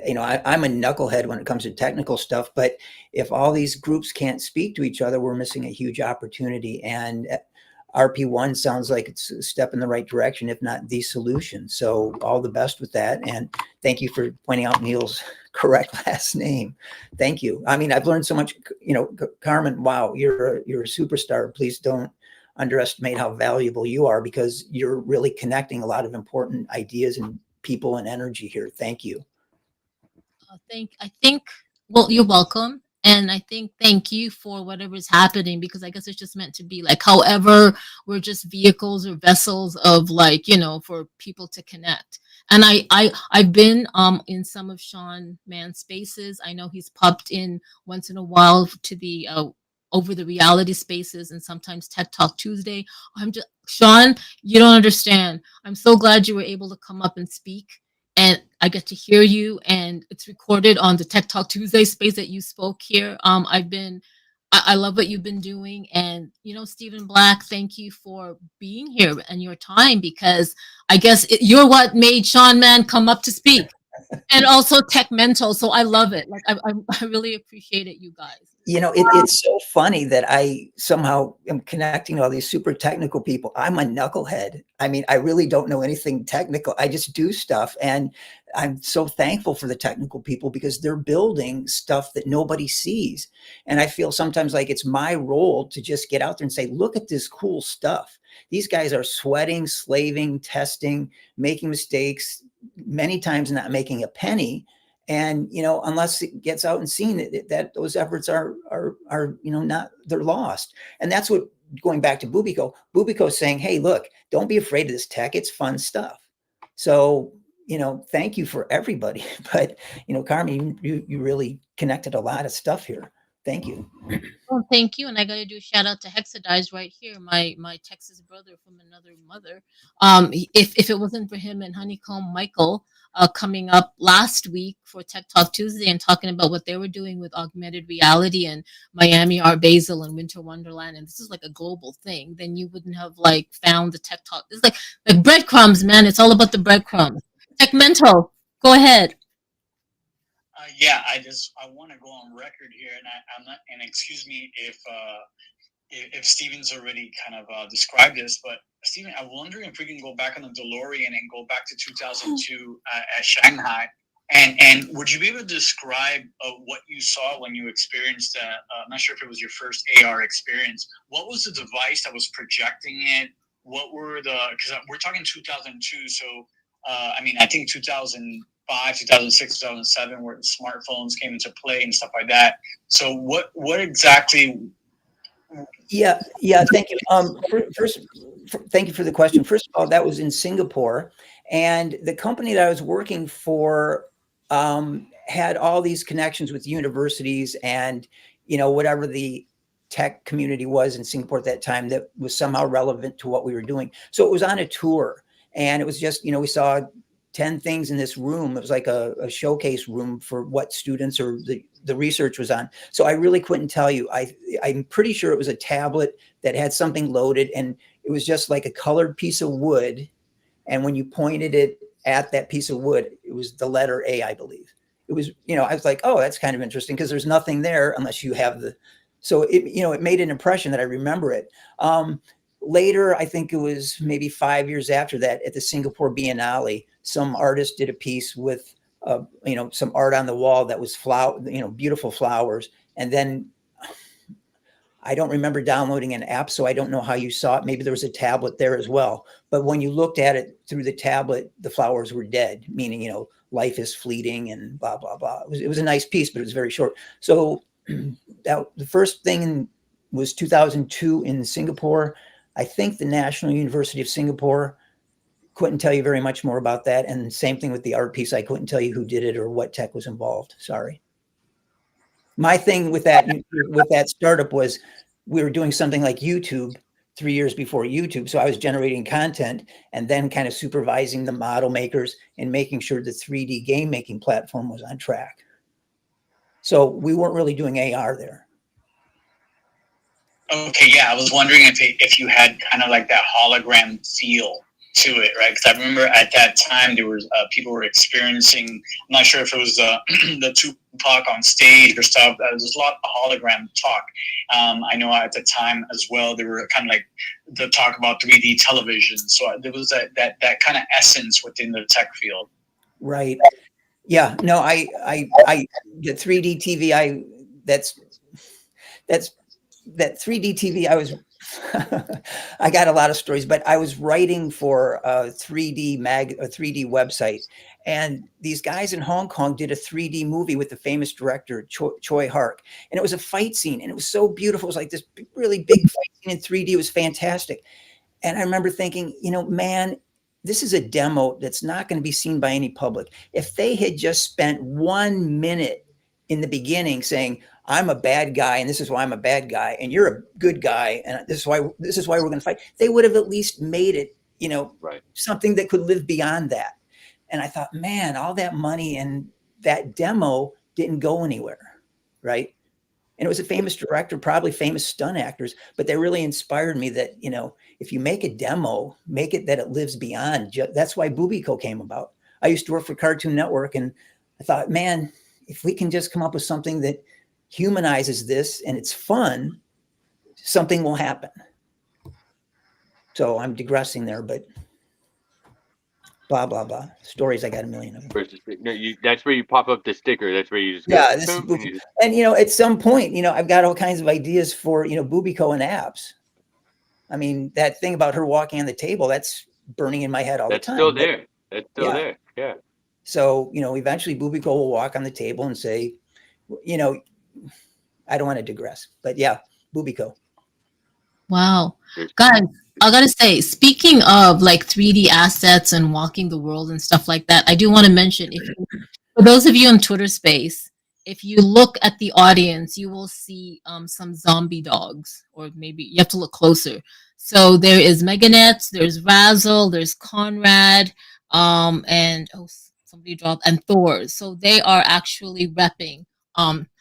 I'm a knucklehead when it comes to technical stuff, but if all these groups can't speak to each other, we're missing a huge opportunity. And RP1 sounds like it's a step in the right direction, if not the solution. So all the best with that. And thank you for pointing out Neil's correct last name. Thank you. I mean, I've learned so much, Carmen, wow, you're a superstar. Please don't underestimate how valuable you are, because you're really connecting a lot of important ideas and people and energy here. Thank you. Well, you're welcome. And I think thank you for whatever's happening, because I guess it's just meant to be like, however, we're just vehicles or vessels of for people to connect. And I've been in some of Sean Mann's spaces. I know he's popped in once in a while to the over the reality spaces and sometimes Tech Talk Tuesday. Sean, you don't understand. I'm so glad you were able to come up and speak, and I get to hear you, and it's recorded on the Tech Talk Tuesday space that you spoke here. I've been I love what you've been doing. And, Stephen Black, thank you for being here and your time, because I guess you're what made Sean Mann come up to speak, and also Tech Mental. So I love it. Like, I really appreciate it, you guys. It's so funny that I somehow am connecting to all these super technical people. I'm a knucklehead. I mean, I really don't know anything technical. I just do stuff. And I'm so thankful for the technical people because they're building stuff that nobody sees. And I feel sometimes like it's my role to just get out there and say, look at this cool stuff. These guys are sweating, slaving, testing, making mistakes, many times not making a penny. And, unless it gets out and seen, that those efforts are not, they're lost. And that's what, going back to Bubico saying, hey, look, don't be afraid of this tech. It's fun stuff. So, thank you for everybody. But, Carmen, you really connected a lot of stuff here. Thank you. Well, thank you. And I got to do a shout out to Hexadize right here, my Texas brother from another mother. If it wasn't for him and Honeycomb Michael coming up last week for Tech Talk Tuesday and talking about what they were doing with augmented reality and Miami Art Basel and Winter Wonderland, and this is like a global thing, then you wouldn't have found the Tech Talk. It's like breadcrumbs, man. It's all about the breadcrumbs. Tech Mental, go ahead. I want to go on record here, and I'm not. And excuse me if Steven's already kind of described this, but Steven, I'm wondering if we can go back on the DeLorean and go back to 2002 at Shanghai, and would you be able to describe what you saw when you experienced that? I'm not sure if it was your first AR experience. What was the device that was projecting it? What were because we're talking 2002, so I think 2005, 2006, 2007, where the smartphones came into play and stuff like that. So what exactly? Yeah. Thank you. First, thank you for the question. First of all, that was in Singapore, and the company that I was working for had all these connections with universities and whatever the tech community was in Singapore at that time that was somehow relevant to what we were doing. So it was on a tour, and it was just we saw 10 things in this room. It was like a showcase room for what students or the research was on. So I really couldn't tell you. I'm pretty sure it was a tablet that had something loaded, and it was just like a colored piece of wood. And when you pointed it at that piece of wood, it was the letter A, I believe. It was, I was like, oh, that's kind of interesting, because there's nothing there unless you have so it made an impression that I remember it. Later, I think it was maybe 5 years after that, at the Singapore Biennale, some artist did a piece with, some art on the wall that was beautiful flowers. And then I don't remember downloading an app, so I don't know how you saw it. Maybe there was a tablet there as well. But when you looked at it through the tablet, the flowers were dead, meaning, life is fleeting and blah, blah, blah. It was a nice piece, but it was very short. So the first thing was 2002 in Singapore. I think the National University of Singapore. Couldn't tell you very much more about that. And same thing with the art piece. I couldn't tell you who did it or what tech was involved. Sorry. My thing with that startup was we were doing something like YouTube 3 years before YouTube. So I was generating content and then kind of supervising the model makers and making sure the 3D game making platform was on track. So we weren't really doing AR there. Okay, yeah, I was wondering if you had kind of like that hologram feel to it, right? Because I remember at that time there was people were experiencing. I'm not sure if it was the Tupac on stage or stuff. There was a lot of hologram talk. I know at the time as well there were kind of like the talk about 3D television. So there was that kind of essence within the tech field. Right. Yeah. No. I the 3D TV. That 3D TV. I got a lot of stories, but I was writing for a 3D website, and these guys in Hong Kong did a 3D movie with the famous director Choi Hark, and it was a fight scene, and it was so beautiful. It was like this really big fight scene in 3D. It was fantastic, and I remember thinking, man, this is a demo that's not going to be seen by any public. If they had just spent 1 minute in the beginning saying, I'm a bad guy, and this is why I'm a bad guy, and you're a good guy, and this is why we're going to fight, they would have at least made it, right, something that could live beyond that. And I thought, man, all that money and that demo didn't go anywhere, right? And it was a famous director, probably famous stunt actors, but they really inspired me that, if you make a demo, make it that it lives beyond. That's why Bubico came about. I used to work for Cartoon Network, and I thought, man, if we can just come up with something that humanizes this and it's fun, something will happen. So I'm digressing there, but blah, blah, blah. Stories, I got a million of them. No, that's where you pop up the sticker. That's where you just go, this is and at some point, I've got all kinds of ideas for, Bubico and apps. I mean, that thing about her walking on the table, that's burning in my head all the time. Still there. That's still there. Yeah. So, eventually Bubico will walk on the table and say, I don't want to digress, but yeah, Bubico. Wow. Guys, I gotta say, speaking of like 3D assets and walking the world and stuff like that, I do want to mention, for those of you in Twitter space, if you look at the audience, you will see some zombie dogs, or maybe you have to look closer. So there is Meganet, there's Razzle, there's Conrad, and somebody dropped, and Thor. So they are actually repping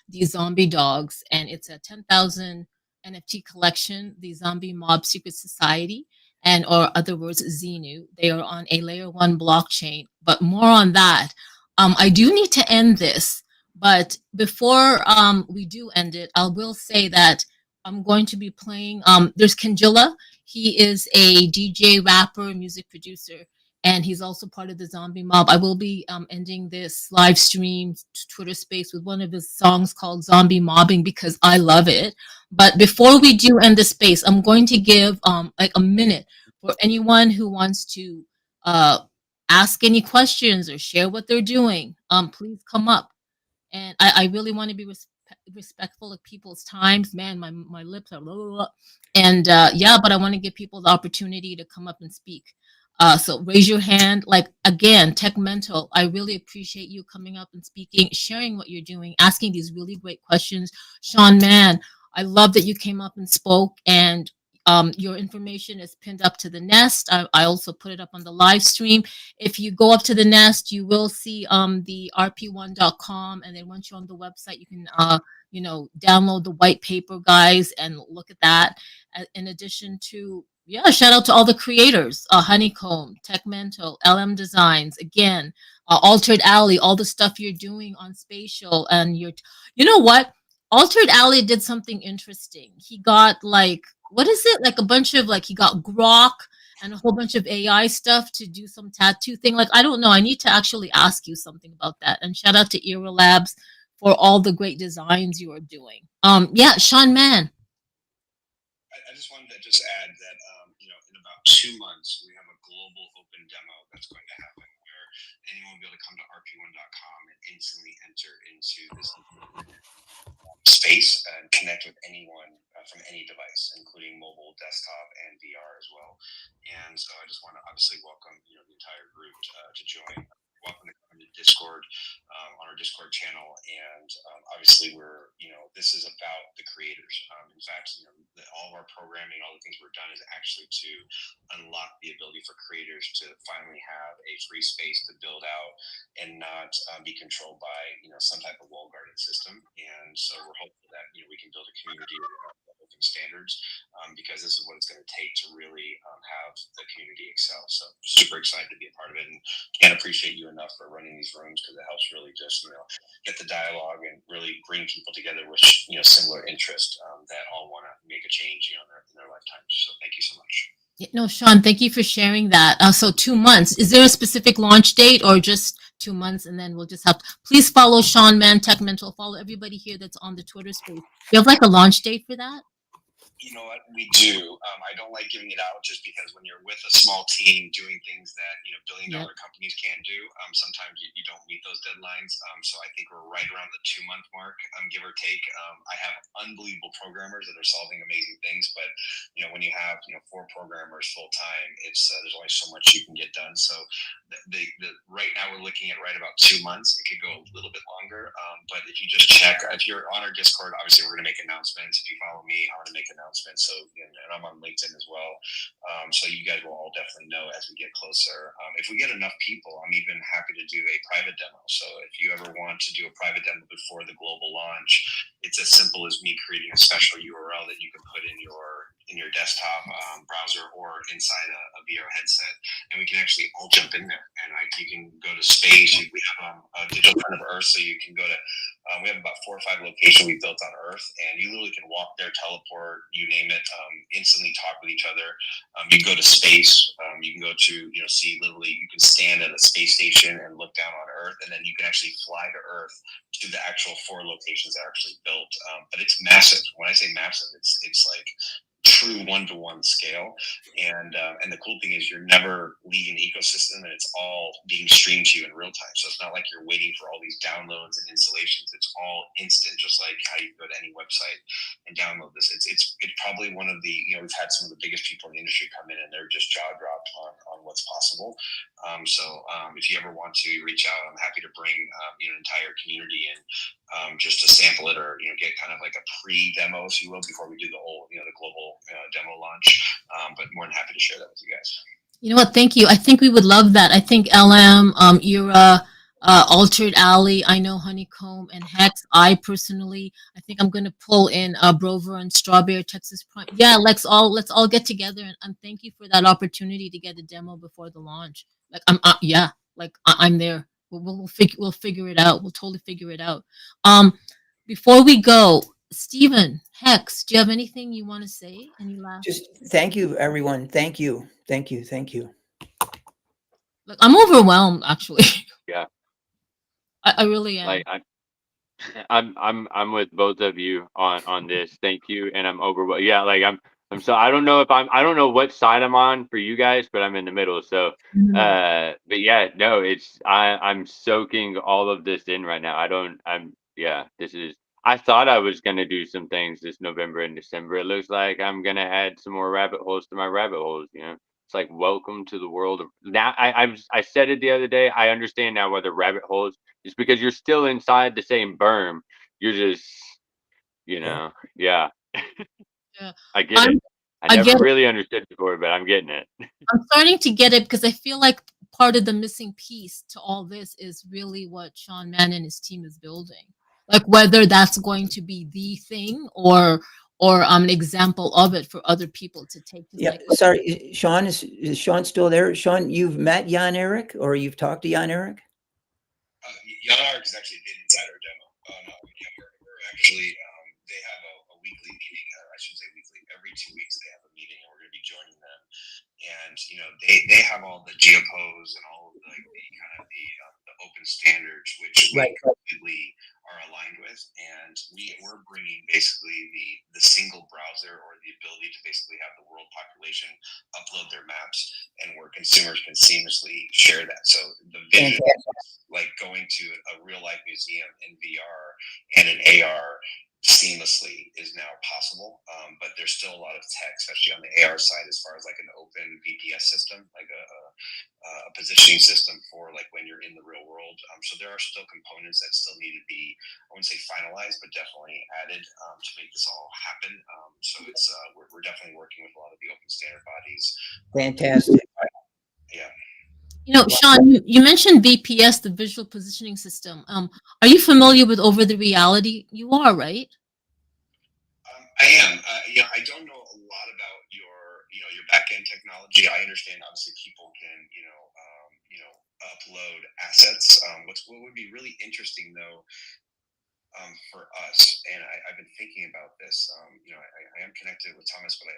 these zombie dogs, and it's a 10,000 NFT collection, the Zombie Mob Secret Society, and or other words, Xenu. They are on a layer 1 blockchain, but more on that. I do need to end this, but before we do end it, I will say that I'm going to be playing, there's Kingilla. He is a DJ, rapper, music producer, and he's also part of the Zombie Mob. I will be ending this live stream Twitter space with one of his songs called Zombie Mobbing, because I love it. But before we do end the space, I'm going to give like a minute for anyone who wants to ask any questions or share what they're doing. Please come up. And I really want to be respectful of people's times. Man, my lips are blah, blah, blah. And but I want to give people the opportunity to come up and speak. So raise your hand. Like, again, Tech Mental, I really appreciate you coming up and speaking, sharing what you're doing, asking these really great questions. Sean Mann, I love that you came up and spoke, and your information is pinned up to the nest. I also put it up on the live stream. If you go up to the nest, you will see the rp1.com, and then once you're on the website, you can download the white paper, guys, and look at that. In addition to, shout out to all the creators, Honeycomb, Tech Mental, LM Designs, again, Altered Alley, all the stuff you're doing on Spatial, and you know what? Altered Alley did something interesting. He got what is it? Like a bunch of he got Grok and a whole bunch of AI stuff to do some tattoo thing. I don't know. I need to actually ask you something about that. And shout out to Era Labs for all the great designs you are doing. Sean Mann. I just wanted to add that, in about 2 months, we have a global open demo that's going to happen where anyone will be able to come to rp1.com and instantly enter into this space and connect with anyone from any device, including mobile, desktop, and VR as well. And so I just want to obviously welcome the entire group to join. Welcome to come to Discord, on our Discord channel, and obviously this is about the creators. In fact, all of our programming, all the things we've done is actually to unlock the ability for creators to finally have a free space to build out and not be controlled by some type of wall guarded system. And so we're hopeful that we can build a community around open standards, because this is what it's going to take to really have the community excel. So super excited to be a part of it, and can't appreciate you enough for running these rooms, because it helps really just get the dialogue and really bring people together with similar interest that all want to make a change in their lifetimes. So thank you so much. No, Sean, thank you for sharing that. So 2 months. Is there a specific launch date, or just 2 months, and then we'll just have to, please follow Sean Mann, Tech Mental, follow everybody here that's on the Twitter space. You have a launch date for that? You know what, we do. I don't like giving it out, just because when you're with a small team doing things that billion-dollar companies can't do, sometimes you don't meet those deadlines. So I think we're right around the 2-month mark, give or take. I have unbelievable programmers that are solving amazing things, but when you have 4 programmers full time, it's there's only so much you can get done. So right now we're looking at right about 2 months. It could go a little bit longer, but if you just check, if you're on our Discord, obviously we're going to make announcements. If you follow me, I'm going to make announcements. So, and I'm on LinkedIn as well. So you guys will all definitely know as we get closer. If we get enough people, I'm even happy to do a private demo. So if you ever want to do a private demo before the global launch, it's as simple as me creating a special URL that you can put in your desktop browser or inside a VR headset, and we can actually all jump in there. And you can go to space. We have a digital twin of Earth, so you can go to. We have about 4 or 5 locations we built on Earth, and you literally can walk there, teleport, you name it, instantly talk with each other. You can go to space. You can go to see literally. You can stand at a space station and look down on Earth, and then you can actually fly to Earth to the actual 4 locations that are actually built. But it's massive. When I say massive, it's like true one-to-one scale, and the cool thing is you're never leaving the ecosystem, and it's all being streamed to you in real time. So it's not like you're waiting for all these downloads and installations. It's all instant, just like how you go to any website and download this. It's probably one of the we've had some of the biggest people in the industry come in, and they're just jaw dropped on what's possible. So if you ever want to reach out, I'm happy to bring an entire community in just to sample it, or get kind of like a pre-demo, if you will, before we do the whole the global demo launch. But more than happy to share that with you guys. You know what? Thank you. I think we would love that. I think LM, Ira, Altered Alley, I know Honeycomb and Hex. I personally, I think I'm going to pull in Brover and Strawberry Texas Prime. Yeah, let's all get together, and thank you for that opportunity to get a demo before the launch. Like I'm there. We'll figure it out. We'll totally figure it out. Before we go, Stephen, Hex, do you have anything you want to say? Any last? Just thank you, everyone. Thank you. Look, I'm overwhelmed, actually. Yeah, I really am. like I'm with both of you on this. Thank you, and I'm overwhelmed. Yeah, like I'm so I don't know what side I'm on for you guys, but I'm in the middle. So, but yeah, no, I'm soaking all of this in right now. This is. I thought I was gonna do some things this November and December. It looks like I'm gonna add some more rabbit holes to my rabbit holes. It's like welcome to the world of now. I said it the other day. I understand now why the rabbit holes is because you're still inside the same berm. You're just, yeah. Yeah. I get it. I never really understood before, but I'm getting it. I'm starting to get it because I feel like part of the missing piece to all this is really what Sean Mann and his team is building. Like whether that's going to be the thing or an example of it for other people to take. Yeah, sorry, Sean, is Sean still there? Sean, you've met Jan Erik, or you've talked to Jan Erik? Jan Erik has actually been inside our demo. We're actually, they have a weekly meeting, I should say weekly, every 2 weeks they have a meeting, and we're going to be joining them. And, they have all the geopose and all of the kind of the open standards, which we completely are aligned with. And we're bringing basically the single browser, or the ability to basically have the world population upload their maps, and where consumers can seamlessly share that. So the vision is like going to a real life museum in VR and an AR seamlessly is now possible, but there's still a lot of tech, especially on the AR side, as far as like an open VPS system, like a positioning system for like when you're in the real world. So there are still components that still need to be, I wouldn't say finalized, but definitely added to make this all happen. So it's we're definitely working with a lot of the open standard bodies. Fantastic. Yeah. Sean, you mentioned VPS, the visual positioning system. Are you familiar with over the reality? You are, right? I am. I don't know a lot about your back end technology. I understand obviously people can upload assets. What would be really interesting though, for us, and I've been thinking about this. I am connected with Thomas, but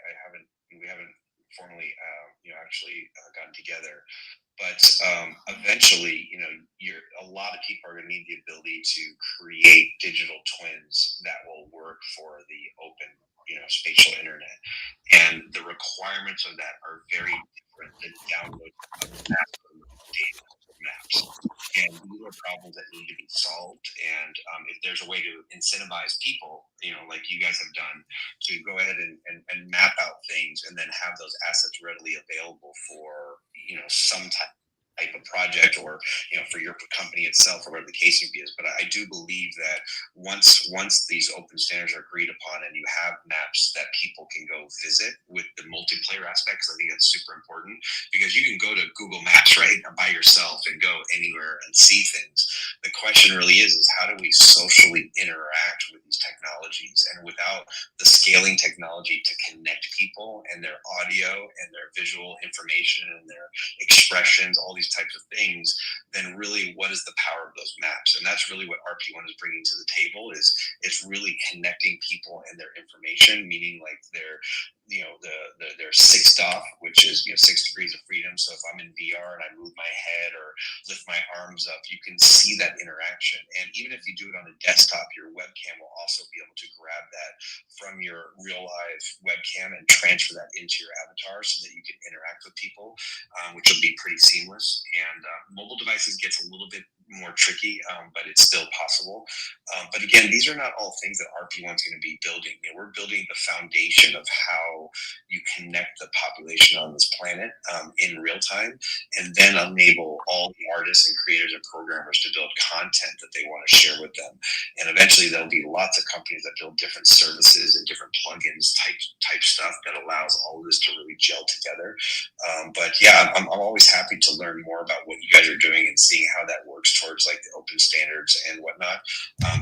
we haven't formally actually gotten together. But eventually, a lot of people are going to need the ability to create digital twins that will work for the open, spatial internet. And the requirements of that are very different than download data maps. And these are problems that need to be solved. And if there's a way to incentivize people, like you guys have done, to go ahead and map out things and then have those assets readily available for, some type of project, or for your company itself, or whatever the case may be is. But I do believe that once these open standards are agreed upon, and you have maps that people can go visit with the multiplayer aspects. I think that's super important because you can go to Google Maps, right, by yourself and go anywhere and see things. The question really is how do we socially interact with these technologies? And without the scaling technology to connect people and their audio and their visual information and their expressions, all these types of things, then really what is the power of those maps? And that's really what RP1 is bringing to the table is it's really connecting people and their information, meaning like their they're sixed off, which is 6 degrees of freedom. So if I'm in VR and I move my head or lift my arms up, you can see that interaction. And even if you do it on a desktop, your webcam will also be able to grab that from your real live webcam and transfer that into your avatar so that you can interact with people, which will be pretty seamless. And mobile devices gets a little bit more tricky, but it's still possible. But again, these are not all things that RP1 is going to be building. We're building the foundation of how you connect the population on this planet in real time, and then enable all the artists and creators and programmers to build content that they want to share with them. And eventually there'll be lots of companies that build different services and different plugins type stuff that allows all of this to really gel together. But yeah, I'm always happy to learn more about what you guys are doing and seeing how that works towards like the open standards and whatnot.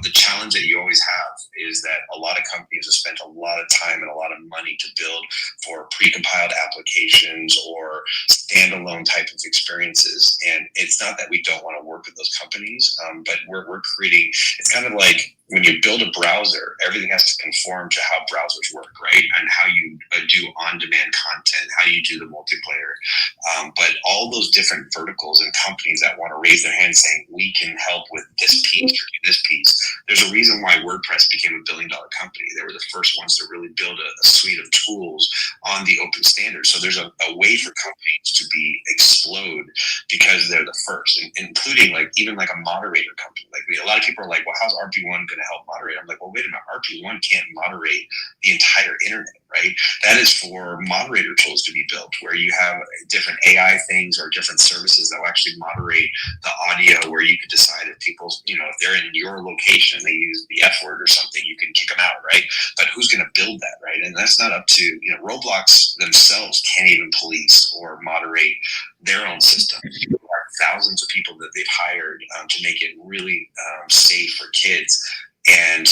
The challenge that you always have is that a lot of companies have spent a lot of time and a lot of money to build for precompiled applications or standalone type of experiences. And it's not that we don't want to work with those companies, but we're creating, it's kind of like when you build a browser, everything has to conform to how browsers work, right? And how you do on-demand content, how you do the multiplayer. But all those different verticals and companies that want to raise their hand saying, we can help with this piece or do this piece. There's a reason why WordPress became a billion-dollar company. They were the first ones to really build a suite of tools on the open standards. So there's a way for companies to explode because they're the first, including like even like a moderator company. Like a lot of people are like, well, how's RP1 going to help moderate? I'm like, well, wait a minute, RP1 can't moderate the entire internet, right? That is for moderator tools to be built where you have different AI things or different services that will actually moderate the audio, where you could decide if people, if they're in your location and they use the F word or something, you can kick them out, right? But who's going to build that, right? And that's not up to, Roblox themselves can't even police or moderate their own system. There are thousands of people that they've hired to make it really safe for kids. And,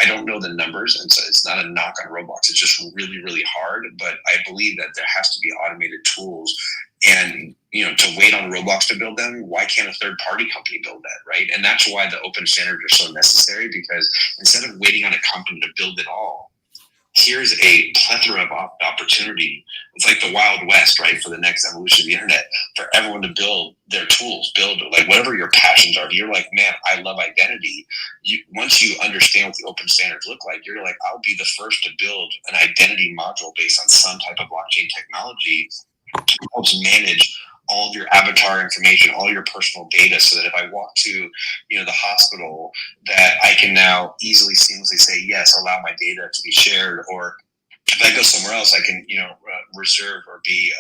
I don't know the numbers, and so it's not a knock on Roblox. It's just really, really hard. But I believe that there has to be automated tools. And, to wait on Roblox to build them, why can't a third-party company build that, right? And that's why the open standards are so necessary, because instead of waiting on a company to build it all, here's a plethora of opportunity. It's like the Wild West, right? For the next evolution of the internet, for everyone to build their tools, build like whatever your passions are. If you're like, man, I love identity. Once you understand what the open standards look like, you're like, I'll be the first to build an identity module based on some type of blockchain technology that helps manage all of your avatar information, all your personal data, so that if I walk to, the hospital, that I can now easily, seamlessly say, yes, allow my data to be shared. Or if I go somewhere else, I can, reserve or be,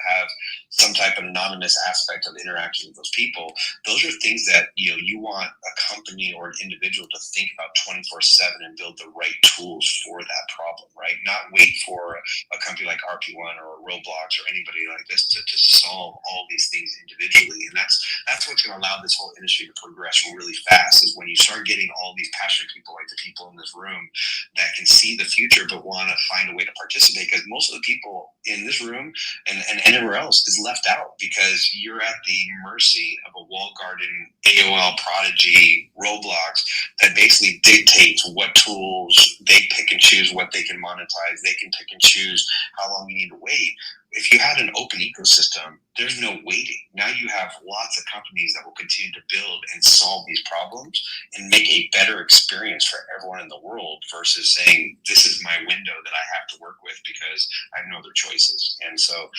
have some type of anonymous aspect of interaction with those people. Those are things that, you want a company or an individual to think about 24/7 and build the right tools for that problem, right? Not wait for a company like RP1 or Roblox or anybody like this to solve all these things individually. And that's what's going to allow this whole industry to progress really fast, is when you start getting all these passionate people like the people in this room that can see the future but want to find a way to participate. Because most of the people in this room and anywhere else is left out, because you're at the mercy of a walled garden, AOL, Prodigy, Roblox that basically dictates what tools they pick and choose, what they can monetize. They can pick and choose how long you need to wait. If you had an open ecosystem, there's no waiting. Now you have lots of companies that will continue to build and solve these problems and make a better experience for everyone in the world, versus saying, this is my window that I have to work with because I have no other choices. And so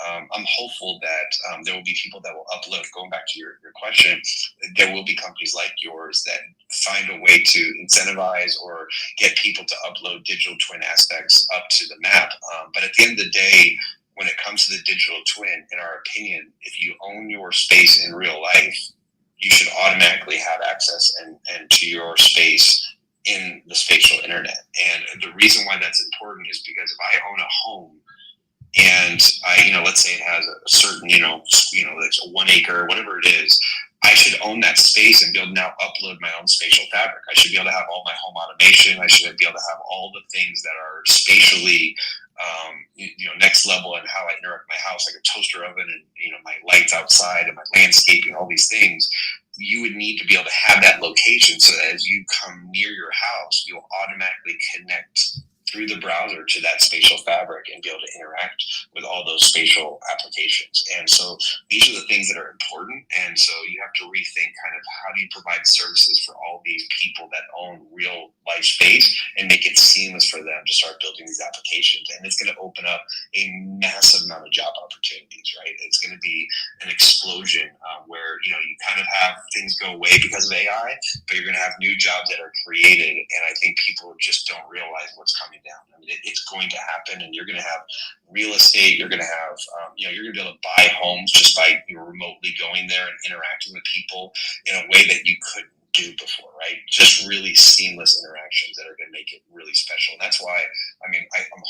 I'm hopeful that there will be people that will upload. Going back to your question, there will be companies like yours that find a way to incentivize or get people to upload digital twin aspects up to the map. But at the end of the day, when it comes to the digital twin, in our opinion, if you own your space in real life, you should automatically have access and to your space in the spatial internet. And the reason why that's important is because if I own a home and I, let's say it has a certain, it's a 1 acre, whatever it is, I should own that space and be able to now upload my own spatial fabric. I should be able to have all my home automation. I should be able to have all the things that are spatially, next level in how I interact with my house, like a toaster oven and, my lights outside and my landscaping, all these things. You would need to be able to have that location so that as you come near your house, you'll automatically connect through the browser to that spatial fabric and be able to interact with all those spatial applications. And so these are the things that are important. And so you have to rethink kind of how do you provide services for all these people that own real life space and make it seamless for them to start building these applications. And it's going to open up a massive amount of job opportunities, right? It's going to be an explosion where, you kind of have things go away because of AI, but you're going to have new jobs that are created. And I think people just don't realize what's coming down. I mean, it's going to happen, and you're going to have real estate. You're going to have, you're going to be able to buy homes just by remotely going there and interacting with people in a way that you couldn't do before, right? Just really seamless interactions that are going to make it really special. And that's why, I'm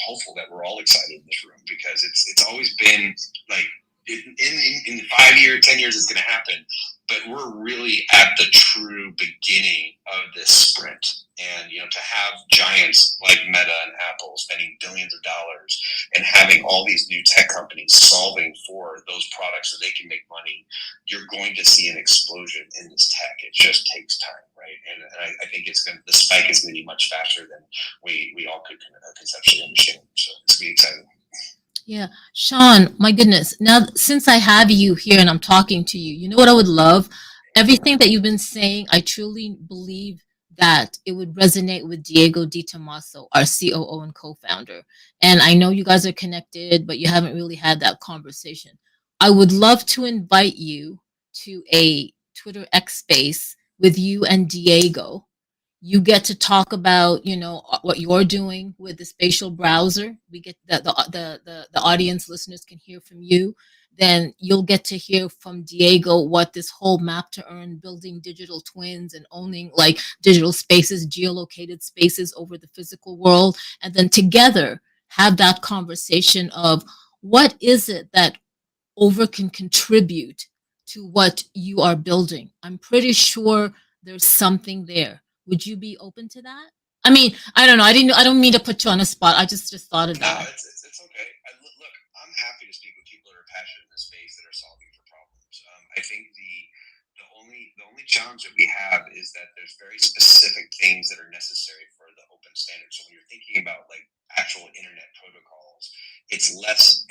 hopeful that we're all excited in this room, because it's always been like in 5 years, 10 years, it's going to happen. But we're really at the true beginning of this sprint. And, to have giants like Meta and Apple spending billions of dollars and having all these new tech companies solving for those products so they can make money, you're going to see an explosion in this tech. It just takes time, right? And I think the spike is going to be much faster than we all could conceptually understand. So it's going to be exciting. Yeah. Sean, my goodness. Now, since I have you here and I'm talking to you, you know what I would love? Everything that you've been saying, I truly believe that it would resonate with Diego Di Tommaso, our COO and co-founder. And I know you guys are connected, but you haven't really had that conversation. I would love to invite you to a Twitter X space with you and Diego. You get to talk about, what you're doing with the spatial browser. We get the audience listeners can hear from you. Then you'll get to hear from Diego what this whole map to earn, building digital twins and owning like digital spaces, geolocated spaces over the physical world. And then together have that conversation of what is it that Over can contribute to what you are building. I'm pretty sure there's something there. Would you be open to that? I mean, I don't know. I don't mean to put you on a spot. I just thought of that. No, it's okay. Look, I'm happy to speak with people that are passionate in this space that are solving for problems. I think the only challenge that we have is that there's very specific things that are necessary for the open standard. So when you're thinking about like actual internet protocols, it's less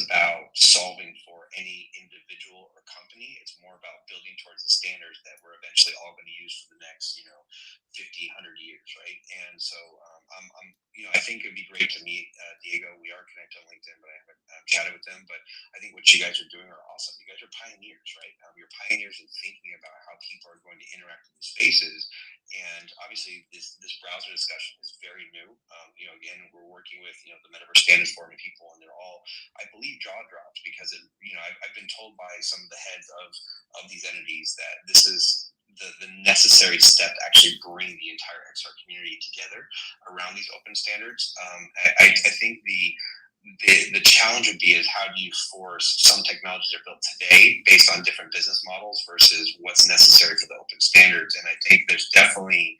about solving for any individual or company. It's more about building towards the standards that we're eventually all going to use for the next 50, 100 years, right? And so I think it would be great to meet Diego. We are connected on LinkedIn, but I haven't chatted with them. But I think what you guys are doing are awesome. You guys are pioneers, right? You're pioneers in thinking about how people are going to interact in these spaces. And obviously, this browser discussion is very new. Again, we're working with the Metaverse Standards Forum and people, and they're all, I believe, jaw dropped because I've been told by some of the heads of these entities that this is the necessary step to actually bring the entire XR community together around these open standards. I think the challenge would be is how do you force some technologies that are built today based on different business models versus what's necessary for the open standards. And I think there's definitely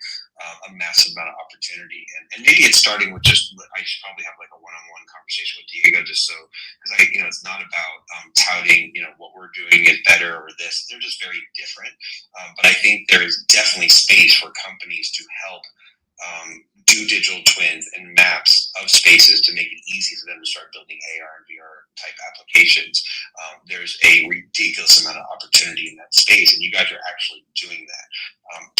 a massive amount of opportunity. And maybe it's starting with I should probably have like a one-on-one conversation with Diego just so, because it's not about touting, what we're doing is better or this. They're just very different. But I think there is definitely space for companies to help do digital twins and maps of spaces to make it easy for them to start building AR and VR type applications. There's a ridiculous amount of opportunity in that space, and you guys are actually doing that.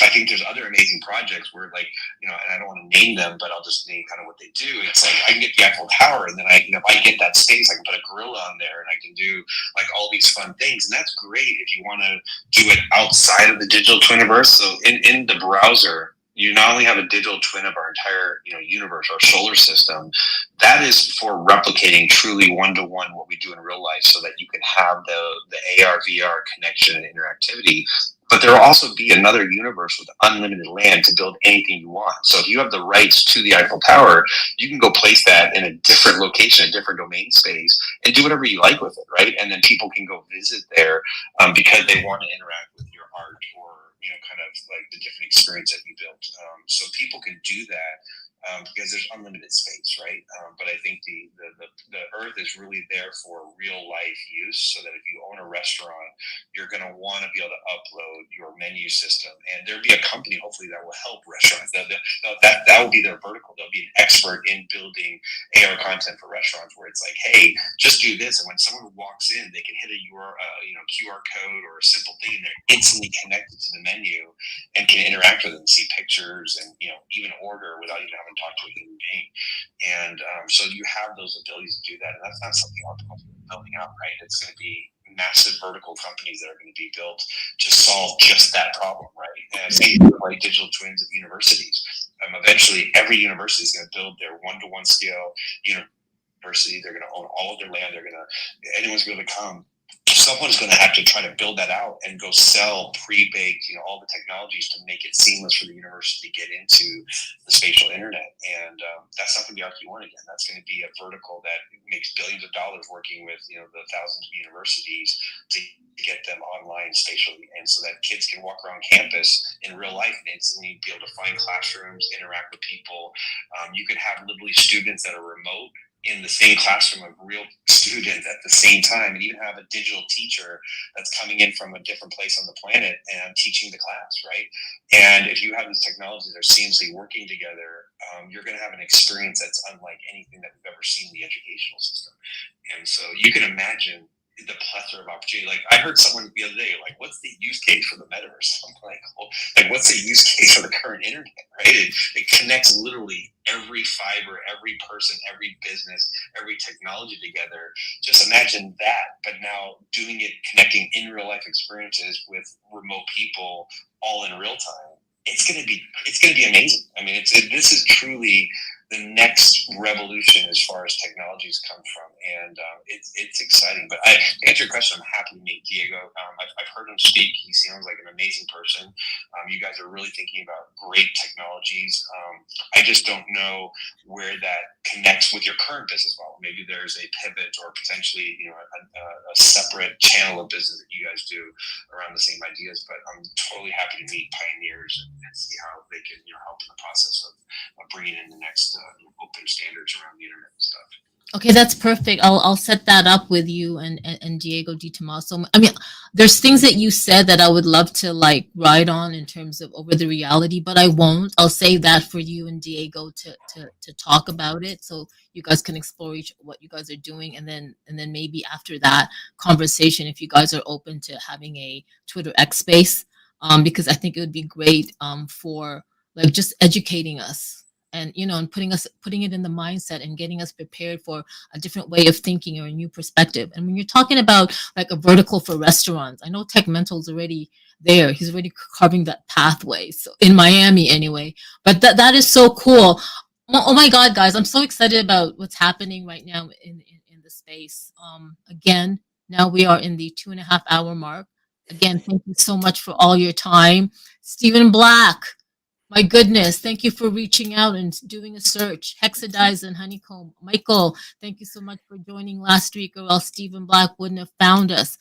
I think there's other amazing projects where, like, and I don't want to name them, but I'll just name kind of what they do. It's like I can get the Eiffel Tower, and then if I get that space, I can put a gorilla on there, and I can do like all these fun things, and that's great if you want to do it outside of the digital twiniverse. So in the browser, you not only have a digital twin of our entire, universe, our solar system, that is for replicating truly one-to-one what we do in real life so that you can have the AR, VR connection and interactivity. But there will also be another universe with unlimited land to build anything you want. So if you have the rights to the Eiffel Tower, you can go place that in a different location, a different domain space, and do whatever you like with it, right? And then people can go visit there because they want to interact with your art or, kind of like the different experience that you built. So people can do that. Because there's unlimited space, right? But I think the earth is really there for real life use, so that if you own a restaurant, you're going to want to be able to upload your menu system, and there'll be a company hopefully that will help restaurants. That will be their vertical. They'll be an expert in building AR content for restaurants, where it's like, hey, just do this, and when someone walks in, they can hit a QR code or a simple thing, and they're instantly connected to the menu and can interact with it and see pictures and even order without even having talk to a human being. And so you have those abilities to do that. And that's not something I'm building out, right? It's going to be massive vertical companies that are going to be built to solve just that problem, right? And I see like digital twins of universities. Eventually, every university is going to build their one-to-one scale university. They're going to own all of their land. Anyone's going to come. Someone's going to have to try to build that out and go sell pre-baked, all the technologies to make it seamless for the university to get into the spatial internet. And that's not going to be RQ1 again. That's going to be a vertical that makes billions of dollars working with, the thousands of universities to get them online spatially. And so that kids can walk around campus in real life and instantly be able to find classrooms, interact with people. You could have literally students that are remote in the same classroom of real students at the same time, and even have a digital teacher that's coming in from a different place on the planet and teaching the class, right? And if you have these technologies that are seamlessly working together, you're going to have an experience that's unlike anything that we've ever seen in the educational system. And so you can imagine the plethora of opportunity. Like I heard someone the other day, like, what's the use case for the metaverse? I'm like, well, what's the use case for the current internet, right? It connects literally every fiber, every person, every business, every technology together. Just imagine that, but now doing it, connecting in real life experiences with remote people all in real time. It's going to be amazing. I mean, this is truly the next revolution as far as technologies come from, and it's exciting. But to answer your question, I'm happy to meet Diego. I've heard him speak. He sounds like an amazing person. You guys are really thinking about great technologies. I just don't know where that connects with your current business model. Maybe there's a pivot or potentially a separate channel of business that you guys do around the same ideas. But I'm totally happy to meet pioneers and see how they can help in the process of bringing in the next open standards around the internet and stuff. Okay, that's perfect. I'll set that up with you and Diego Di Tommaso. I mean, there's things that you said that I would love to like ride on in terms of over the reality, but I won't. I'll save that for you and Diego to talk about it, so you guys can explore what you guys are doing, and then maybe after that conversation, if you guys are open to having a Twitter X space, because I think it would be great for like just educating us. And and putting it in the mindset and getting us prepared for a different way of thinking or a new perspective. And when you're talking about like a vertical for restaurants, I know Tech Mental's already there. He's already carving that pathway. So in Miami anyway. But that is so cool. Oh my God, guys, I'm so excited about what's happening right now in the space. Again, now we are in the 2.5 hour mark. Again, thank you so much for all your time. Stephen Black. My goodness, thank you for reaching out and doing a search. Hexadize and Honeycomb. Michael, thank you so much for joining last week, or else Stephen Black wouldn't have found us.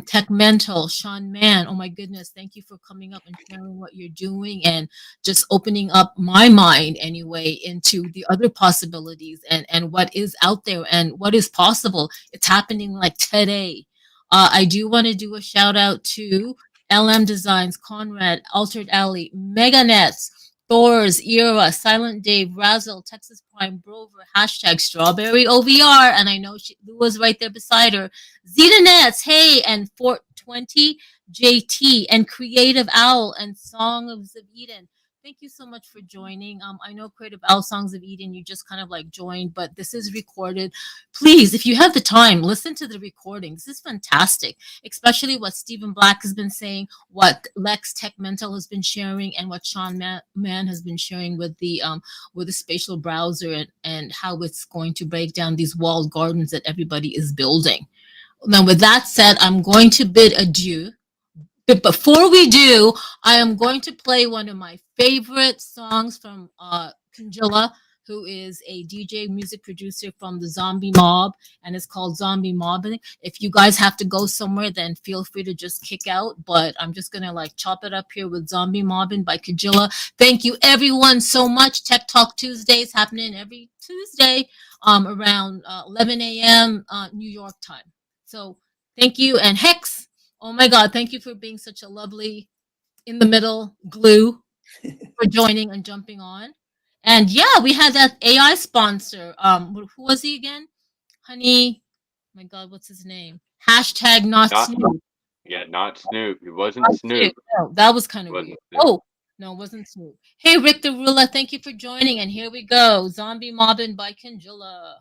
Tech Mental, Sean Mann, oh my goodness, thank you for coming up and sharing what you're doing and just opening up my mind anyway into the other possibilities and what is out there and what is possible. It's happening like today. I do want to do a shout out to LM Designs, Conrad, Altered Alley, Meganets, Thor's, Era, Silent Dave, Razzle, Texas Prime, Brover, hashtag Strawberry OVR, and I know Lou was right there beside her, Zeta Nets, hey, and Fort 20, JT, and Creative Owl, and Songs of Eden. Thank you so much for joining. I know Creative Owl Songs of Eden, you just kind of like joined, but this is recorded. Please, if you have the time, listen to the recording. This is fantastic, especially what Stephen Black has been saying, what Lex Tech Mental has been sharing, and what Sean Mann has been sharing with the spatial browser and how it's going to break down these walled gardens that everybody is building. Now, with that said, I'm going to bid adieu. But before we do, I am going to play one of my favorite songs from Conjilla, who is a DJ music producer from the Zombie Mob, and it's called Zombie Mobbing. If you guys have to go somewhere, then feel free to just kick out. But I'm just gonna like chop it up here with Zombie Mobbing by Conjilla. Thank you everyone so much. Tech Talk Tuesdays happening every Tuesday around 11 a.m. New York time. So thank you, and Hex. Oh my God, thank you for being such a lovely in the middle glue for joining and jumping on. And yeah, we had that AI sponsor. Who was he again? Honey, my God, what's his name? Hashtag not Snoop. Yeah, not Snoop. It wasn't Snoop. No, that was kind of weird. Snoop. Oh, no, it wasn't Snoop. Hey, Rick the Ruler, thank you for joining. And here we go. Zombie Mobbing by Conjilla.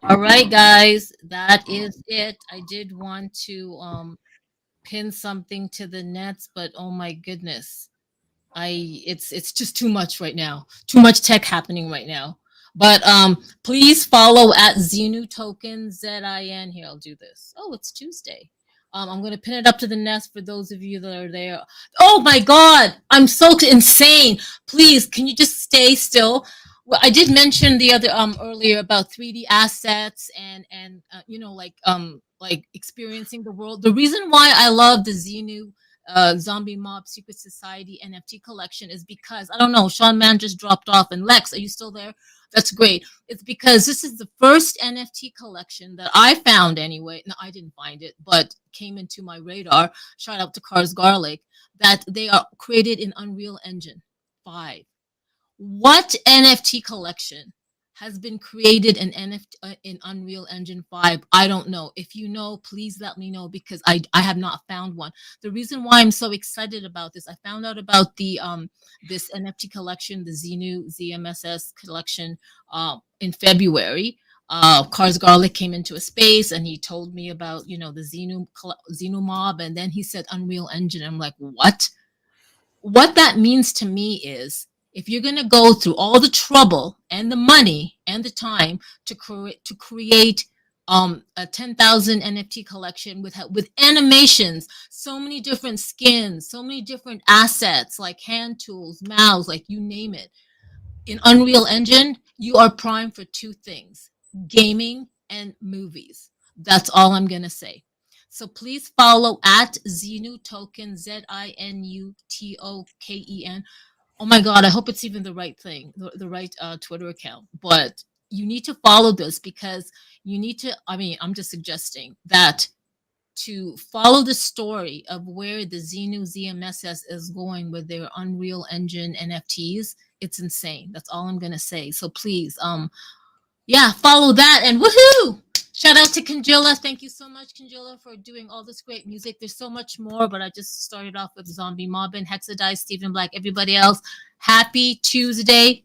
All right, guys, that is it. I did want to pin something to the nets, but oh my goodness, it's just too much right now. Too much tech happening right now. But please follow at Zinu Token ZIN. Here, I'll do this. Oh, it's Tuesday. I'm gonna pin it up to the nest for those of you that are there. Oh my God, I'm so insane. Please, can you just stay still? Well, I did mention the other earlier about 3D assets and you know, like experiencing the world. The reason why I love the Xenu Zombie Mob Secret Society NFT collection is because I don't know, Sean Mann just dropped off, and Lex, are you still there? That's great. It's because this is the first NFT collection that I found anyway. No, I didn't find it, but came into my radar. Shout out to Cars Garlic, that they are created in Unreal Engine 5. What NFT collection has been created in in Unreal Engine 5? I don't know. If you know, please let me know, because I have not found one. The reason why I'm so excited about this, I found out about the this NFT collection, the Xenu ZMSS collection, in February. Cars Garlic came into a space and he told me about, you know, the Xenu mob, and then he said Unreal Engine. I'm like, what? What that means to me is, if you're going to go through all the trouble and the money and the time to create a 10,000 NFT collection with animations, so many different skins, so many different assets like hand tools, mouths, like you name it, in Unreal Engine, you are primed for two things: gaming and movies. That's all I'm going to say. So please follow at Xenu Token, ZINUTOKEN. Oh my God, I hope it's even the right thing, the right Twitter account. But you need to follow this, because you need to, I mean, I'm just suggesting that to follow the story of where the Xenu ZMSS is going with their Unreal Engine NFTs. It's insane. That's all I'm going to say. So please, yeah, follow that, and woohoo! Shout out to Conjilla. Thank you so much, Conjilla, for doing all this great music. There's so much more, but I just started off with Zombie Mobbin, Hexadice, Stephen Black, everybody else. Happy Tuesday.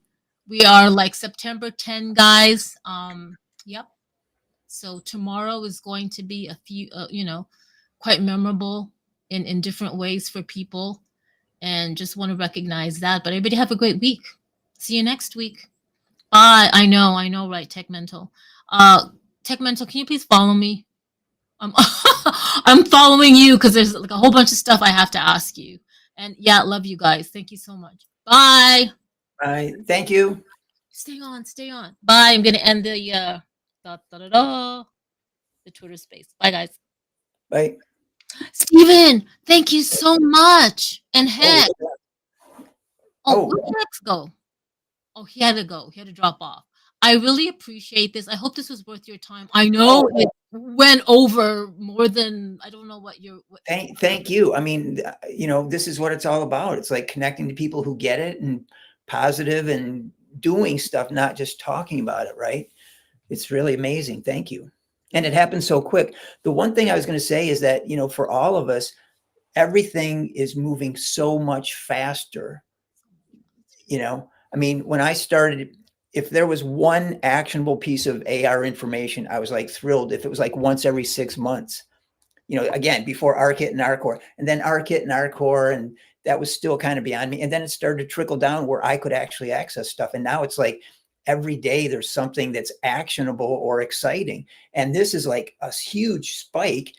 We are like September 10, guys. Yep. So tomorrow is going to be a few, quite memorable in different ways for people. And just want to recognize that. But everybody have a great week. See you next week. Bye. I know, right? Tech Mental. Tech Mental, can you please follow me? I'm following you because there's like a whole bunch of stuff I have to ask you. And yeah, love you guys. Thank you so much. Bye. Bye. Thank you. Stay on. Bye. I'm gonna end the the Twitter space. Bye, guys. Bye. Steven, thank you so much. And Hex. Where'd Hex go? Oh, he had to go. He had to drop off. I really appreciate this. I hope this was worth your time. I know it went over more than, I don't know what you're. Thank you. I mean, this is what it's all about. It's like connecting to people who get it and positive and doing stuff, not just talking about it, right? It's really amazing. Thank you. And it happened so quick. The one thing I was going to say is that, for all of us, everything is moving so much faster. I mean, when I started, if there was one actionable piece of AR information, I was like thrilled if it was like once every 6 months, again, before ARKit and ARCore, and then ARKit and ARCore, and that was still kind of beyond me. And then it started to trickle down where I could actually access stuff. And now it's like every day there's something that's actionable or exciting. And this is like a huge spike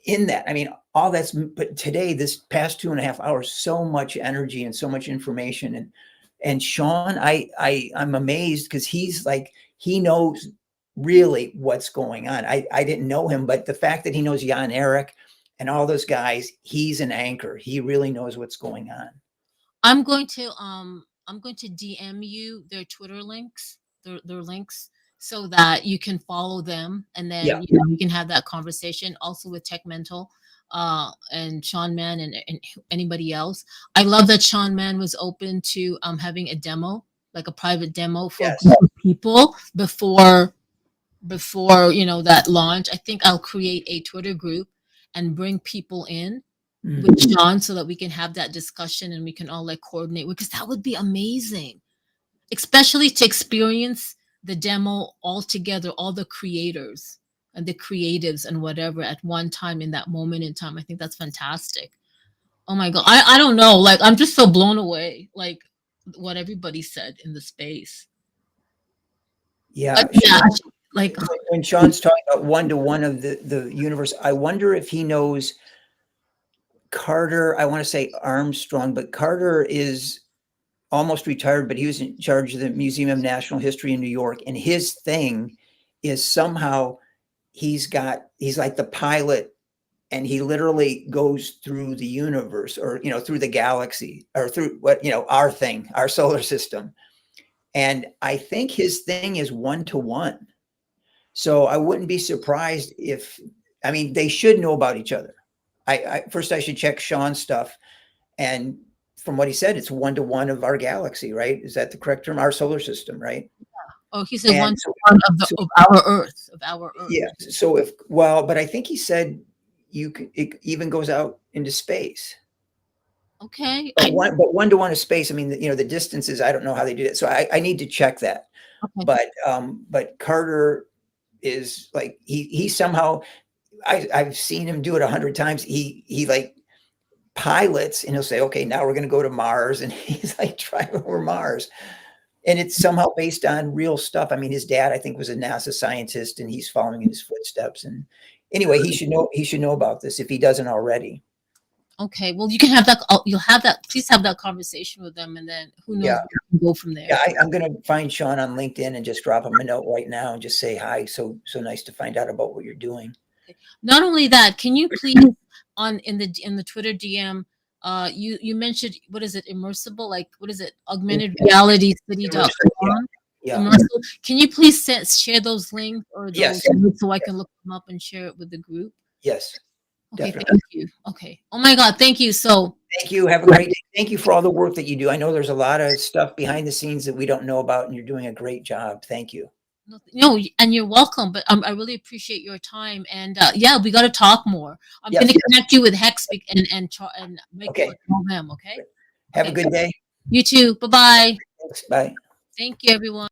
in that. I mean, all that's, but today, this past 2.5 hours, so much energy and so much information. And Sean, I'm amazed because he's like, he knows really what's going on. I didn't know him, but the fact that he knows Jan Eric and all those guys, he's an anchor. He really knows what's going on. I'm going to DM you their Twitter links, their links, so that you can follow them, and then you can have that conversation also with Tech Mental. And Sean Mann and anybody else. I love that Sean Mann was open to having a demo, like a private demo for people before that launch. I think I'll create a Twitter group and bring people in with Sean so that we can have that discussion and we can all like coordinate, because that would be amazing, especially to experience the demo all together, all the creators and the creatives and whatever at one time in that moment in time. I think that's fantastic. Oh my God. I don't know. Like, I'm just so blown away, like what everybody said in the space. Yeah. Like when Sean's talking about one-to-one of the universe, I wonder if he knows Carter. I want to say Armstrong, but Carter is almost retired, but he was in charge of the Museum of National History in New York. And his thing is somehow he's like the pilot, and he literally goes through the universe, or, through the galaxy, or through our solar system. And I think his thing is 1-to-1. So I wouldn't be surprised they should know about each other. First I should check Sean's stuff. And from what he said, it's 1-to-1 of our galaxy, right? Is that the correct term? Our solar system, right? Oh, he said 1-to-1 of our Earth, Yeah. So but I think he said it even goes out into space. Okay. But 1-to-1 of space. I mean, the distances, I don't know how they do that. So I need to check that. Okay. But Carter is like, he somehow, I've seen him do it 100 times. He like pilots, and he'll say, okay, now we're going to go to Mars. And he's like driving over Mars. And it's somehow based on real stuff. I mean, his dad, I think, was a NASA scientist, and he's following in his footsteps. And anyway, he should know about this if he doesn't already. Okay. Well, you can have that. You'll have that. Please have that conversation with them, and then who knows? Yeah. We can go from there. Yeah, I'm going to find Sean on LinkedIn and just drop him a note right now and just say hi. So nice to find out about what you're doing. Okay. Not only that, can you please in the Twitter DM? You mentioned, what is it, immersible, like what is it, augmented reality city.com. Yeah. Can you please share those links or those links so I can look them up and share it with the group? Yes. Okay, definitely. Thank you. Okay. Oh my God, thank you. Thank you. Have a great day. Thank you for all the work that you do. I know there's a lot of stuff behind the scenes that we don't know about, and you're doing a great job. Thank you. No, and you're welcome. But I really appreciate your time. And yeah, we got to talk more. I'm Yes, going to yes. connect you with Hex and make Okay. know him. Okay. Have a good day. You too. Bye bye. Thanks. Bye. Thank you, everyone.